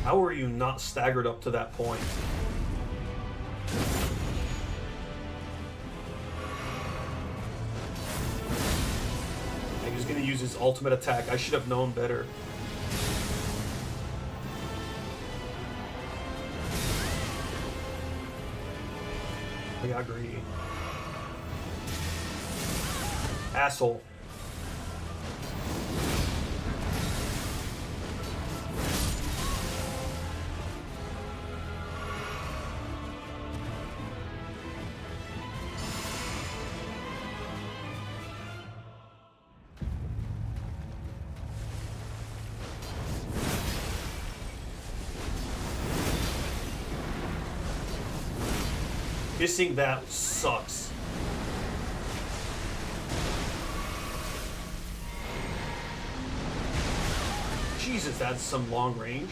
Speaker 1: How were you not staggered up to that point? He was gonna use his ultimate attack. I should have known better. I got greedy. Asshole. Missing that sucks. Jesus, that's some long range.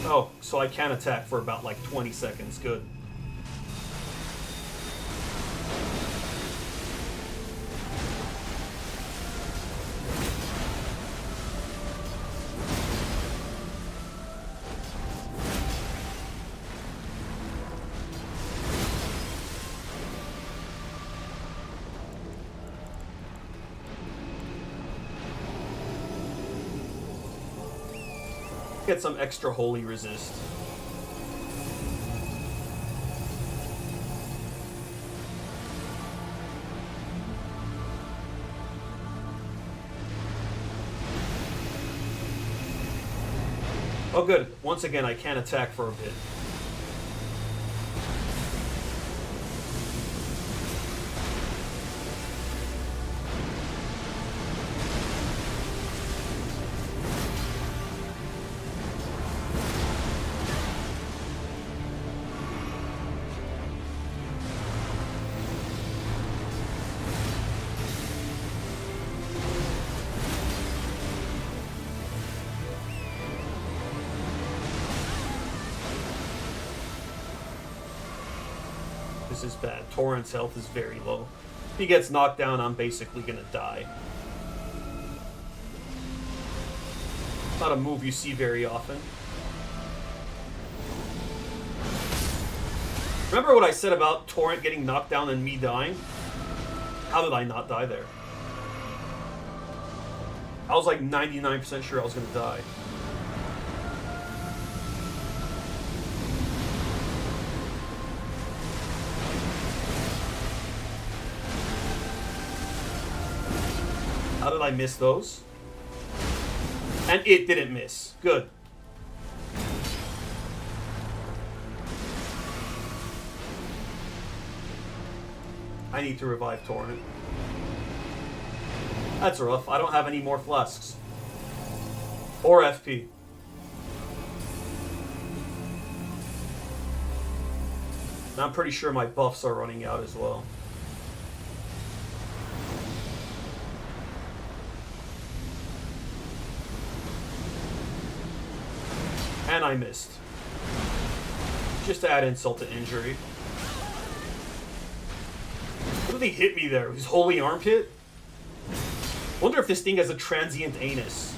Speaker 1: Oh, so I can attack for about like 20 seconds. Good. Get some extra holy resist. Oh, good. Once again, I can't attack for a bit. This is bad. Torrent's health is very low. If he gets knocked down, I'm basically gonna die. Not a move you see very often. Remember what I said about Torrent getting knocked down and me dying? How did I not die there? I was like 99% sure I was gonna die. How did I miss those? And it didn't miss. Good. I need to revive Torrent. That's rough. I don't have any more flasks. Or FP. And I'm pretty sure my buffs are running out as well. And I missed. Just to add insult to injury. What did he hit me there? His holy armpit? Wonder if this thing has a transient anus.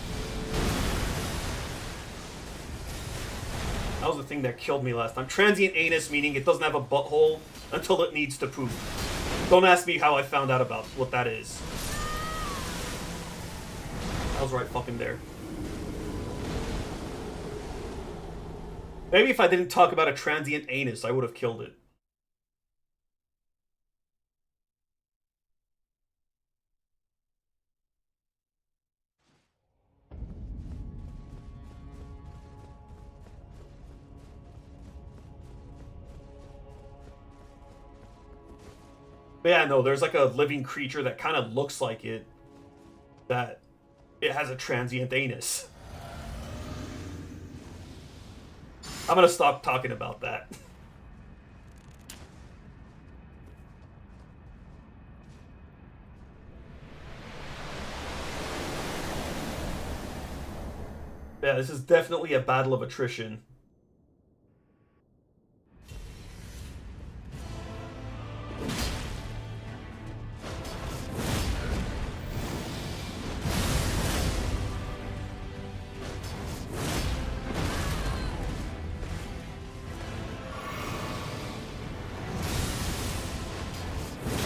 Speaker 1: That was the thing that killed me last time. Transient anus meaning it doesn't have a butthole until it needs to poop. Don't ask me how I found out about what that is. I was right fucking there. Maybe if I didn't talk about a transient anus, I would have killed it. But yeah, no, there's like a living creature that kind of looks like it. That it has a transient anus. I'm gonna stop talking about that. Yeah, this is definitely a battle of attrition.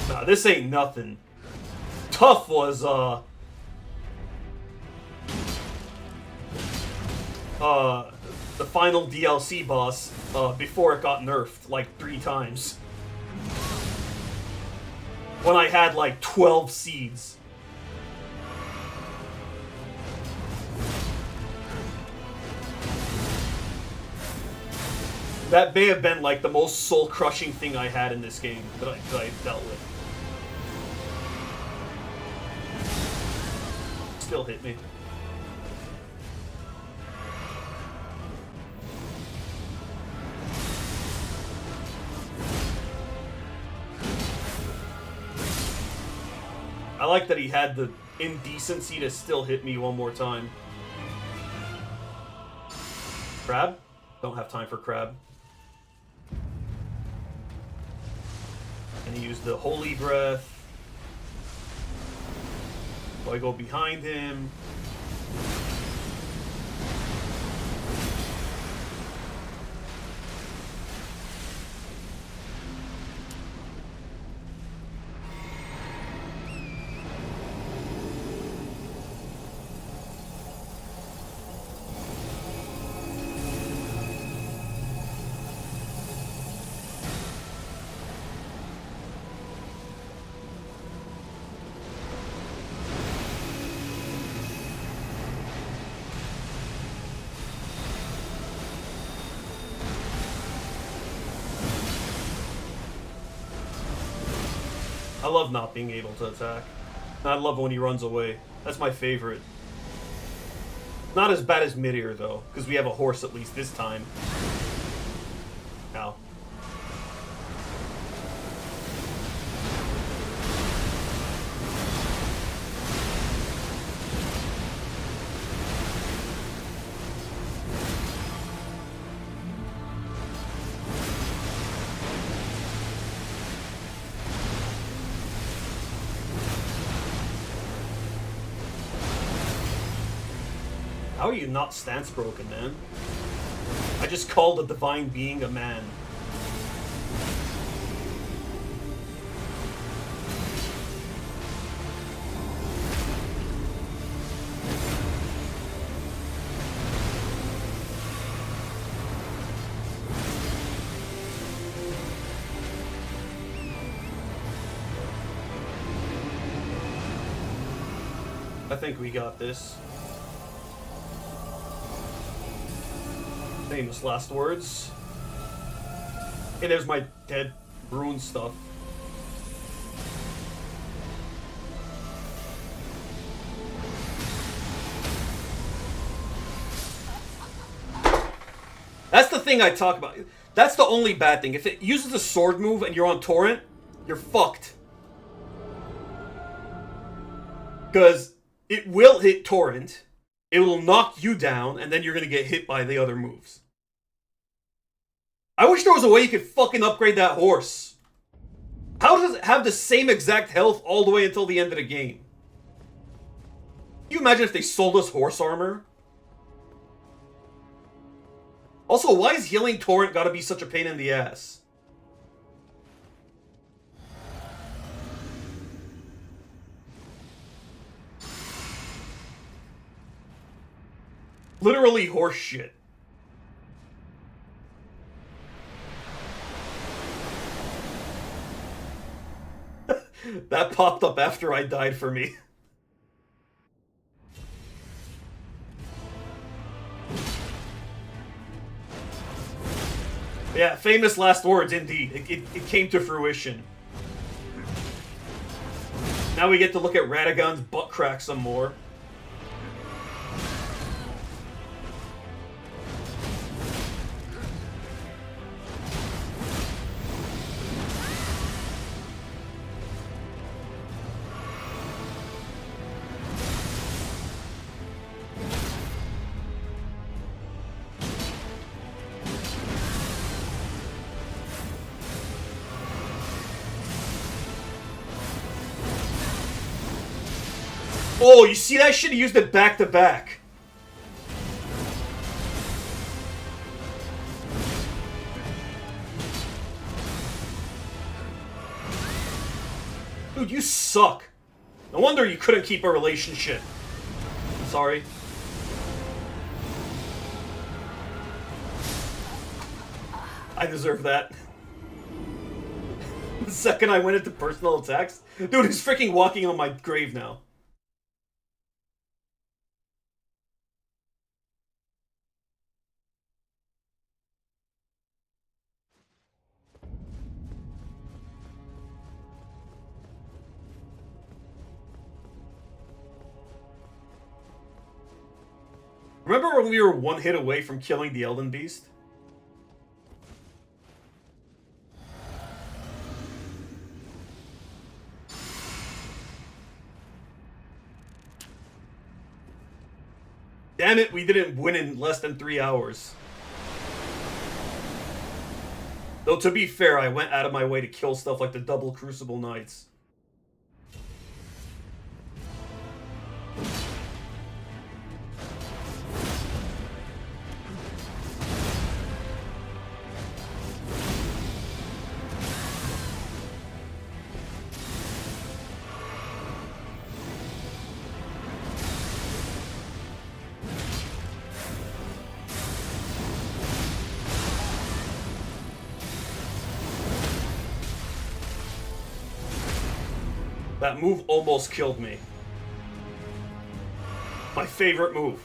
Speaker 1: Nah, this ain't nothing. Tough was, the final DLC boss, before it got nerfed, like 3 times. When I had, like, 12 seeds. That may have been, like, the most soul-crushing thing I had in this game that I dealt with. Still hit me. I like that he had the indecency to still hit me one more time. Crab? Don't have time for crab. And he used the holy breath. So I go behind him. I love not being able to attack. And I love when he runs away. That's my favorite. Not as bad as Midair, though, because we have a horse at least this time. Ow. How are you not stance broken, man? I just called a divine being a man. I think we got this. Famous last words. Hey, there's my dead rune stuff. That's the thing I talk about. That's the only bad thing. If it uses a sword move and you're on torrent, you're fucked. Because it will hit torrent. It will knock you down, and then you're gonna get hit by the other moves. I wish there was a way you could fucking upgrade that horse. How does it have the same exact health all the way until the end of the game? Can you imagine if they sold us horse armor? Also, why is healing torrent gotta be such a pain in the ass? Literally horse shit. That popped up after I died for me. Yeah, famous last words indeed. It came to fruition. Now we get to look at Radagon's butt crack some more. Oh, you see that shit? He used it back to back. Dude, you suck. No wonder you couldn't keep a relationship. Sorry. I deserve that. The second I went into personal attacks. Dude, he's freaking walking on my grave now. Remember when we were one hit away from killing the Elden Beast? Damn it, we didn't win in less than 3 hours. Though to be fair, I went out of my way to kill stuff like the double Crucible Knights. That move almost killed me. My favorite move.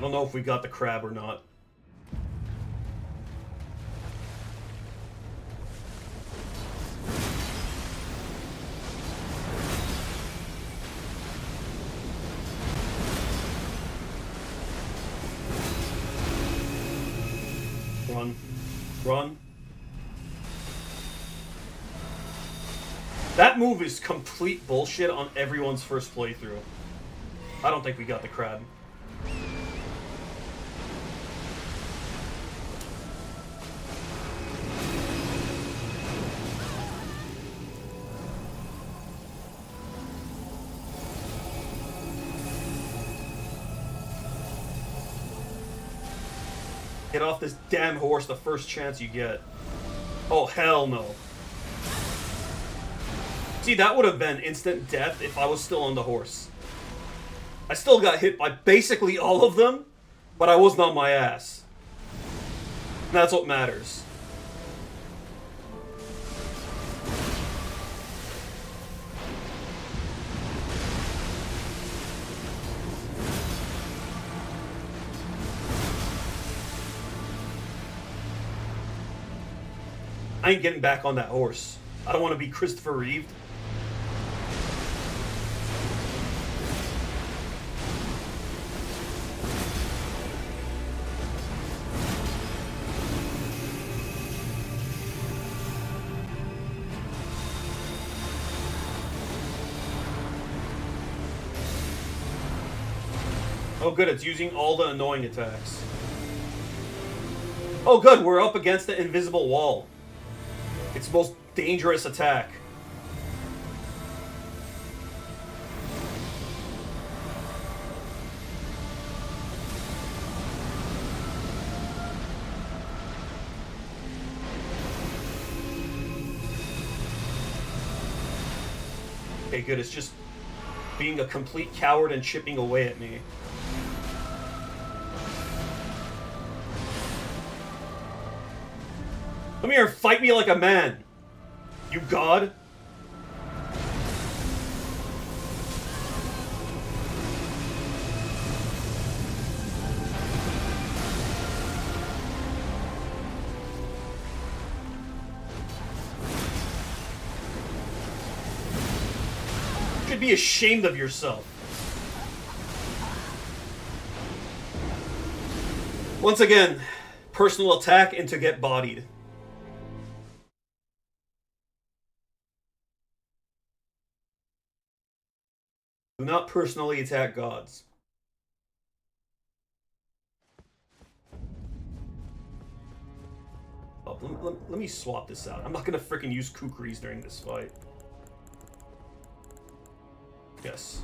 Speaker 1: I don't know if we got the crab or not. Run. Run. That move is complete bullshit on everyone's first playthrough. I don't think we got the crab. Get off this damn horse the first chance you get. Oh, hell no. See, that would have been instant death if I was still on the horse. I still got hit by basically all of them, but I wasn't on my ass. And that's what matters. I ain't getting back on that horse. I don't want to be Christopher Reeve. Oh good, it's using all the annoying attacks. Oh good, we're up against the invisible wall. Its most dangerous attack. Okay, good, it's just being a complete coward and chipping away at me. Come here and fight me like a man, you god. You should be ashamed of yourself. Once again, personal attack and to get bodied. Do not personally attack gods. Oh, let me swap this out. I'm not gonna frickin' use kukris during this fight. Yes.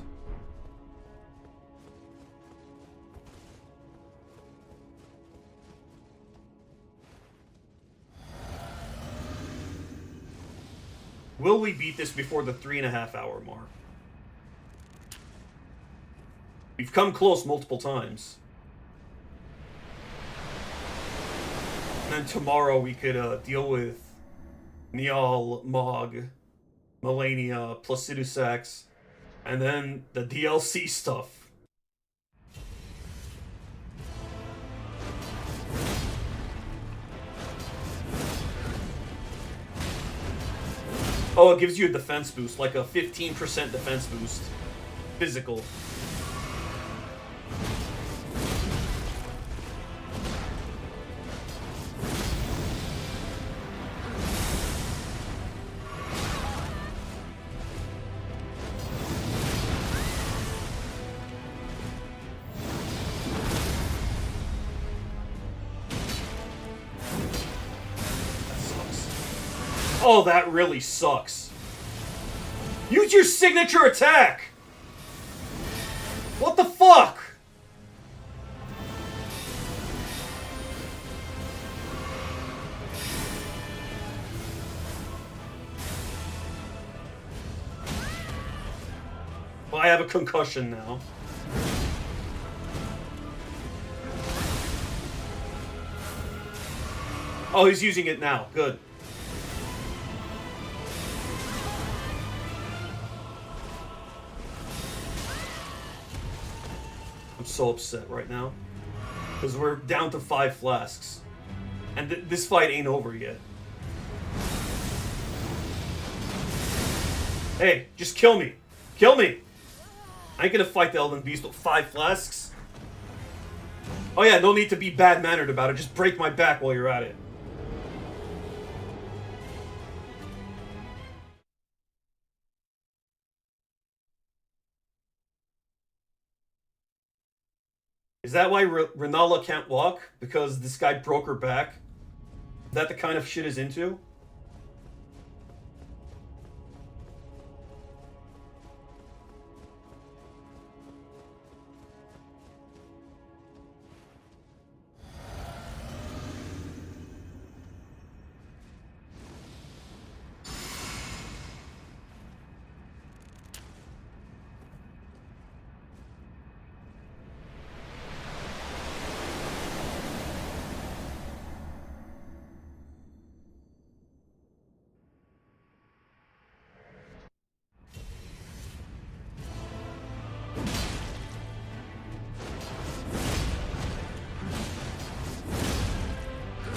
Speaker 1: Will we beat this before the 3.5 hour mark? We've come close multiple times. And then tomorrow we could deal with Niall, Mog, Melania, Placidusax, and then the DLC stuff. Oh, it gives you a defense boost, like a 15% defense boost. Physical. Oh, that really sucks. Use your signature attack! What the fuck? Well, I have a concussion now. Oh, he's using it now. Good. I'm so upset right now. Because we're down to 5 flasks. And this fight ain't over yet. Hey, just kill me. Kill me! I ain't gonna fight the Elden Beast with 5 flasks. Oh yeah, no need to be bad-mannered about it. Just break my back while you're at it. Is that why Renala can't walk? Because this guy broke her back? Is that the kind of shit he's into?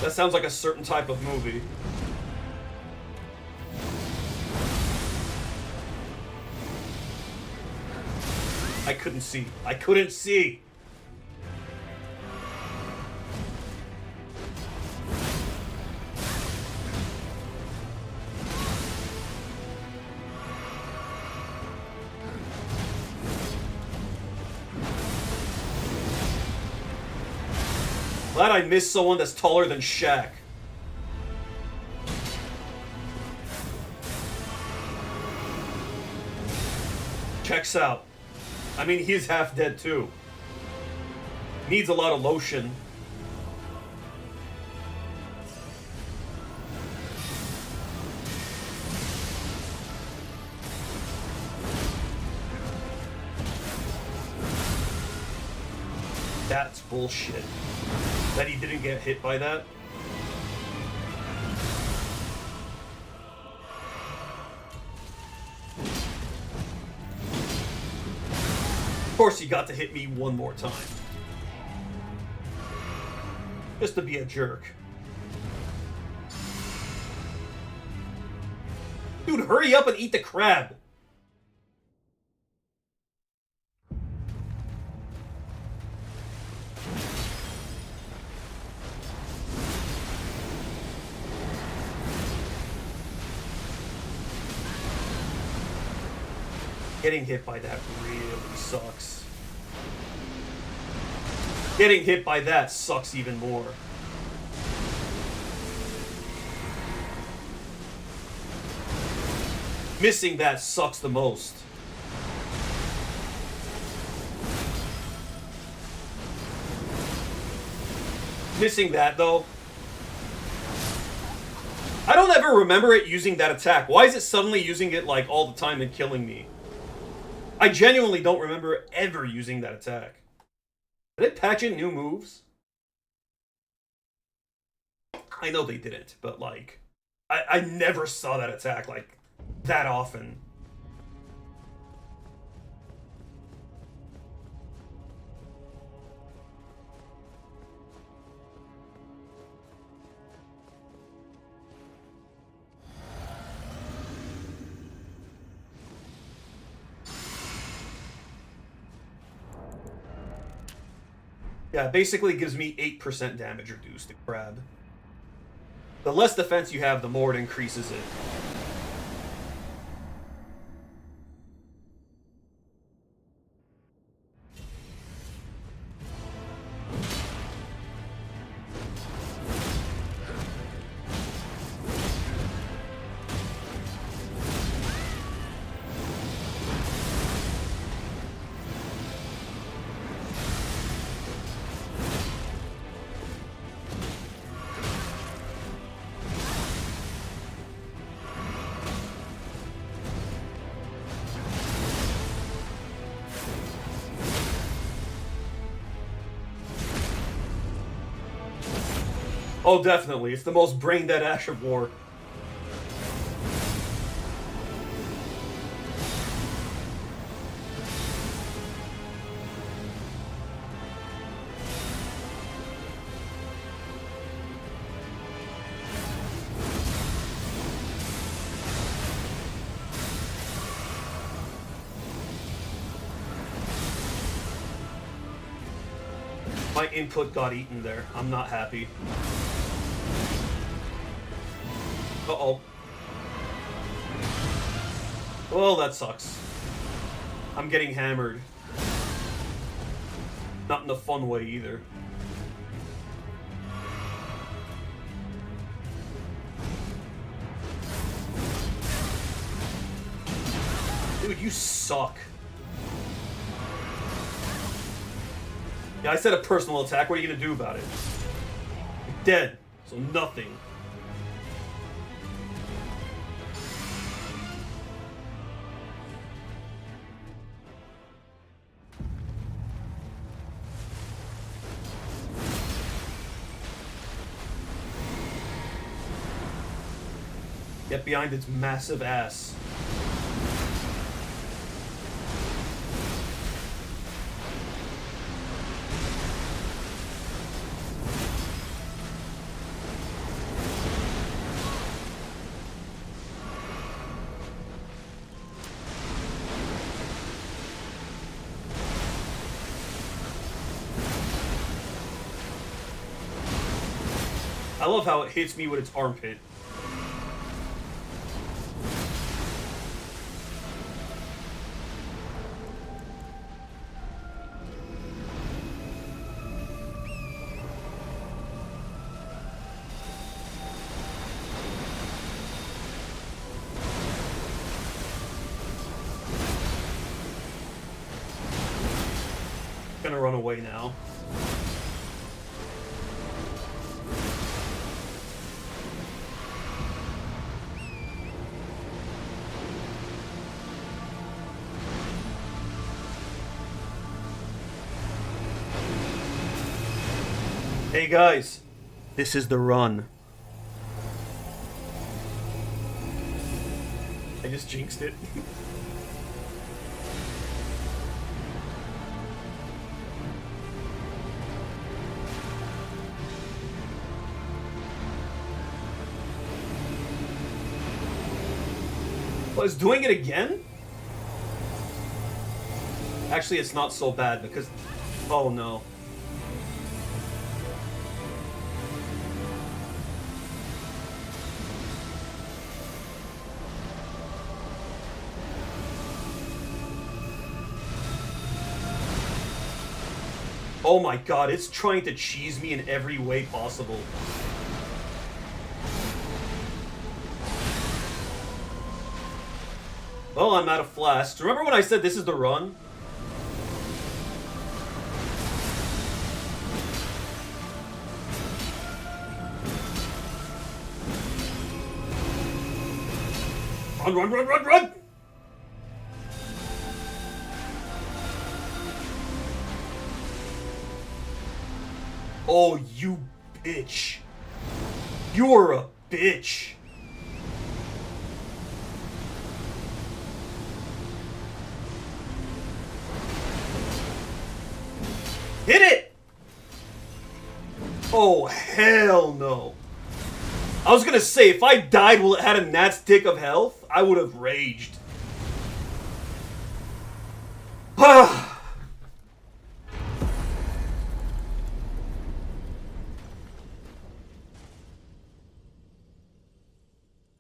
Speaker 1: That sounds like a certain type of movie. I couldn't see. I couldn't see! Glad I missed someone that's taller than Shaq. Checks out. I mean, he's half dead too. Needs a lot of lotion. That's bullshit. That he didn't get hit by that. Of course he got to hit me one more time. Just to be a jerk. Dude, hurry up and eat the crab! Getting hit by that really sucks. Getting hit by that sucks even more. Missing that sucks the most. Missing that, though. I don't ever remember it using that attack. Why is it suddenly using it, like, all the time and killing me? I genuinely don't remember ever using that attack. Did it patch in new moves? I know they didn't, but, like, I never saw that attack, like, that often. Yeah, it basically gives me 8% damage reduced to crab. The less defense you have, the more it increases it. Oh, definitely. It's the most brain-dead Ash of War. My input got eaten there. I'm not happy. Uh-oh. Well, that sucks. I'm getting hammered. Not in a fun way either. Dude, you suck. Yeah, I said a personal attack. What are you gonna do about it? You're dead. So nothing. Get behind its massive ass. I love how it hits me with its armpit. Gonna run away now. Hey guys, this is the run. I just jinxed it. Well, it's doing it again? Actually, it's not so bad because... Oh no. Oh my god, it's trying to cheese me in every way possible. Well, I'm out of flasks. Remember when I said this is the run? Run, run, run, run, run! Oh, you bitch. You're a bitch. Hit it! Oh, hell no. I was gonna say, if I died while it had a gnat's dick of health, I would have raged.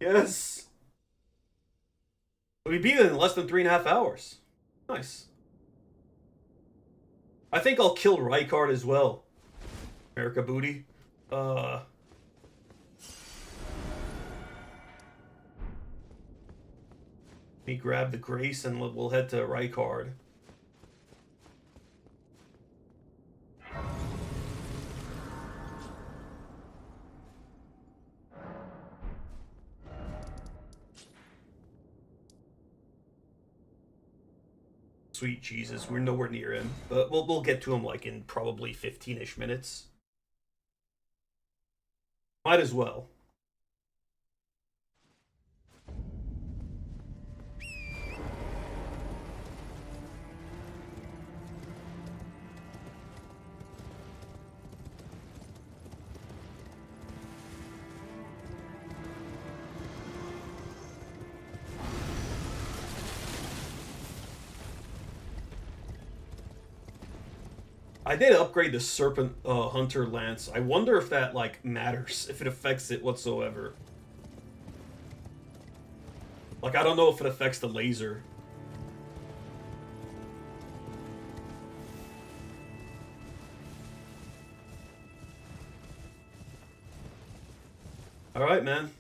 Speaker 1: Yes. We beat it in less than 3.5 hours. Nice. I think I'll kill Rykard as well. America booty. Let me grab the Grace and we'll head to Rykard. Sweet Jesus, we're nowhere near him, but we'll get to him like in probably 15-ish minutes. Might as well. I did upgrade the Serpent Hunter Lance. I wonder if that, like, matters, if it affects it whatsoever. Like, I don't know if it affects the laser. Alright, man.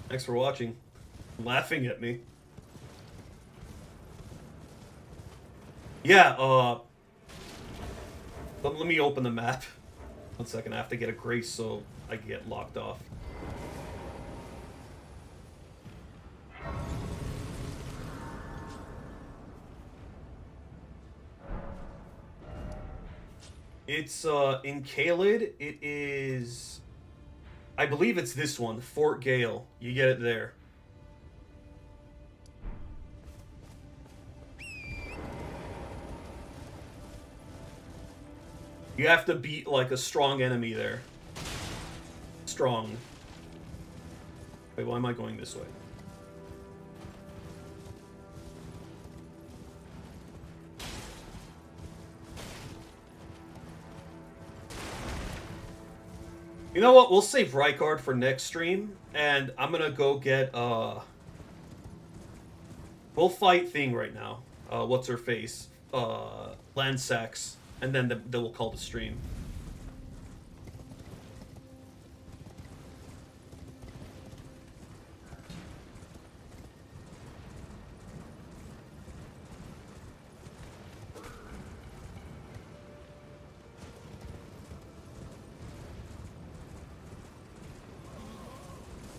Speaker 1: Thanks for watching. Laughing at me. Yeah, let me open the map. 1 second, I have to get a grace so I can get locked off. It's, in Caelid, it is... I believe it's this one, Fort Gale. You get it there. You have to beat, like, a strong enemy there. Strong. Wait, why am I going this way? You know what? We'll save Rykard for next stream, and I'm gonna go get, we'll fight Thing right now. What's her face? Landsax. And then we'll call the stream.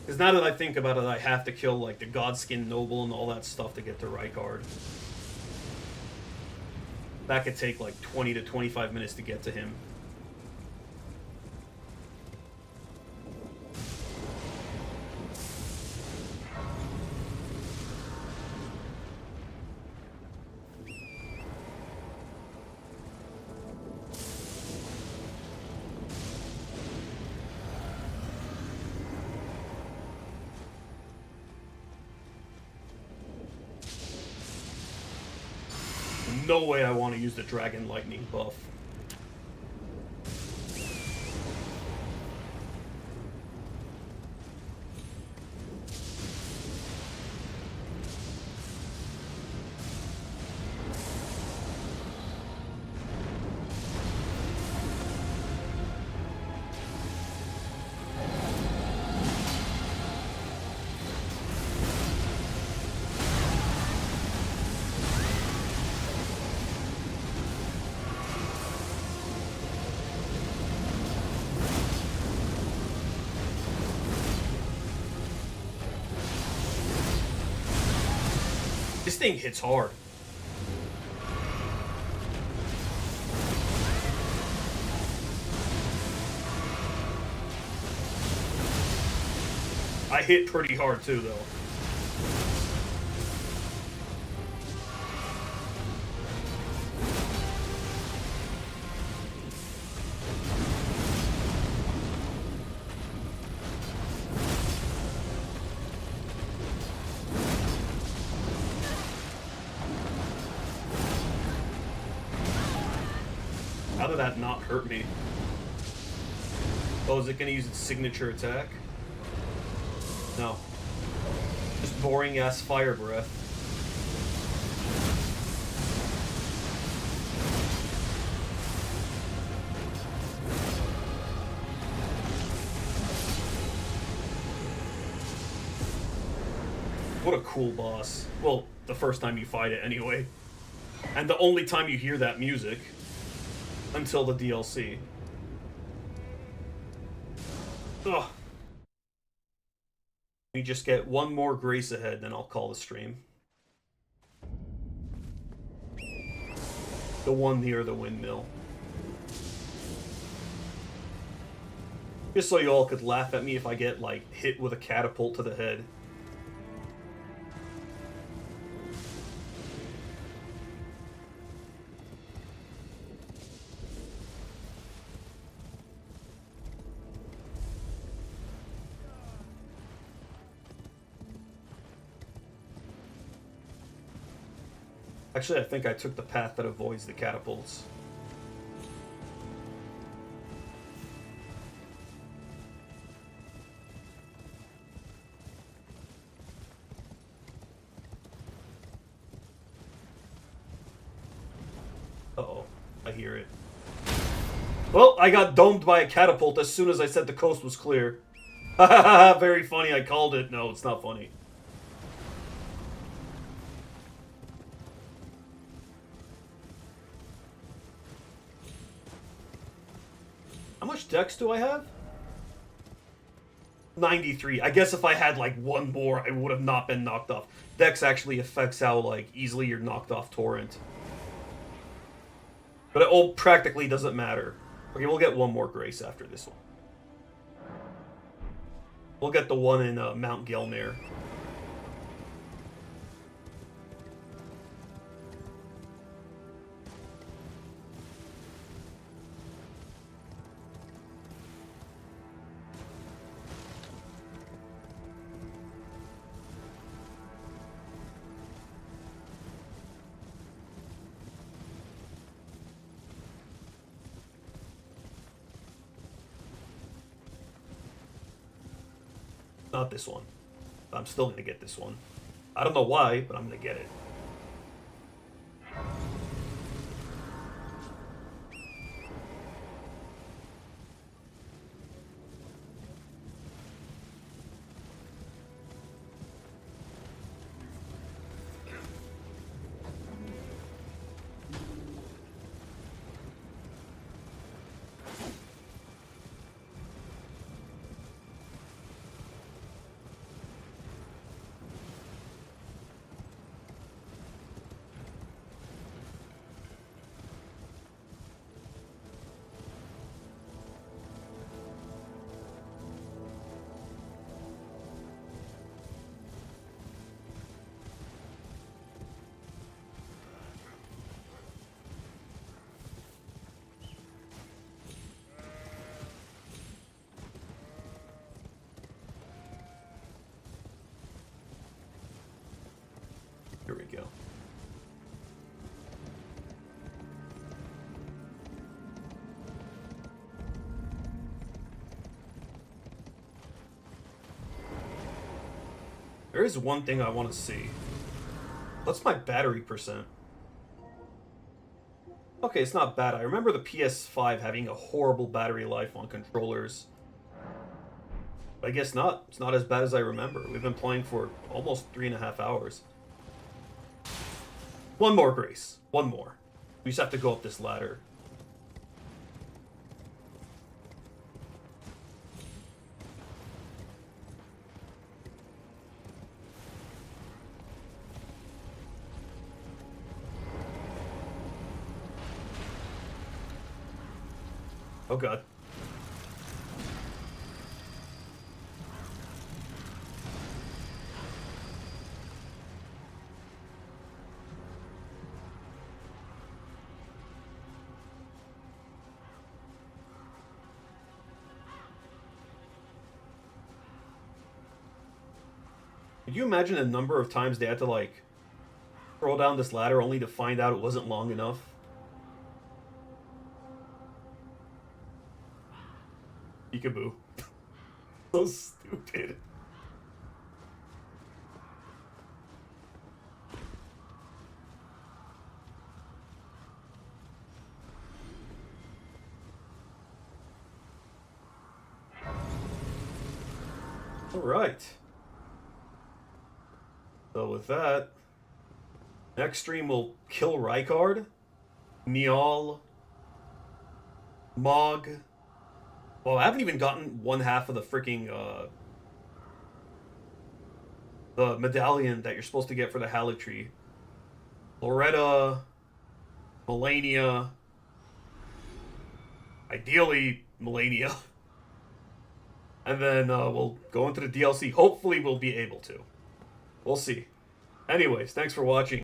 Speaker 1: Because now that I think about it, I have to kill, like, the Godskin Noble and all that stuff to get to Rykard. That could take, like, 20 to 25 minutes to get to him. No way I want to use the Dragon Lightning buff. This thing hits hard. I hit pretty hard too, though. How did that not hurt me? Oh, is it gonna use its signature attack? No. Just boring ass fire breath. What a cool boss. Well, the first time you fight it anyway. And the only time you hear that music. Until the DLC. Ugh. We just get one more grace ahead, then I'll call the stream. The one near the windmill. Just so you all could laugh at me if I get, like, hit with a catapult to the head. Actually, I think I took the path that avoids the catapults. I hear it. Well, I got domed by a catapult as soon as I said the coast was clear. Very funny, I called it. No, it's not funny. How much dex do I have? 93. I guess if I had like one more, I would have not been knocked off. Dex actually affects how like easily you're knocked off torrent. But it all practically doesn't matter. Okay, we'll get one more grace after this one. We'll get the one in Mount Gelmir. Not this one. I'm still gonna get this one. I don't know why, but I'm gonna get it. Here we go. There is one thing I want to see. What's my battery percent? Okay, it's not bad. I remember the PS5 having a horrible battery life on controllers. But I guess not. It's not as bad as I remember. We've been playing for almost 3.5 hours. One more, Grace. One more. We just have to go up this ladder. Oh god. Could you imagine the number of times they had to, like, roll down this ladder only to find out it wasn't long enough? Peekaboo. So stupid. Alright. So with that, next stream we'll kill Rykard, Niall, Mog. Well, I haven't even gotten one half of the freaking, the medallion that you're supposed to get for the Haligtree. Loretta, Melania, ideally Melania. And then we'll go into the DLC. Hopefully we'll be able to. We'll see. Anyways, thanks for watching.